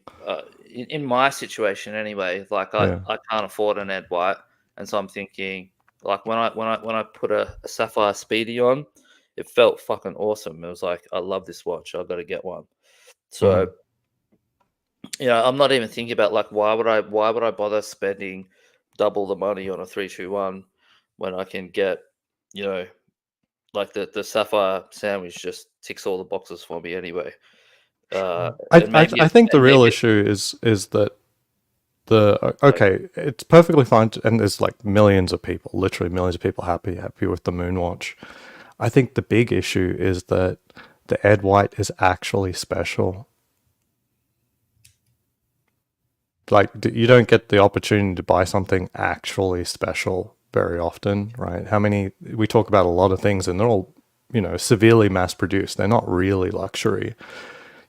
[SPEAKER 3] in my situation anyway. Like, I can't afford an Ed White, and so I'm thinking, like, when I put a Sapphire Speedy on, it felt fucking awesome. It was like, I love this watch. I've got to get one. So, I'm not even thinking about, like, why would I bother spending double the money on a 321 when I can get, like the Sapphire sandwich just ticks all the boxes for me anyway.
[SPEAKER 9] I think the real issue is that it's perfectly fine, and there's like millions of people, literally millions of people happy with the Moonwatch. I think the big issue is that the Ed White is actually special. Like, you don't get the opportunity to buy something actually special very often, right? We talk about a lot of things, and they're all, severely mass produced. They're not really luxury.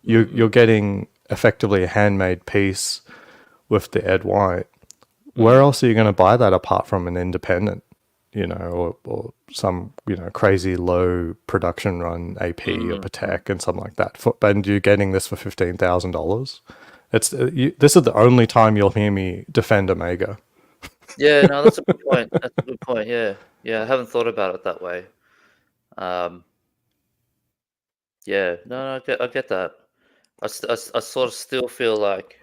[SPEAKER 9] You're getting effectively a handmade piece with the Ed White. Where else are you going to buy that apart from an independent, or some, crazy low production run AP or Patek and something like that? And you're getting this for $15,000. It's this is the only time you'll hear me defend Omega.
[SPEAKER 3] Yeah, no, that's a good point. That's a good point. Yeah, I haven't thought about it that way. Yeah, no, I get that. I sort of still feel like,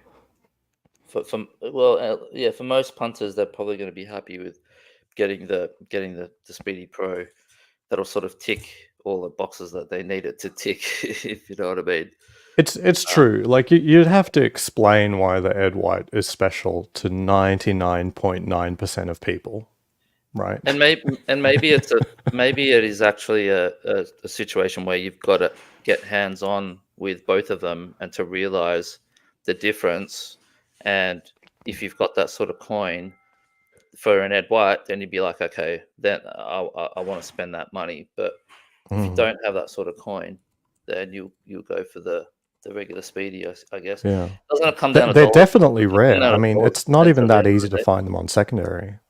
[SPEAKER 3] for most punters, they're probably going to be happy with getting the Speedy Pro. That'll sort of tick all the boxes that they need it to tick, if you know what I mean.
[SPEAKER 9] It's true. Like, you'd have to explain why the Ed White is special to 99.9% of people, right?
[SPEAKER 3] And maybe it is actually a situation where you've got to get hands on with both of them and to realize the difference. And if you've got that sort of coin for an Ed White, then you'd be like, okay, then I want to spend that money. But if you don't have that sort of coin, then you go for the regular Speedy, I guess.
[SPEAKER 9] Yeah,
[SPEAKER 3] it's going to come down.
[SPEAKER 9] They're definitely rare. I mean, it's not even that easy to find them on secondary.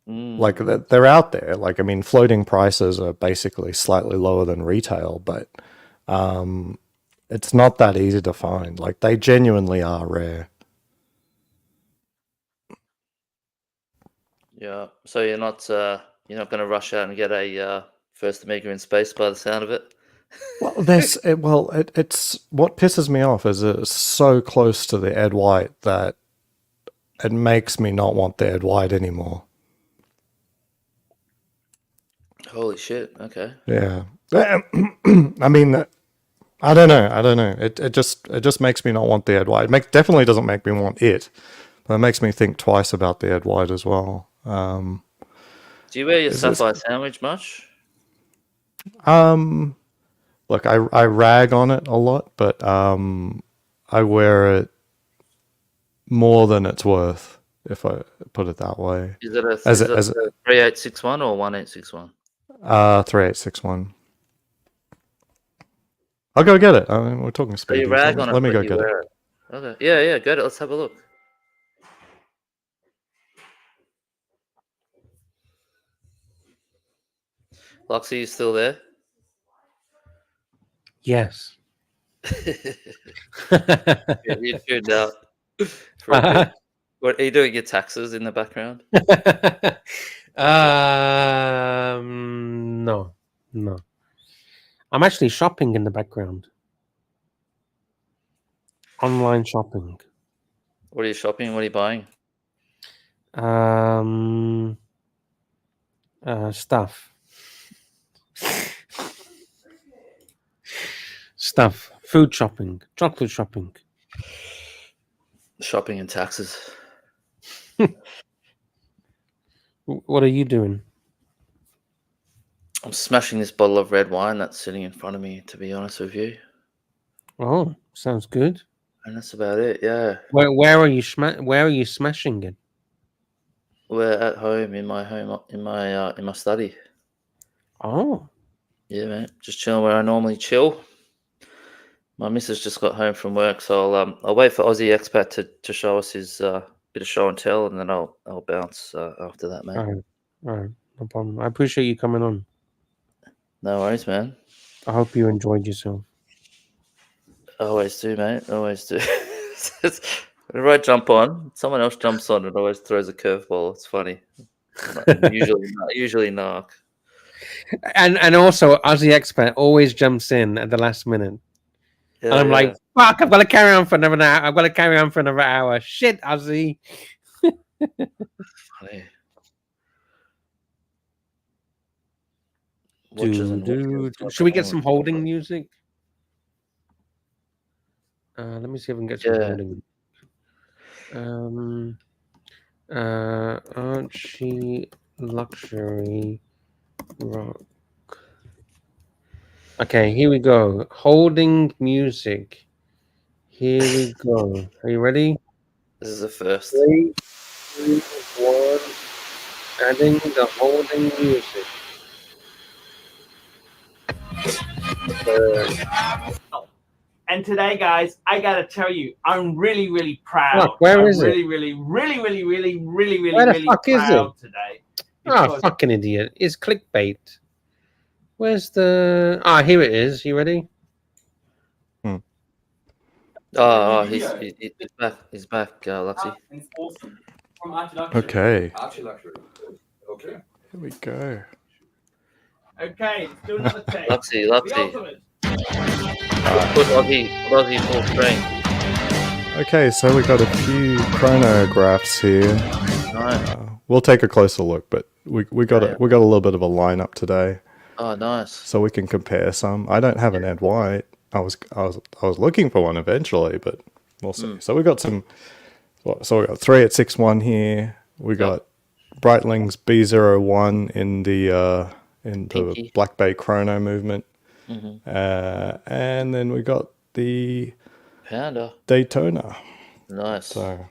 [SPEAKER 9] Like, they're out there. Like, I mean, floating prices are basically slightly lower than retail, but it's not that easy to find. Like, they genuinely are rare.
[SPEAKER 3] Yeah. So you're not going to rush out and get a first Omega in space by the sound of it.
[SPEAKER 9] Well, it's what pisses me off is it's so close to the Ed White that it makes me not want the Ed White anymore.
[SPEAKER 3] Holy shit. Okay.
[SPEAKER 9] Yeah. I mean, I don't know. It just makes me not want the Ed White. Definitely doesn't make me want it, but it makes me think twice about the Ed White as well.
[SPEAKER 3] Do you wear your sapphire sandwich much?
[SPEAKER 9] Look, I rag on it a lot, but I wear it more than it's worth, if I put it that way.
[SPEAKER 3] Is it a 3861 or 1861?
[SPEAKER 9] 3861. I'll go get it. I mean, we're talking speed.
[SPEAKER 3] You rag on it.
[SPEAKER 9] Let me
[SPEAKER 3] but
[SPEAKER 9] go
[SPEAKER 3] you
[SPEAKER 9] get it.
[SPEAKER 3] wear it. Okay. Yeah, get it. Let's have a look. Luxy, you still there?
[SPEAKER 1] Yes.
[SPEAKER 3] Yeah, you tuned out for a bit. What are you doing? Your taxes in the background?
[SPEAKER 1] No. I'm actually shopping in the background. Online shopping.
[SPEAKER 3] What are you shopping? What are you buying?
[SPEAKER 1] Stuff. Stuff. Food shopping. Chocolate shopping.
[SPEAKER 3] Shopping and taxes.
[SPEAKER 1] What are you doing?
[SPEAKER 3] I'm smashing this bottle of red wine that's sitting in front of me, to be honest with you.
[SPEAKER 1] Oh, sounds good.
[SPEAKER 3] And that's about it, yeah.
[SPEAKER 1] Where are you smashing it?
[SPEAKER 3] We're at home in my study.
[SPEAKER 1] Oh.
[SPEAKER 3] Yeah, mate. Just chilling where I normally chill. My missus just got home from work, so I'll wait for Aussie Expat to show us his bit of show and tell, and then I'll bounce after that, mate.
[SPEAKER 1] All right, no problem. I appreciate you coming on.
[SPEAKER 3] No worries, man.
[SPEAKER 1] I hope you enjoyed yourself.
[SPEAKER 3] I always do, mate. Always do. Whenever I jump on, someone else jumps on and always throws a curveball. It's funny. Usually knock.
[SPEAKER 1] And also, Aussie Expat always jumps in at the last minute.
[SPEAKER 3] Yeah,
[SPEAKER 1] and I'm like, fuck, I've got to carry on for another hour. I've got to carry on for another hour. Shit, Aussie.
[SPEAKER 3] Funny.
[SPEAKER 1] Should we get some holding music? Let me see if I can get some holding. Archie Luxury Rock. Okay, here we go. Holding music. Here we go. Are you ready?
[SPEAKER 3] This is the first.
[SPEAKER 1] 3, 2, 1. Adding the holding music.
[SPEAKER 2] And today, guys, I gotta tell you, I'm really, really proud.
[SPEAKER 1] Look, where is it?
[SPEAKER 2] Really
[SPEAKER 1] Where the fuck is it?
[SPEAKER 2] Today.
[SPEAKER 1] Oh, fucking idiot. It's clickbait. Where's the... Ah, here it is. You ready?
[SPEAKER 3] Oh, he's back. He's back, Luxy.
[SPEAKER 2] Awesome.
[SPEAKER 9] Okay.
[SPEAKER 2] Okay.
[SPEAKER 9] Here we go.
[SPEAKER 2] Okay, let's do another take.
[SPEAKER 3] Luxy.
[SPEAKER 2] The
[SPEAKER 3] Put Aussie full screen.
[SPEAKER 9] Okay, so we got a few chronographs here.
[SPEAKER 3] Nice.
[SPEAKER 9] We'll take a closer look, but we got a little bit of a lineup today.
[SPEAKER 3] Oh, nice.
[SPEAKER 9] So we can compare some. I don't have an Ed White. I was looking for one eventually, but we'll see. So we got some. So we got 3861 here. We got Breitling's B01 in the Black Bay Chrono movement. And then we got the
[SPEAKER 3] Panda
[SPEAKER 9] Daytona.
[SPEAKER 3] Nice.
[SPEAKER 9] So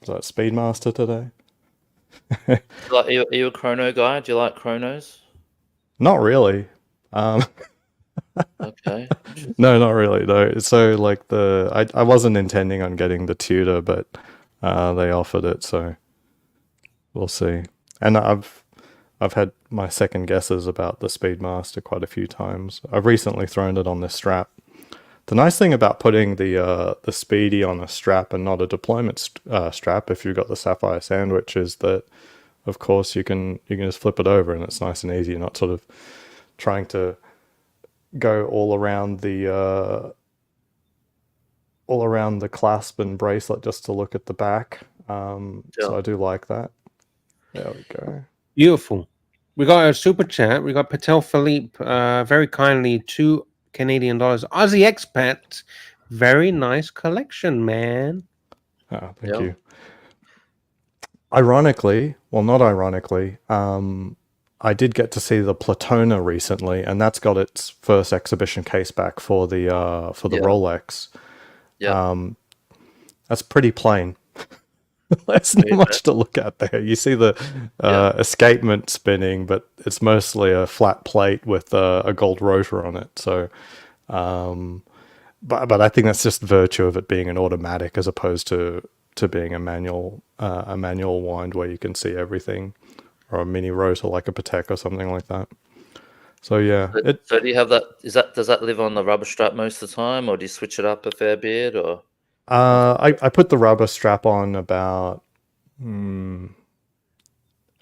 [SPEAKER 9] is that Speedmaster today?
[SPEAKER 3] Are you a chrono guy? Do you like chronos?
[SPEAKER 9] Not really.
[SPEAKER 3] Okay.
[SPEAKER 9] No, not really though. So like I wasn't intending on getting the Tudor, but they offered it, so we'll see. And I've had my second guesses about the Speedmaster quite a few times. I've recently thrown it on this strap. The nice thing about putting the Speedy on a strap and not a deployment strap, if you've got the Sapphire Sandwich, is that of course you can just flip it over and it's nice and easy. You're not sort of trying to go all around the clasp and bracelet just to look at the back. So I do like that. There we go.
[SPEAKER 1] Beautiful. We got a super chat. We got Patel Philippe, very kindly, $2 Canadian. Aussie expat, very nice collection, man.
[SPEAKER 9] Oh, thank you. Ironically, well, not ironically, I did get to see the Platona recently, and that's got its first exhibition case back for the Rolex.
[SPEAKER 3] Yeah.
[SPEAKER 9] That's pretty plain. There's not much to look at there. You see the escapement spinning, but it's mostly a flat plate with a gold rotor on it. So, but I think that's just virtue of it being an automatic as opposed to being a manual wind where you can see everything, or a mini rotor like a Patek or something like that. So yeah.
[SPEAKER 3] So do you have that? Does that live on the rubber strap most of the time, or do you switch it up a fair bit, or?
[SPEAKER 9] I put the rubber strap on about a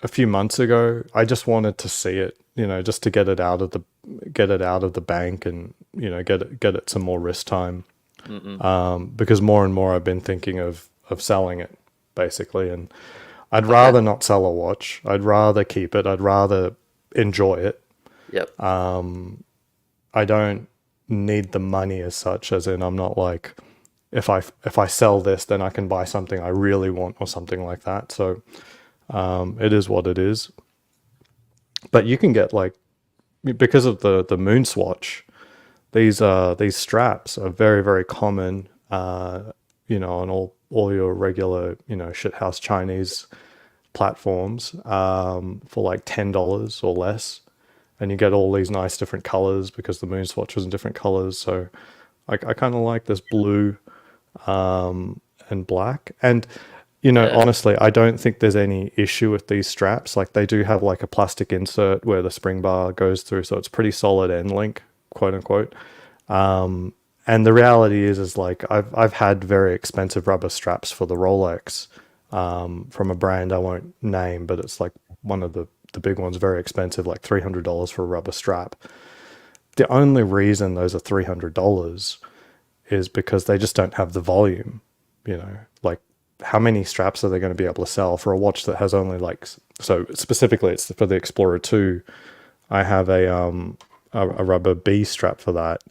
[SPEAKER 9] few months ago. I just wanted to see it, just to get it out of the bank and get it some more wrist time. Because more and more I've been thinking of selling it basically, and I'd rather not sell a watch. I'd rather keep it. I'd rather enjoy it.
[SPEAKER 3] Yep.
[SPEAKER 9] I don't need the money as such, as in I'm not like, if I sell this, then I can buy something I really want or something like that. So it is what it is. But you can get, like, because of the moon swatch, these straps are very, very common, on all your regular, shithouse Chinese platforms, for like $10 or less. And you get all these nice different colors because the moon swatch was in different colors. So I kind of like this blue and black. And, honestly, I don't think there's any issue with these straps. Like, they do have like a plastic insert where the spring bar goes through. So it's pretty solid end link, quote unquote. And the reality is like, I've had very expensive rubber straps for the Rolex, from a brand I won't name, but it's like one of the big ones, very expensive, like $300 for a rubber strap. The only reason those are $300 is because they just don't have the volume. Like, how many straps are they going to be able to sell for a watch that has only like, so specifically it's for the Explorer 2. I have a rubber B strap for that.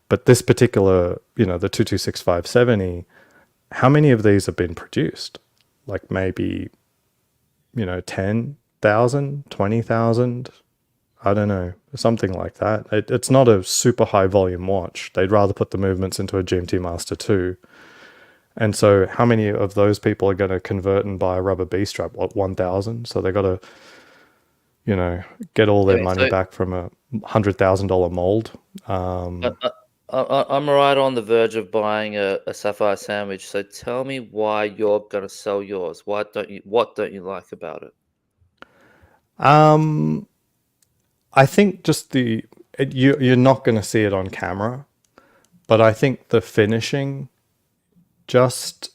[SPEAKER 9] But this particular, the 226570, how many of these have been produced? Like maybe, 10,000, 20,000, I don't know, something like that. It's not a super high volume watch. They'd rather put the movements into a GMT Master 2. And so how many of those people are going to convert and buy a rubber B strap? What, 1,000? So they got to, get all their money back from a $100,000 mold.
[SPEAKER 3] I'm right on the verge of buying a sapphire sandwich. So tell me why you're going to sell yours. What don't you like about it?
[SPEAKER 9] I think just you're not going to see it on camera, but I think the finishing and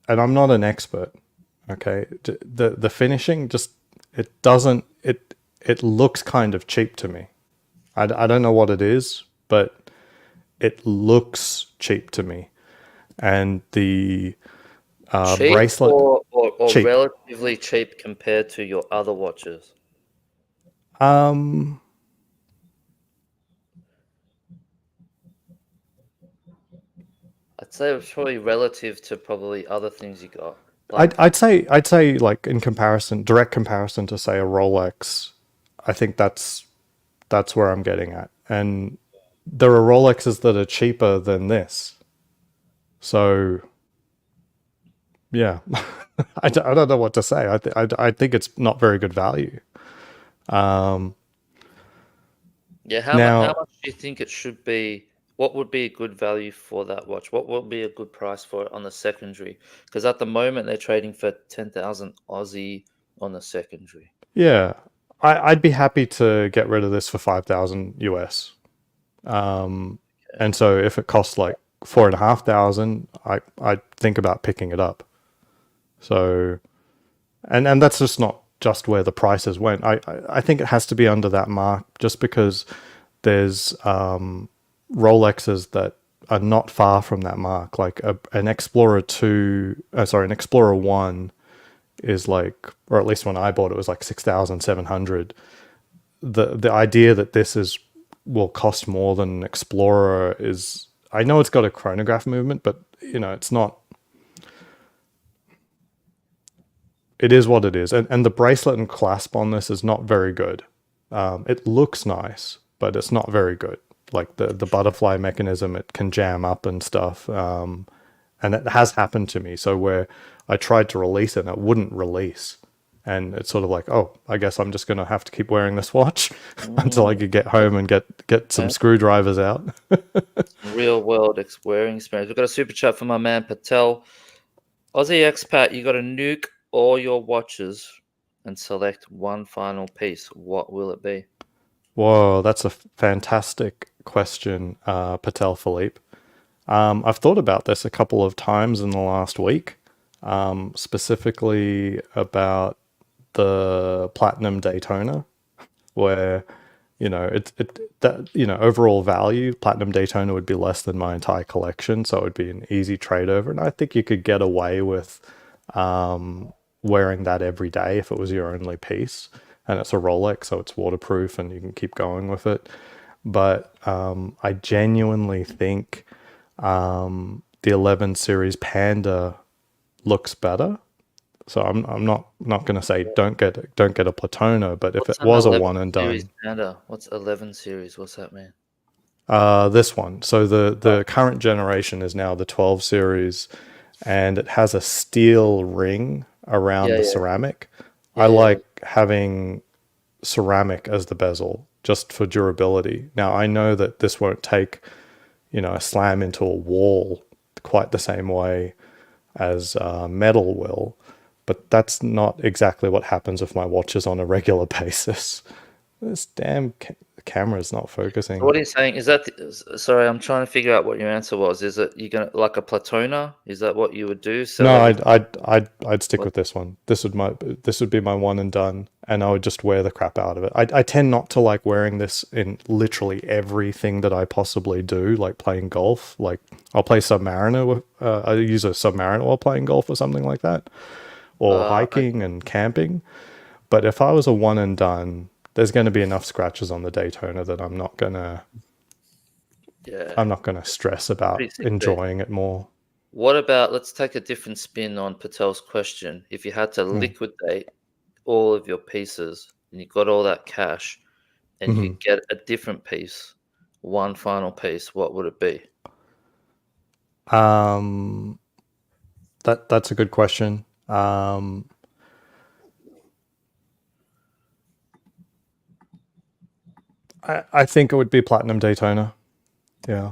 [SPEAKER 9] I'm not an expert, okay? The finishing it looks kind of cheap to me. I don't know what it is, but it looks cheap to me. And the
[SPEAKER 3] cheap
[SPEAKER 9] bracelet,
[SPEAKER 3] or
[SPEAKER 9] cheap.
[SPEAKER 3] Relatively cheap compared to your other watches.
[SPEAKER 9] I'd
[SPEAKER 3] say it's probably relative to probably other things you got. Like,
[SPEAKER 9] I'd say like direct comparison to say a Rolex, I think that's where I'm getting at. And there are Rolexes that are cheaper than this. So yeah, I don't know what to say. I think it's not very good value.
[SPEAKER 3] how much do you think it should be? What would be a good value for that watch? What would be a good price for it on the secondary? Because at the moment they're trading for 10,000 Aussie on the secondary.
[SPEAKER 9] Yeah, I'd be happy to get rid of this for 5,000 US. And so if it costs like 4,500, I'd think about picking it up. So, and that's just not just where the prices went. I think it has to be under that mark, just because there's Rolexes that are not far from that mark. Like an Explorer 1 is like, or at least when I bought it was like 6,700. The idea that this will cost more than an Explorer is, I know it's got a chronograph movement, but it's not. It is what it is, and the bracelet and clasp on this is not very good. It looks nice, but it's not very good. Like the butterfly mechanism, it can jam up and stuff, and it has happened to me. So where I tried to release it and it wouldn't release, and it's sort of like, oh, I guess I'm just gonna have to keep wearing this watch until I could get home and get some screwdrivers out.
[SPEAKER 3] Real world wearing experience. We've got a super chat from my man Patel. Aussie expat, you got to nuke all your watches and select one final piece. What will it be?
[SPEAKER 9] Whoa, that's a fantastic question, Patel Philippe. I've thought about this a couple of times in the last week, specifically about the Platinum Daytona, where overall value, Platinum Daytona would be less than my entire collection, so it would be an easy trade over, and I think you could get away with wearing that every day if it was your only piece, and it's a Rolex, so it's waterproof and you can keep going with it. But I genuinely think the 11 series Panda looks better. So I'm not going to say don't get a Platona, but if it was a one and done.
[SPEAKER 3] Panda? What's 11 series? What's that mean?
[SPEAKER 9] This one. So the current generation is now the 12 series, and it has a steel ring around the ceramic. I like having ceramic as the bezel just for durability. Now I know that this won't take, a slam into a wall quite the same way as metal will, but that's not exactly what happens with my watches on a regular basis. This damn camera is not focusing.
[SPEAKER 3] So what are you saying? Is that sorry, I'm trying to figure out what your answer was. Is it you're gonna like a Platona? Is that what you would do? So
[SPEAKER 9] no, I'd stick with this one. This would be my one and done, and I would just wear the crap out of it. I tend not to like wearing this in literally everything that I possibly do, like playing golf. Like I'll play Submariner with I use a Submariner while playing golf or something like that, or hiking and camping. But if I was a one and done, there's going to be enough scratches on the Daytona that I'm not gonna stress about enjoying it more.
[SPEAKER 3] What about, let's take a different spin on Patel's question. If you had to liquidate all of your pieces and you got all that cash and you get a different piece, one final piece, what would it be?
[SPEAKER 9] That's a good question. I think it would be Platinum Daytona. Yeah.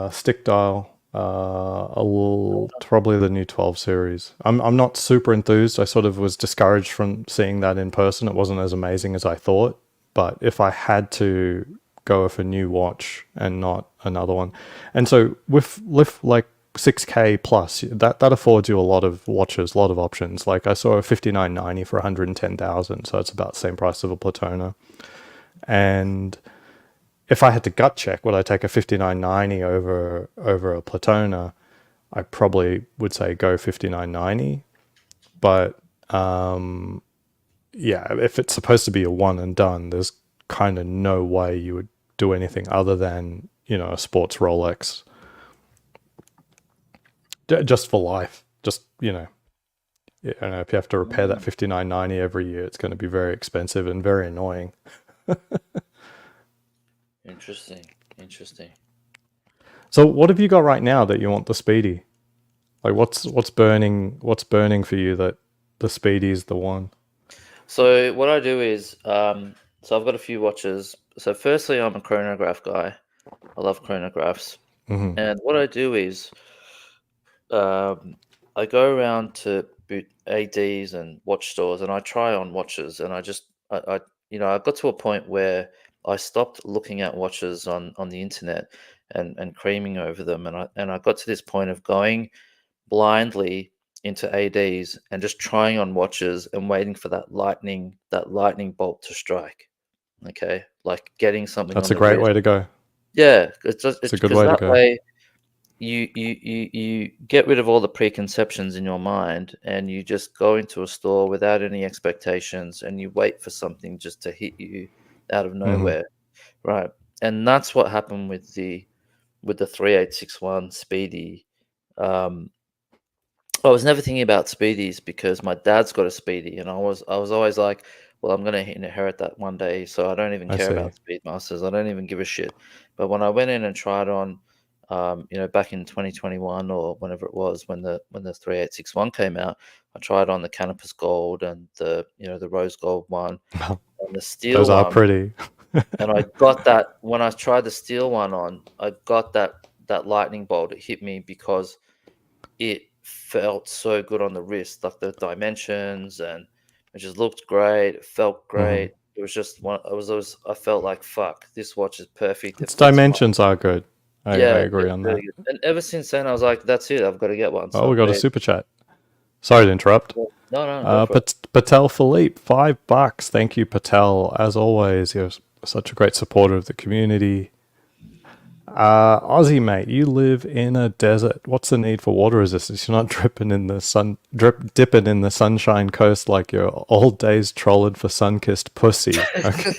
[SPEAKER 9] Stick dial. Probably the new 12 series. I'm not super enthused. I sort of was discouraged from seeing that in person. It wasn't as amazing as I thought. But if I had to go with a new watch and not another one. And so with like 6K plus, that affords you a lot of watches, a lot of options. Like I saw a 5990 for 110,000, so it's about the same price of a Platona. And if I had to gut check, would I take a 5990 over a Platona? I probably would say go 5990. But if it's supposed to be a one and done, there's kind of no way you would do anything other than, a sports Rolex. Just for life. Just, if you have to repair that 5990 every year, it's going to be very expensive and very annoying.
[SPEAKER 3] Interesting.
[SPEAKER 9] So what have you got right now that you want the Speedy? Like what's burning for you that the Speedy is the one?
[SPEAKER 3] So what I do is so I've got a few watches. So firstly, I'm a chronograph guy. I love chronographs. And what I do is I go around to boot ADs and watch stores and I try on watches, and I got to a point where I stopped looking at watches on the internet and creaming over them, and I got to this point of going blindly into ADs and just trying on watches and waiting for that lightning bolt to strike. Okay, like getting something.
[SPEAKER 9] That's a great way to go.
[SPEAKER 3] Yeah,
[SPEAKER 9] it's a good way to go.
[SPEAKER 3] you get rid of all the preconceptions in your mind, and you just go into a store without any expectations, and you wait for something just to hit you out of nowhere, right? And that's what happened with the 3861 Speedy. I was never thinking about Speedies because my dad's got a Speedy, and I was always like, well, I'm gonna inherit that one day, so I don't even
[SPEAKER 9] I
[SPEAKER 3] care
[SPEAKER 9] see.
[SPEAKER 3] about Speedmasters. I don't even give a shit. But when I went in and tried on, back in 2021 or whenever it was, when the 3861 came out, I tried on the Canopus Gold and the Rose Gold one and the Steel
[SPEAKER 9] Those are
[SPEAKER 3] one,
[SPEAKER 9] pretty.
[SPEAKER 3] and I got that when I tried the Steel one on. I got that lightning bolt. It hit me because it felt so good on the wrist, like the dimensions, and it just looked great. It felt great. It was just one. I felt like, fuck, this watch is perfect.
[SPEAKER 9] Its dimensions are good. I
[SPEAKER 3] Yeah,
[SPEAKER 9] agree
[SPEAKER 3] it's
[SPEAKER 9] on
[SPEAKER 3] really
[SPEAKER 9] that.
[SPEAKER 3] good. And ever since then, I was like, that's it. I've got to get one.
[SPEAKER 9] Oh,
[SPEAKER 3] So
[SPEAKER 9] we got a
[SPEAKER 3] I-
[SPEAKER 9] super chat. Sorry to interrupt.
[SPEAKER 3] No, go for it.
[SPEAKER 9] Patel Philippe, $5. Thank you, Patel. As always, you're such a great supporter of the community. Aussie mate, you live in a desert. What's the need for water resistance? You're not dipping in the Sunshine Coast like your old days trolling for sun-kissed pussy. Okay.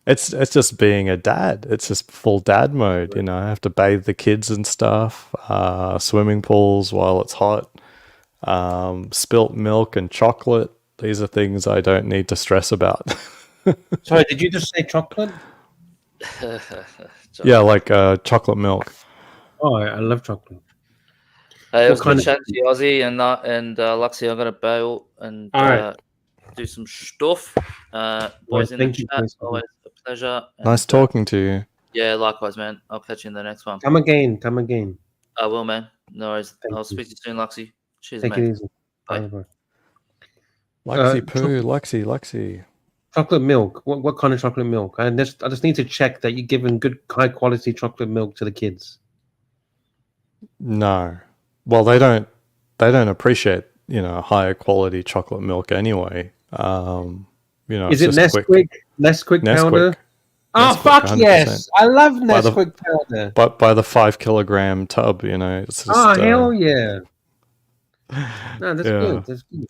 [SPEAKER 9] It's just being a dad. It's just full dad mode. You know, I have to bathe the kids and stuff. Swimming pools while it's hot. Spilt milk and chocolate. These are things I don't need to stress about.
[SPEAKER 1] Sorry, did you just say chocolate?
[SPEAKER 9] Yeah, like chocolate milk.
[SPEAKER 1] Oh, I love chocolate.
[SPEAKER 3] Hey, it was
[SPEAKER 1] kind
[SPEAKER 3] good
[SPEAKER 1] of-
[SPEAKER 3] chatting to you, Ozzy and Luxy. I'm gonna bail and
[SPEAKER 1] All right.
[SPEAKER 3] do some stuff. Boys in the
[SPEAKER 1] thank you,
[SPEAKER 3] chat,
[SPEAKER 1] Chris.
[SPEAKER 3] always a pleasure.
[SPEAKER 9] Nice
[SPEAKER 3] And,
[SPEAKER 9] talking to you.
[SPEAKER 3] Yeah, likewise, man. I'll catch you in the next one.
[SPEAKER 1] Come again. Come again.
[SPEAKER 3] I will, man. No worries.
[SPEAKER 1] Thank
[SPEAKER 3] I'll
[SPEAKER 1] you.
[SPEAKER 3] speak to you soon, Luxy. Cheers,
[SPEAKER 1] Take
[SPEAKER 3] mate.
[SPEAKER 1] it easy.
[SPEAKER 3] Bye.
[SPEAKER 1] Bye.
[SPEAKER 9] Luxy poo, Luxy.
[SPEAKER 1] Chocolate milk. What kind of chocolate milk? I just need to check that you're giving good, high quality chocolate milk to the kids.
[SPEAKER 9] No. Well, they don't appreciate, higher quality chocolate milk anyway.
[SPEAKER 1] Is it
[SPEAKER 9] it's just
[SPEAKER 1] Nesquik? Nesquik powder?
[SPEAKER 9] Nesquik.
[SPEAKER 1] Oh,
[SPEAKER 9] Nesquik,
[SPEAKER 1] fuck
[SPEAKER 9] 100%.
[SPEAKER 1] yes. I love
[SPEAKER 9] By the-
[SPEAKER 1] Nesquik powder.
[SPEAKER 9] But by the 5 kilogram tub, it's just,
[SPEAKER 1] Oh, hell yeah. No, that's
[SPEAKER 9] yeah.
[SPEAKER 1] good. That's good.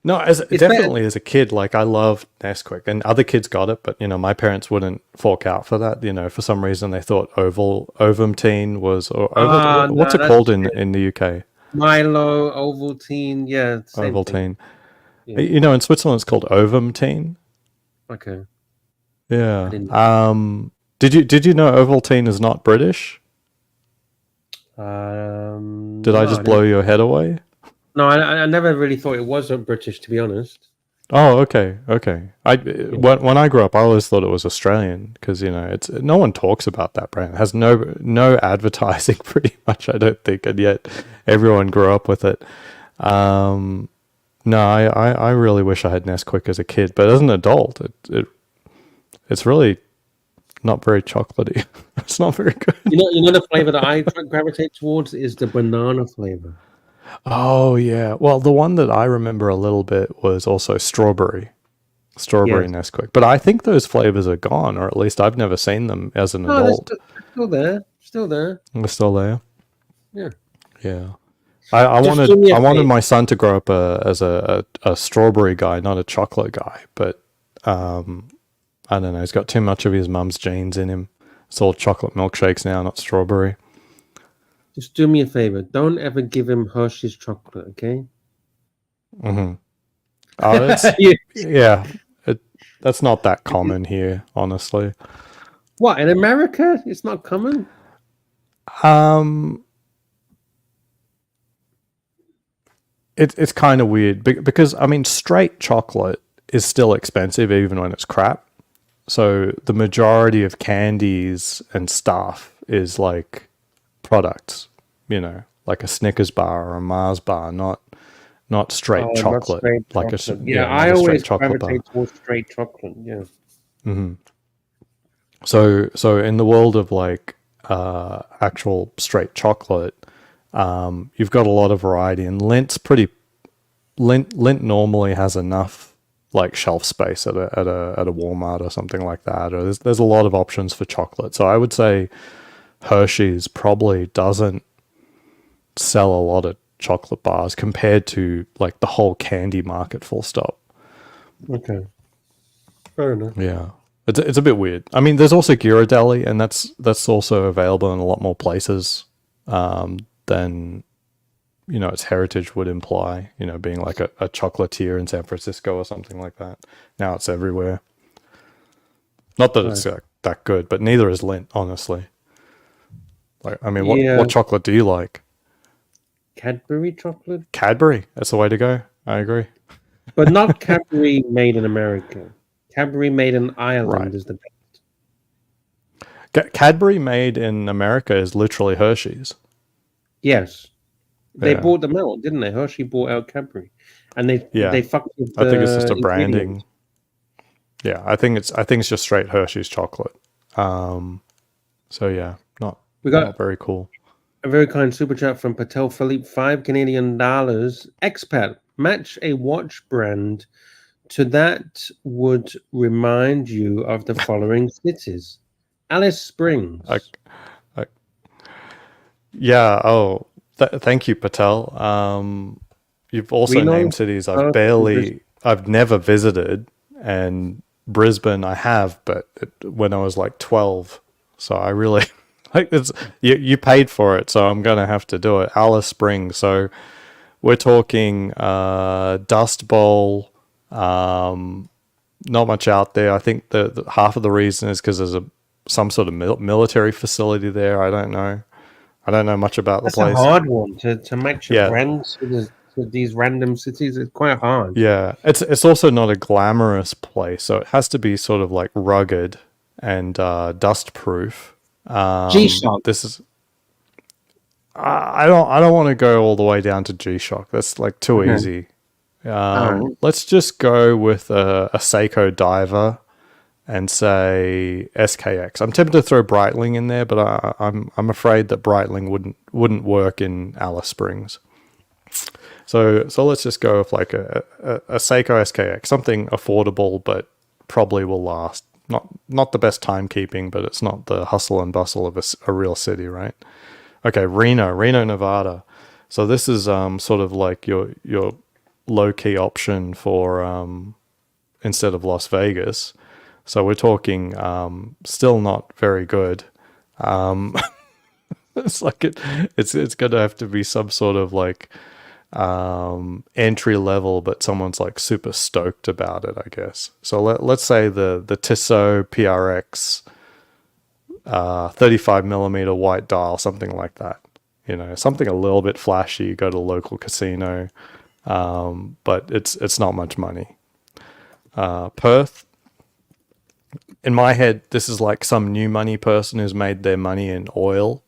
[SPEAKER 9] No, definitely as a kid, like I loved Nesquik, and other kids got it, but my parents wouldn't fork out for that. For some reason they thought Ovaltine was, what's it
[SPEAKER 1] that's
[SPEAKER 9] called in the UK?
[SPEAKER 1] Milo, Ovaltine, yeah. Same thing.
[SPEAKER 9] Ovaltine.
[SPEAKER 1] Yeah.
[SPEAKER 9] In Switzerland it's called Ovaltine.
[SPEAKER 1] Okay.
[SPEAKER 9] Yeah.
[SPEAKER 1] didn't-
[SPEAKER 9] Did you know Ovaltine is not British? Did I just blow your head away?
[SPEAKER 1] No, I never really thought it was British, to be honest.
[SPEAKER 9] Oh, okay. When I grew up, I always thought it was Australian because it's no one talks about that brand. It has no advertising pretty much, I don't think, and yet everyone grew up with it. No, I really wish I had Nesquik as a kid, but as an adult, it's really not very chocolatey. It's not very good.
[SPEAKER 1] You know the flavor that I gravitate towards is the banana flavor.
[SPEAKER 9] Oh yeah. Well, the one that I remember a little bit was also strawberry
[SPEAKER 1] Yes.
[SPEAKER 9] Nesquik. But I think those flavors are gone, or at least I've never seen them as an
[SPEAKER 1] No, they're
[SPEAKER 9] adult.
[SPEAKER 1] still there. Still there.
[SPEAKER 9] They're still there.
[SPEAKER 1] Yeah.
[SPEAKER 9] Yeah. I
[SPEAKER 1] Just do me a
[SPEAKER 9] wanted
[SPEAKER 1] favor.
[SPEAKER 9] my son to grow up as a strawberry guy, not a chocolate guy. But I don't know. He's got too much of his mum's genes in him. It's all chocolate milkshakes now, not strawberry.
[SPEAKER 1] Just do me a favor. Don't ever give him Hershey's chocolate, okay?
[SPEAKER 9] Mm-hmm. Oh, yeah. That's not that common here, honestly.
[SPEAKER 1] What, in America? It's not common?
[SPEAKER 9] It's kind of weird because straight chocolate is still expensive even when it's crap. So the majority of candies and stuff is like products, like a Snickers bar or a Mars bar, not straight
[SPEAKER 1] Oh, not
[SPEAKER 9] chocolate.
[SPEAKER 1] straight
[SPEAKER 9] Like
[SPEAKER 1] chocolate.
[SPEAKER 9] yeah,
[SPEAKER 1] I
[SPEAKER 9] not a straight
[SPEAKER 1] always
[SPEAKER 9] chocolate
[SPEAKER 1] gravitate towards straight chocolate, yeah.
[SPEAKER 9] Mm-hmm. So in the world of like actual straight chocolate, you've got a lot of variety, and Lindt normally has enough like shelf space at a Walmart or something like that. Or there's a lot of options for chocolate. So I would say Hershey's probably doesn't sell a lot of chocolate bars compared to like the whole candy market, full stop.
[SPEAKER 1] Okay. Fair enough.
[SPEAKER 9] Yeah. It's a bit weird. I mean, there's also Ghirardelli, and that's also available in a lot more places than, you know, its heritage would imply, you know, being like a chocolatier in San Francisco or something like that. Now it's everywhere. Not that it's that good, but neither is Lindt, honestly. Like, I mean, what chocolate do you like?
[SPEAKER 1] Cadbury chocolate?
[SPEAKER 9] Cadbury. That's the way to go. I agree.
[SPEAKER 1] But not Cadbury made in America. Cadbury made in Ireland is the best.
[SPEAKER 9] Cadbury made in America is literally Hershey's.
[SPEAKER 1] Yes. They bought them out, didn't they? Hershey bought out Cadbury. And they fucked with the
[SPEAKER 9] I think it's just a branding.
[SPEAKER 1] ingredients.
[SPEAKER 9] Yeah, I think it's just straight Hershey's chocolate. So yeah, not very cool.
[SPEAKER 1] A very kind super chat from Patel Philippe, $5 Canadian. Expat, match a watch brand to that would remind you of the following cities: Alice Springs.
[SPEAKER 9] Yeah. Oh, thank you, Patel. You've also named cities I've never visited, and Brisbane I have, but when I was like 12. So I really like it's you paid for it, so I'm gonna have to do it. Alice Springs. So we're talking Dust Bowl. Not much out there. I think the half of the reason is because there's some sort of military facility there. I don't know much about the place.
[SPEAKER 1] That's a hard one to match your brands with these random cities. It's quite hard.
[SPEAKER 9] Yeah, it's also not a glamorous place, so it has to be sort of like rugged and dust proof.
[SPEAKER 7] G-Shock.
[SPEAKER 9] This is. I don't want to go all the way down to G-Shock. That's like too easy. Let's just go with a Seiko diver and say SKX. I'm tempted to throw Breitling in there, but I'm afraid that Breitling wouldn't work in Alice Springs. So let's just go with like a Seiko SKX, something affordable but probably will last. Not the best timekeeping, but it's not the hustle and bustle of a real city, right? Okay, Reno, Nevada. So this is sort of like your low-key option for instead of Las Vegas. So we're talking still not very good. It's like it's gonna have to be some sort of like entry level, but someone's like super stoked about it, I guess. So let's say the Tissot PRX 35mm white dial, something like that. You know, something a little bit flashy. Go to a local casino, but it's not much money. Perth. In my head, this is like some new money person who's made their money in oil.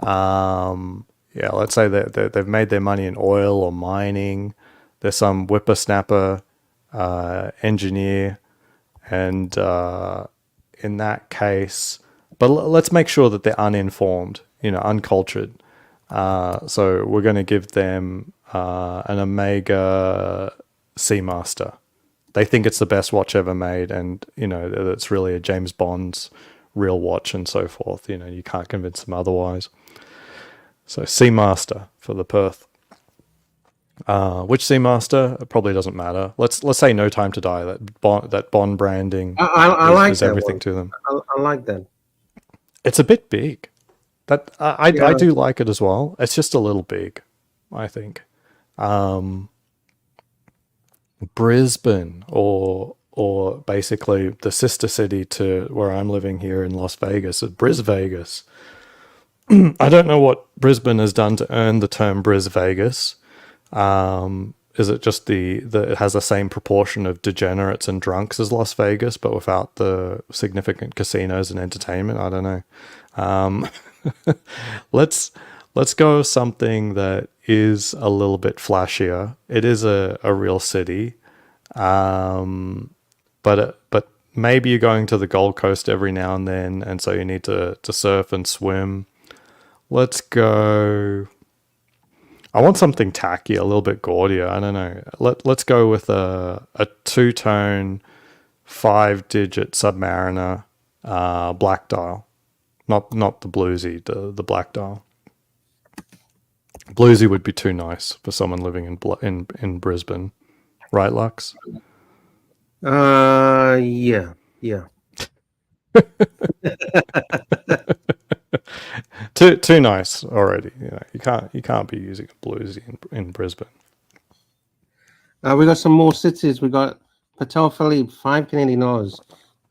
[SPEAKER 9] Yeah, let's say that they've made their money in oil or mining. There's some whippersnapper engineer, and in that case, but let's make sure that they're uninformed, you know, uncultured. So we're going to give them an Omega Seamaster. They think it's the best watch ever made, and you know it's really a James Bond's real watch and so forth. You know, you can't convince them otherwise. So Seamaster for the Perth. Which Seamaster? It probably doesn't matter. Let's say No Time to Die. That Bond branding
[SPEAKER 1] I like
[SPEAKER 9] is
[SPEAKER 1] that
[SPEAKER 9] everything
[SPEAKER 1] one.
[SPEAKER 9] to them.
[SPEAKER 1] I like that.
[SPEAKER 9] It's a bit big. That I do like it as well. It's just a little big, I think. Brisbane or basically the sister city to where I'm living here in Las Vegas, Bris Vegas. I don't know what Brisbane has done to earn the term Bris Vegas. Is it just it has the same proportion of degenerates and drunks as Las Vegas, but without the significant casinos and entertainment? I don't know. Let's go with something that is a little bit flashier. It is a real city, but maybe you're going to the Gold Coast every now and then, and so you need to surf and swim. Let's go I want something tacky, a little bit gaudier. I don't know. Let's go with a 2-tone, 5-digit Submariner, black dial. Not the bluesy, the black dial. Bluesy would be too nice for someone living in Brisbane, right, Lux?
[SPEAKER 1] Yeah.
[SPEAKER 9] Too nice already. You can't be using a bluesy in Brisbane.
[SPEAKER 1] We got some more cities. We got Patel Philippe, $5 Canadian.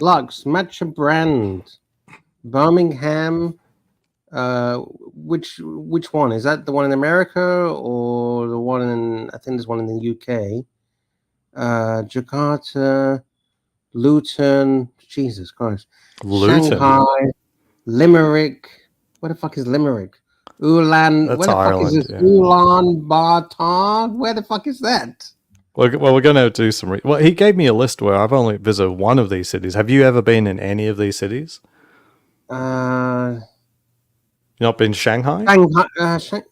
[SPEAKER 1] Lux, match a brand. Birmingham. Which one is that? The one in America or the one in? I think there's one in the UK. Jakarta, Luton. Jesus Christ.
[SPEAKER 9] Luton.
[SPEAKER 1] Shanghai, Limerick. Where the fuck is Limerick? Ulan.
[SPEAKER 9] That's
[SPEAKER 1] where the
[SPEAKER 9] Ireland,
[SPEAKER 1] fuck is this?
[SPEAKER 9] yeah.
[SPEAKER 1] Ulaanbaatar. Where the fuck is that?
[SPEAKER 9] Well, we're going to do some... well, he gave me a list where I've only visited one of these cities. Have you ever been in any of these cities?
[SPEAKER 1] Uh,
[SPEAKER 9] You not been to Shanghai?
[SPEAKER 1] Shanghai.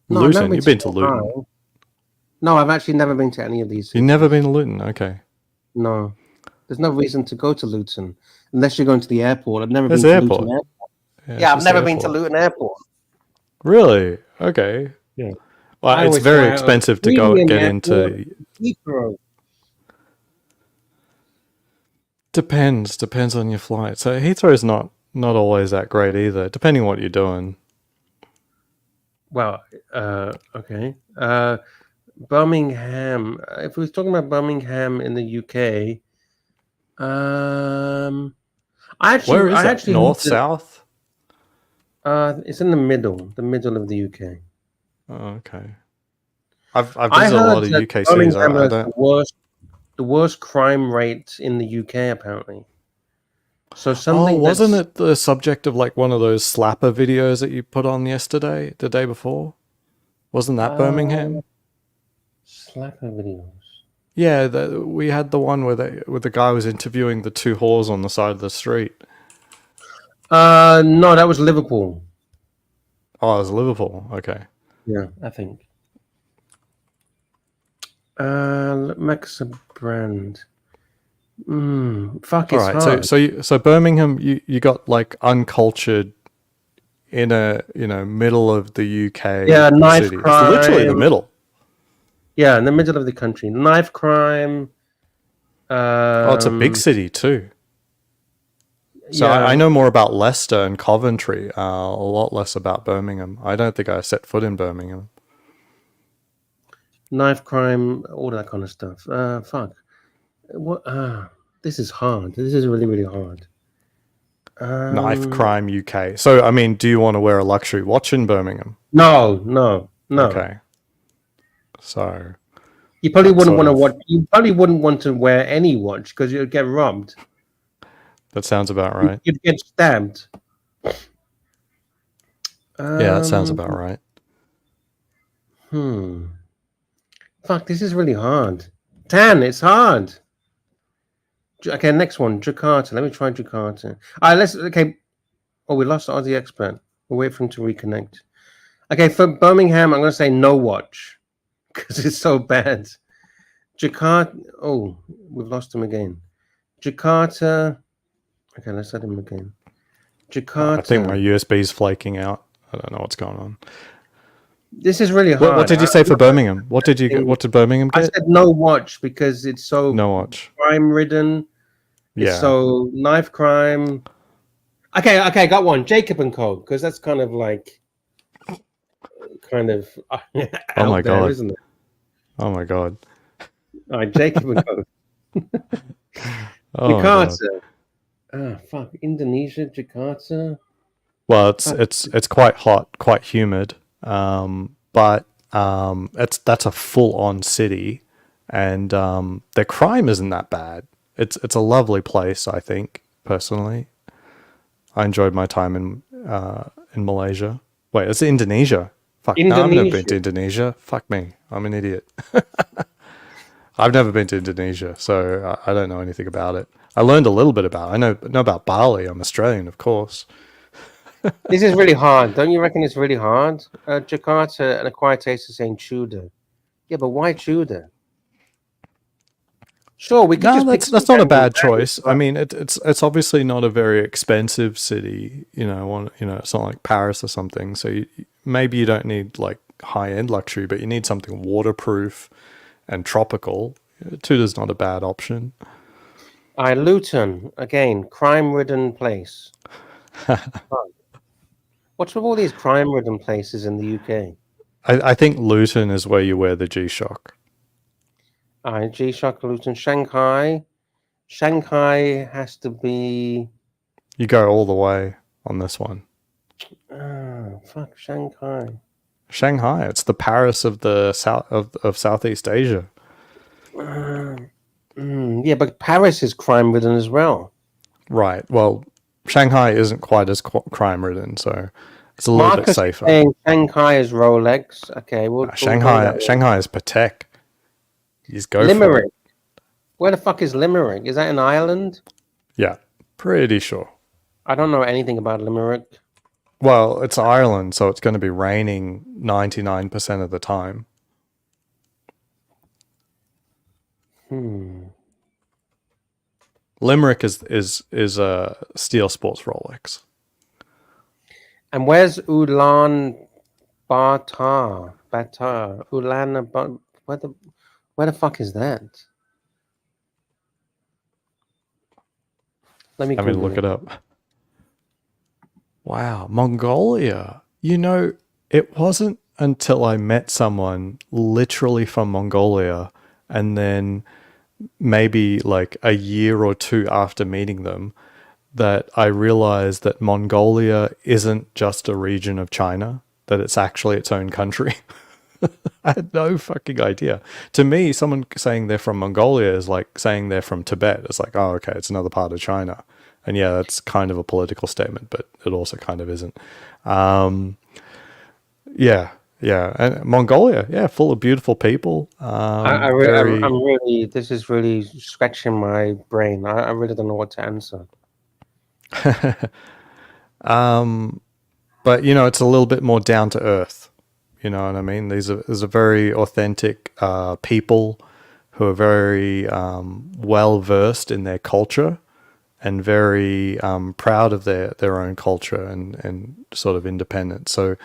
[SPEAKER 1] No, I've never
[SPEAKER 9] Luton. You've been to Luton.
[SPEAKER 1] Shanghai. No, I've actually never been to any of these cities.
[SPEAKER 9] You've never been to Luton? Okay.
[SPEAKER 1] No. There's no reason to go to Luton unless you're going to the airport. I've never
[SPEAKER 9] There's
[SPEAKER 1] been to
[SPEAKER 9] airport.
[SPEAKER 1] Luton Airport.
[SPEAKER 9] Yeah,
[SPEAKER 1] Yeah, I've
[SPEAKER 9] it's
[SPEAKER 1] never
[SPEAKER 9] just
[SPEAKER 1] been to
[SPEAKER 9] airport.
[SPEAKER 1] Luton Airport.
[SPEAKER 9] Really? Okay.
[SPEAKER 1] Yeah.
[SPEAKER 9] Well,
[SPEAKER 1] I
[SPEAKER 9] it's
[SPEAKER 1] always
[SPEAKER 9] very
[SPEAKER 1] fly out of
[SPEAKER 9] expensive to go
[SPEAKER 1] Premium
[SPEAKER 9] get
[SPEAKER 1] Airport,
[SPEAKER 9] into...
[SPEAKER 1] Heathrow.
[SPEAKER 9] Depends on your flight. So Heathrow is not always that great either, depending on what you're doing.
[SPEAKER 1] Well, okay. Birmingham. If we're talking about Birmingham in the UK,
[SPEAKER 9] Where is
[SPEAKER 1] I
[SPEAKER 9] that?
[SPEAKER 1] actually
[SPEAKER 9] North,
[SPEAKER 1] looked at-
[SPEAKER 9] south?
[SPEAKER 1] It's in the middle of the UK.
[SPEAKER 9] Oh, okay. I've
[SPEAKER 1] I
[SPEAKER 9] visited a
[SPEAKER 1] heard
[SPEAKER 9] lot of
[SPEAKER 1] that
[SPEAKER 9] UK cities.
[SPEAKER 1] Birmingham
[SPEAKER 9] I
[SPEAKER 1] has
[SPEAKER 9] don't...
[SPEAKER 1] the worst crime rate in the UK, apparently. So something.
[SPEAKER 9] Oh, wasn't it the subject of like one of those slapper videos that you put on yesterday, the day before? Wasn't that Birmingham?
[SPEAKER 1] Slapper videos?
[SPEAKER 9] Yeah, we had the one where the guy was interviewing the two whores on the side of the street.
[SPEAKER 1] No, that was Liverpool.
[SPEAKER 9] Oh, it was Liverpool. Okay.
[SPEAKER 1] Yeah, I think. Max a brand. Fuck,
[SPEAKER 9] All
[SPEAKER 1] it's
[SPEAKER 9] right.
[SPEAKER 1] hard.
[SPEAKER 9] So Birmingham, you got like uncultured in a middle of the UK.
[SPEAKER 1] Yeah, knife
[SPEAKER 9] city. It's literally the
[SPEAKER 1] crime.
[SPEAKER 9] middle.
[SPEAKER 1] Yeah, in the middle of the country. Knife crime.
[SPEAKER 9] Oh, it's a big city too. So
[SPEAKER 1] yeah.
[SPEAKER 9] I know more about Leicester and Coventry, a lot less about Birmingham. I don't think I set foot in Birmingham.
[SPEAKER 1] Knife crime, all that kind of stuff. Fuck. What? This is hard. This is really, really hard.
[SPEAKER 9] Knife crime UK. So, I mean, do you want to wear a luxury watch in Birmingham?
[SPEAKER 1] No.
[SPEAKER 9] Okay. So
[SPEAKER 1] You probably wouldn't
[SPEAKER 9] sort
[SPEAKER 1] want to
[SPEAKER 9] of-
[SPEAKER 1] watch. You probably wouldn't want to wear any watch because you'd get robbed.
[SPEAKER 9] that sounds about right.
[SPEAKER 1] You'd get stabbed.
[SPEAKER 9] Yeah, that sounds about right.
[SPEAKER 1] Fuck, this is really hard. Tan, it's hard. Okay, next one, Jakarta. Let me try Jakarta. All right, okay. Oh, we lost Aussie expert. We'll wait for him to reconnect. Okay, for Birmingham, I'm going to say no watch because it's so bad. Jakarta. Oh, we've lost him again. Jakarta. Okay, let's let him again. Jakarta.
[SPEAKER 9] I think my USB's flaking out. I don't know what's going on.
[SPEAKER 1] This is really hard.
[SPEAKER 9] What did you say for Birmingham? What did Birmingham
[SPEAKER 1] I
[SPEAKER 9] get?
[SPEAKER 1] said no watch because it's so
[SPEAKER 9] No watch.
[SPEAKER 1] crime ridden.
[SPEAKER 9] Yeah.
[SPEAKER 1] So knife crime. Okay, got one. Jacob and Co. Because that's kind of like,
[SPEAKER 9] Oh my
[SPEAKER 1] out there,
[SPEAKER 9] God.
[SPEAKER 1] isn't it?
[SPEAKER 9] Oh my God.
[SPEAKER 1] All right, Jacob and Co.
[SPEAKER 9] Oh my God.
[SPEAKER 1] Jakarta. Fuck, Indonesia, Jakarta.
[SPEAKER 9] Well, it's quite hot, quite humid, but that's a full-on city, and their crime isn't that bad. It's a lovely place, I think, personally. I enjoyed my time in Malaysia. Wait, it's Indonesia. Fuck, no, I've never been to Indonesia. Fuck me, I'm an idiot. I've never been to Indonesia, so I don't know anything about it. I learned a little bit about it. I know about Bali. I'm Australian, of course.
[SPEAKER 1] This is really hard. Don't you reckon it's really hard? Jakarta and Acquired Taste is saying Tudor. Yeah, but why Tudor? Sure, we could
[SPEAKER 9] No,
[SPEAKER 1] just pick
[SPEAKER 9] that's
[SPEAKER 1] some
[SPEAKER 9] not a
[SPEAKER 1] random
[SPEAKER 9] bad
[SPEAKER 1] names,
[SPEAKER 9] choice. I
[SPEAKER 1] but-
[SPEAKER 9] mean, it's obviously not a very expensive city. It's not like Paris or something. So maybe you don't need like high end luxury, but you need something waterproof and tropical. Tudor's not a bad option.
[SPEAKER 1] Luton again, crime-ridden place. What's with all these crime-ridden places in the UK?
[SPEAKER 9] I think Luton is where you wear the G-Shock.
[SPEAKER 1] G-Shock, Luton, Shanghai. Shanghai has to be.
[SPEAKER 9] You go all the way on this one.
[SPEAKER 1] Fuck Shanghai.
[SPEAKER 9] Shanghai, it's the Paris of the south of Southeast Asia.
[SPEAKER 1] Yeah, but Paris is crime-ridden as well.
[SPEAKER 9] Right. Well, Shanghai isn't quite as crime-ridden, so it's a little
[SPEAKER 1] Marcus
[SPEAKER 9] bit safer.
[SPEAKER 1] Saying Shanghai is Rolex. Okay, we'll
[SPEAKER 9] Shanghai is Patek. Just go
[SPEAKER 1] Limerick.
[SPEAKER 9] for it.
[SPEAKER 1] Where the fuck is Limerick? Is that in Ireland?
[SPEAKER 9] Yeah, pretty sure.
[SPEAKER 1] I don't know anything about Limerick.
[SPEAKER 9] Well, it's Ireland, so it's going to be raining 99% of the time. Limerick is a Steel Sports Rolex.
[SPEAKER 1] And where's Ulan Batar? Ulan where the fuck is that? Let me
[SPEAKER 9] look it up. Wow, Mongolia. It wasn't until I met someone literally from Mongolia, and then maybe like a year or two after meeting them, that I realized that Mongolia isn't just a region of China, that it's actually its own country. I had no fucking idea. To me, someone saying they're from Mongolia is like saying they're from Tibet. It's like, oh, okay, it's another part of China. And yeah, that's kind of a political statement, but it also kind of isn't. Yeah. And Mongolia, yeah, full of beautiful people.
[SPEAKER 1] I'm really, this is really scratching my brain. I really don't know what to answer.
[SPEAKER 9] But it's a little bit more down to earth. You know what I mean? These are very authentic people who are very well versed in their culture and very proud of their own culture and sort of independent. So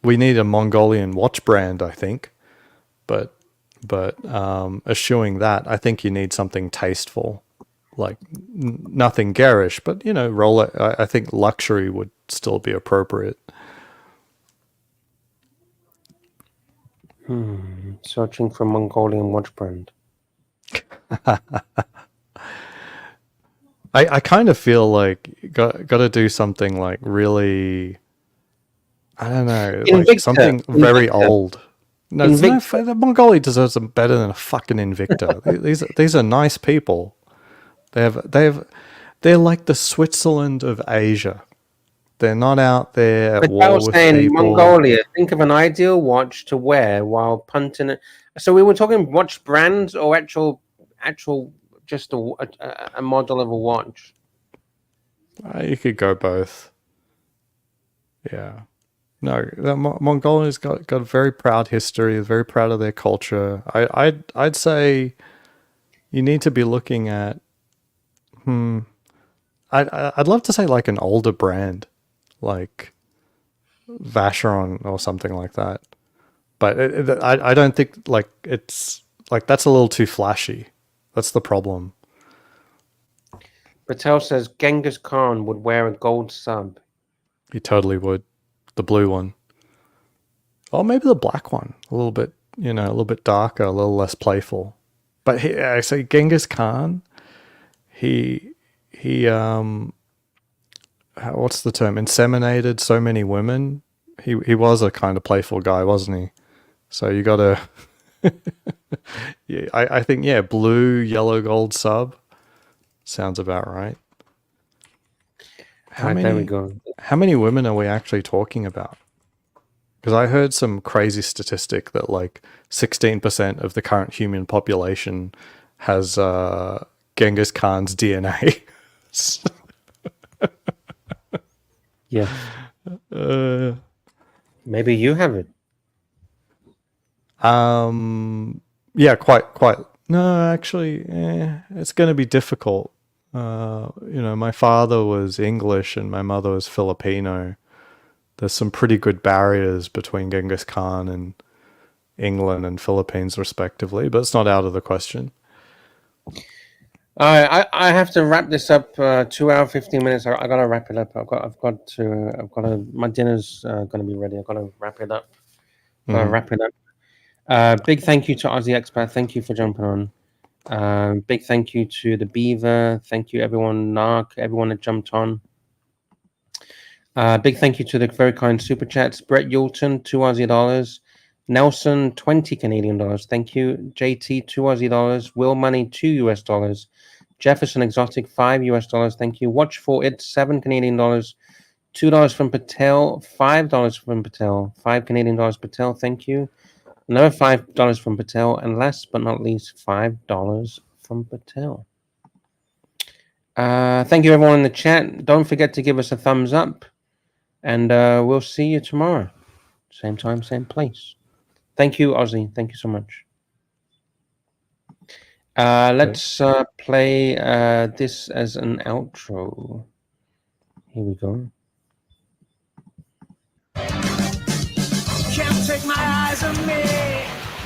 [SPEAKER 9] we need a Mongolian watch brand, I think. But eschewing that, I think you need something tasteful, like nothing garish, but Rolex. I think luxury would still be appropriate.
[SPEAKER 1] Searching for Mongolian watch brand.
[SPEAKER 9] I kind of feel like got to do something like really, I don't know, like something very old. No, Mongolia deserves them better than a fucking Invicta. These are nice people. They're like the Switzerland of Asia. They're not out there at war with people.
[SPEAKER 1] Mongolia, think of an ideal watch to wear while punting it. So we were talking watch brands or actual just a model of a watch.
[SPEAKER 9] You could go both. Yeah. No, Mongolia's got a very proud history, very proud of their culture. I'd say you need to be looking at I'd love to say like an older brand, like Vacheron or something like that. But I don't think like it's like that's a little too flashy. That's the problem.
[SPEAKER 1] Patel says Genghis Khan would wear a gold sub.
[SPEAKER 9] He totally would. The blue one. Or maybe the black one. A little bit, a little bit darker, a little less playful. But I say Genghis Khan, he what's the term? Inseminated so many women. He was a kind of playful guy, wasn't he? So you gotta yeah, I think blue, yellow, gold sub sounds about right.
[SPEAKER 1] There we go.
[SPEAKER 9] How many women are we actually talking about? Because I heard some crazy statistic that like 16% of the current human population has Genghis Khan's DNA.
[SPEAKER 1] Yes.
[SPEAKER 9] Uh,
[SPEAKER 1] Maybe you have it.
[SPEAKER 9] Yeah, quite. No, actually, it's going to be difficult. You know, my father was English and my mother was Filipino. There's some pretty good barriers between Genghis Khan and England and Philippines, respectively, but it's not out of the question.
[SPEAKER 1] I have to wrap this up. 2 hour 15 minutes. I gotta wrap it up. My dinner's gonna be ready. I've got to wrap it up. Wrap it up. Big thank you to Aussie Expat. Thank you for jumping on. Big thank you to the Beaver. Thank you everyone, Narc, everyone that jumped on. Big thank you to the very kind super chats. Brett Yulton, 2 Aussie dollars. Nelson, 20 Canadian dollars. Thank you. JT, 2 Aussie dollars. Will Money, 2 US dollars. Jefferson Exotic, 5 US dollars. Thank you. Watch for It, 7 Canadian dollars. $2 from Patel, $5 from Patel. 5 Canadian dollars, Patel. Thank you. Another $5 from Patel. And last but not least, $5 from Patel. Thank you everyone in the chat. Don't forget to give us a thumbs up. And we'll see you tomorrow. Same time, same place. Thank you, Ozzy. Thank you so much. Let's play this as an outro. Here we go.
[SPEAKER 10] Can't take my eyes on me.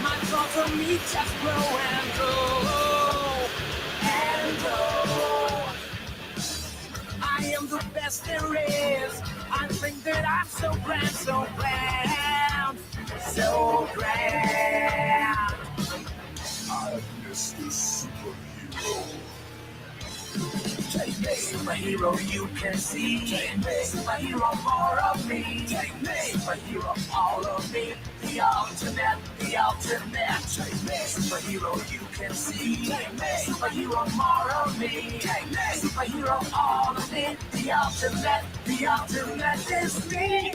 [SPEAKER 10] My thoughts on me just grow and grow and grow. I am the best there is. I think that I'm so grand, so grand, so grand. I'm Mr. Superhero. Take me, superhero, you can see. Take me, superhero, more of me. Take me, superhero, all of me. The ultimate, the ultimate. Take me, superhero, you can see. Take me, superhero, more of me. Take me, superhero, all of me. The ultimate is me.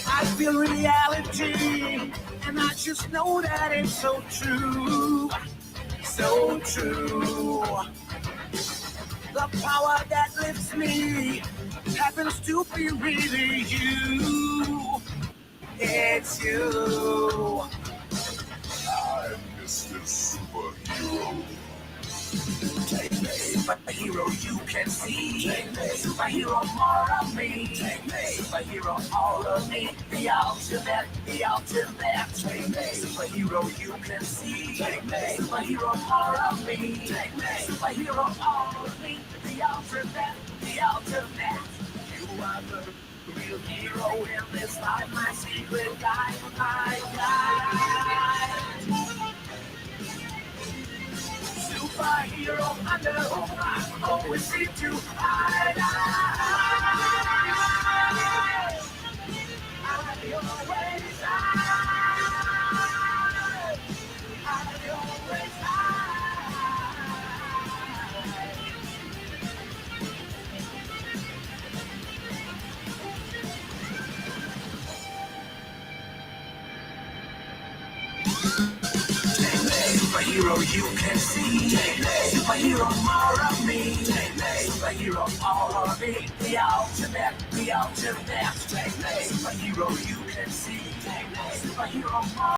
[SPEAKER 10] I feel reality, and I just know that it's so true. So true. The power that lifts me happens to be really you. It's you. I'm Mr. Superhero. Take me, superhero, you can see. Take me, superhero, more of me. Take me, superhero, all of me. The ultimate, the ultimate. Take me, superhero, you can see. Take me, superhero, more of me. Take me, superhero, all of me. The ultimate, the ultimate. You are the real hero in this life, my secret guide, my guide. Superhero, I know I always seem to hide. I always hide. I always hide. Superhero, you can see. Superhero, more of me. Superhero, all of me. The ultimate, the ultimate. Superhero, you can see. Superhero, more.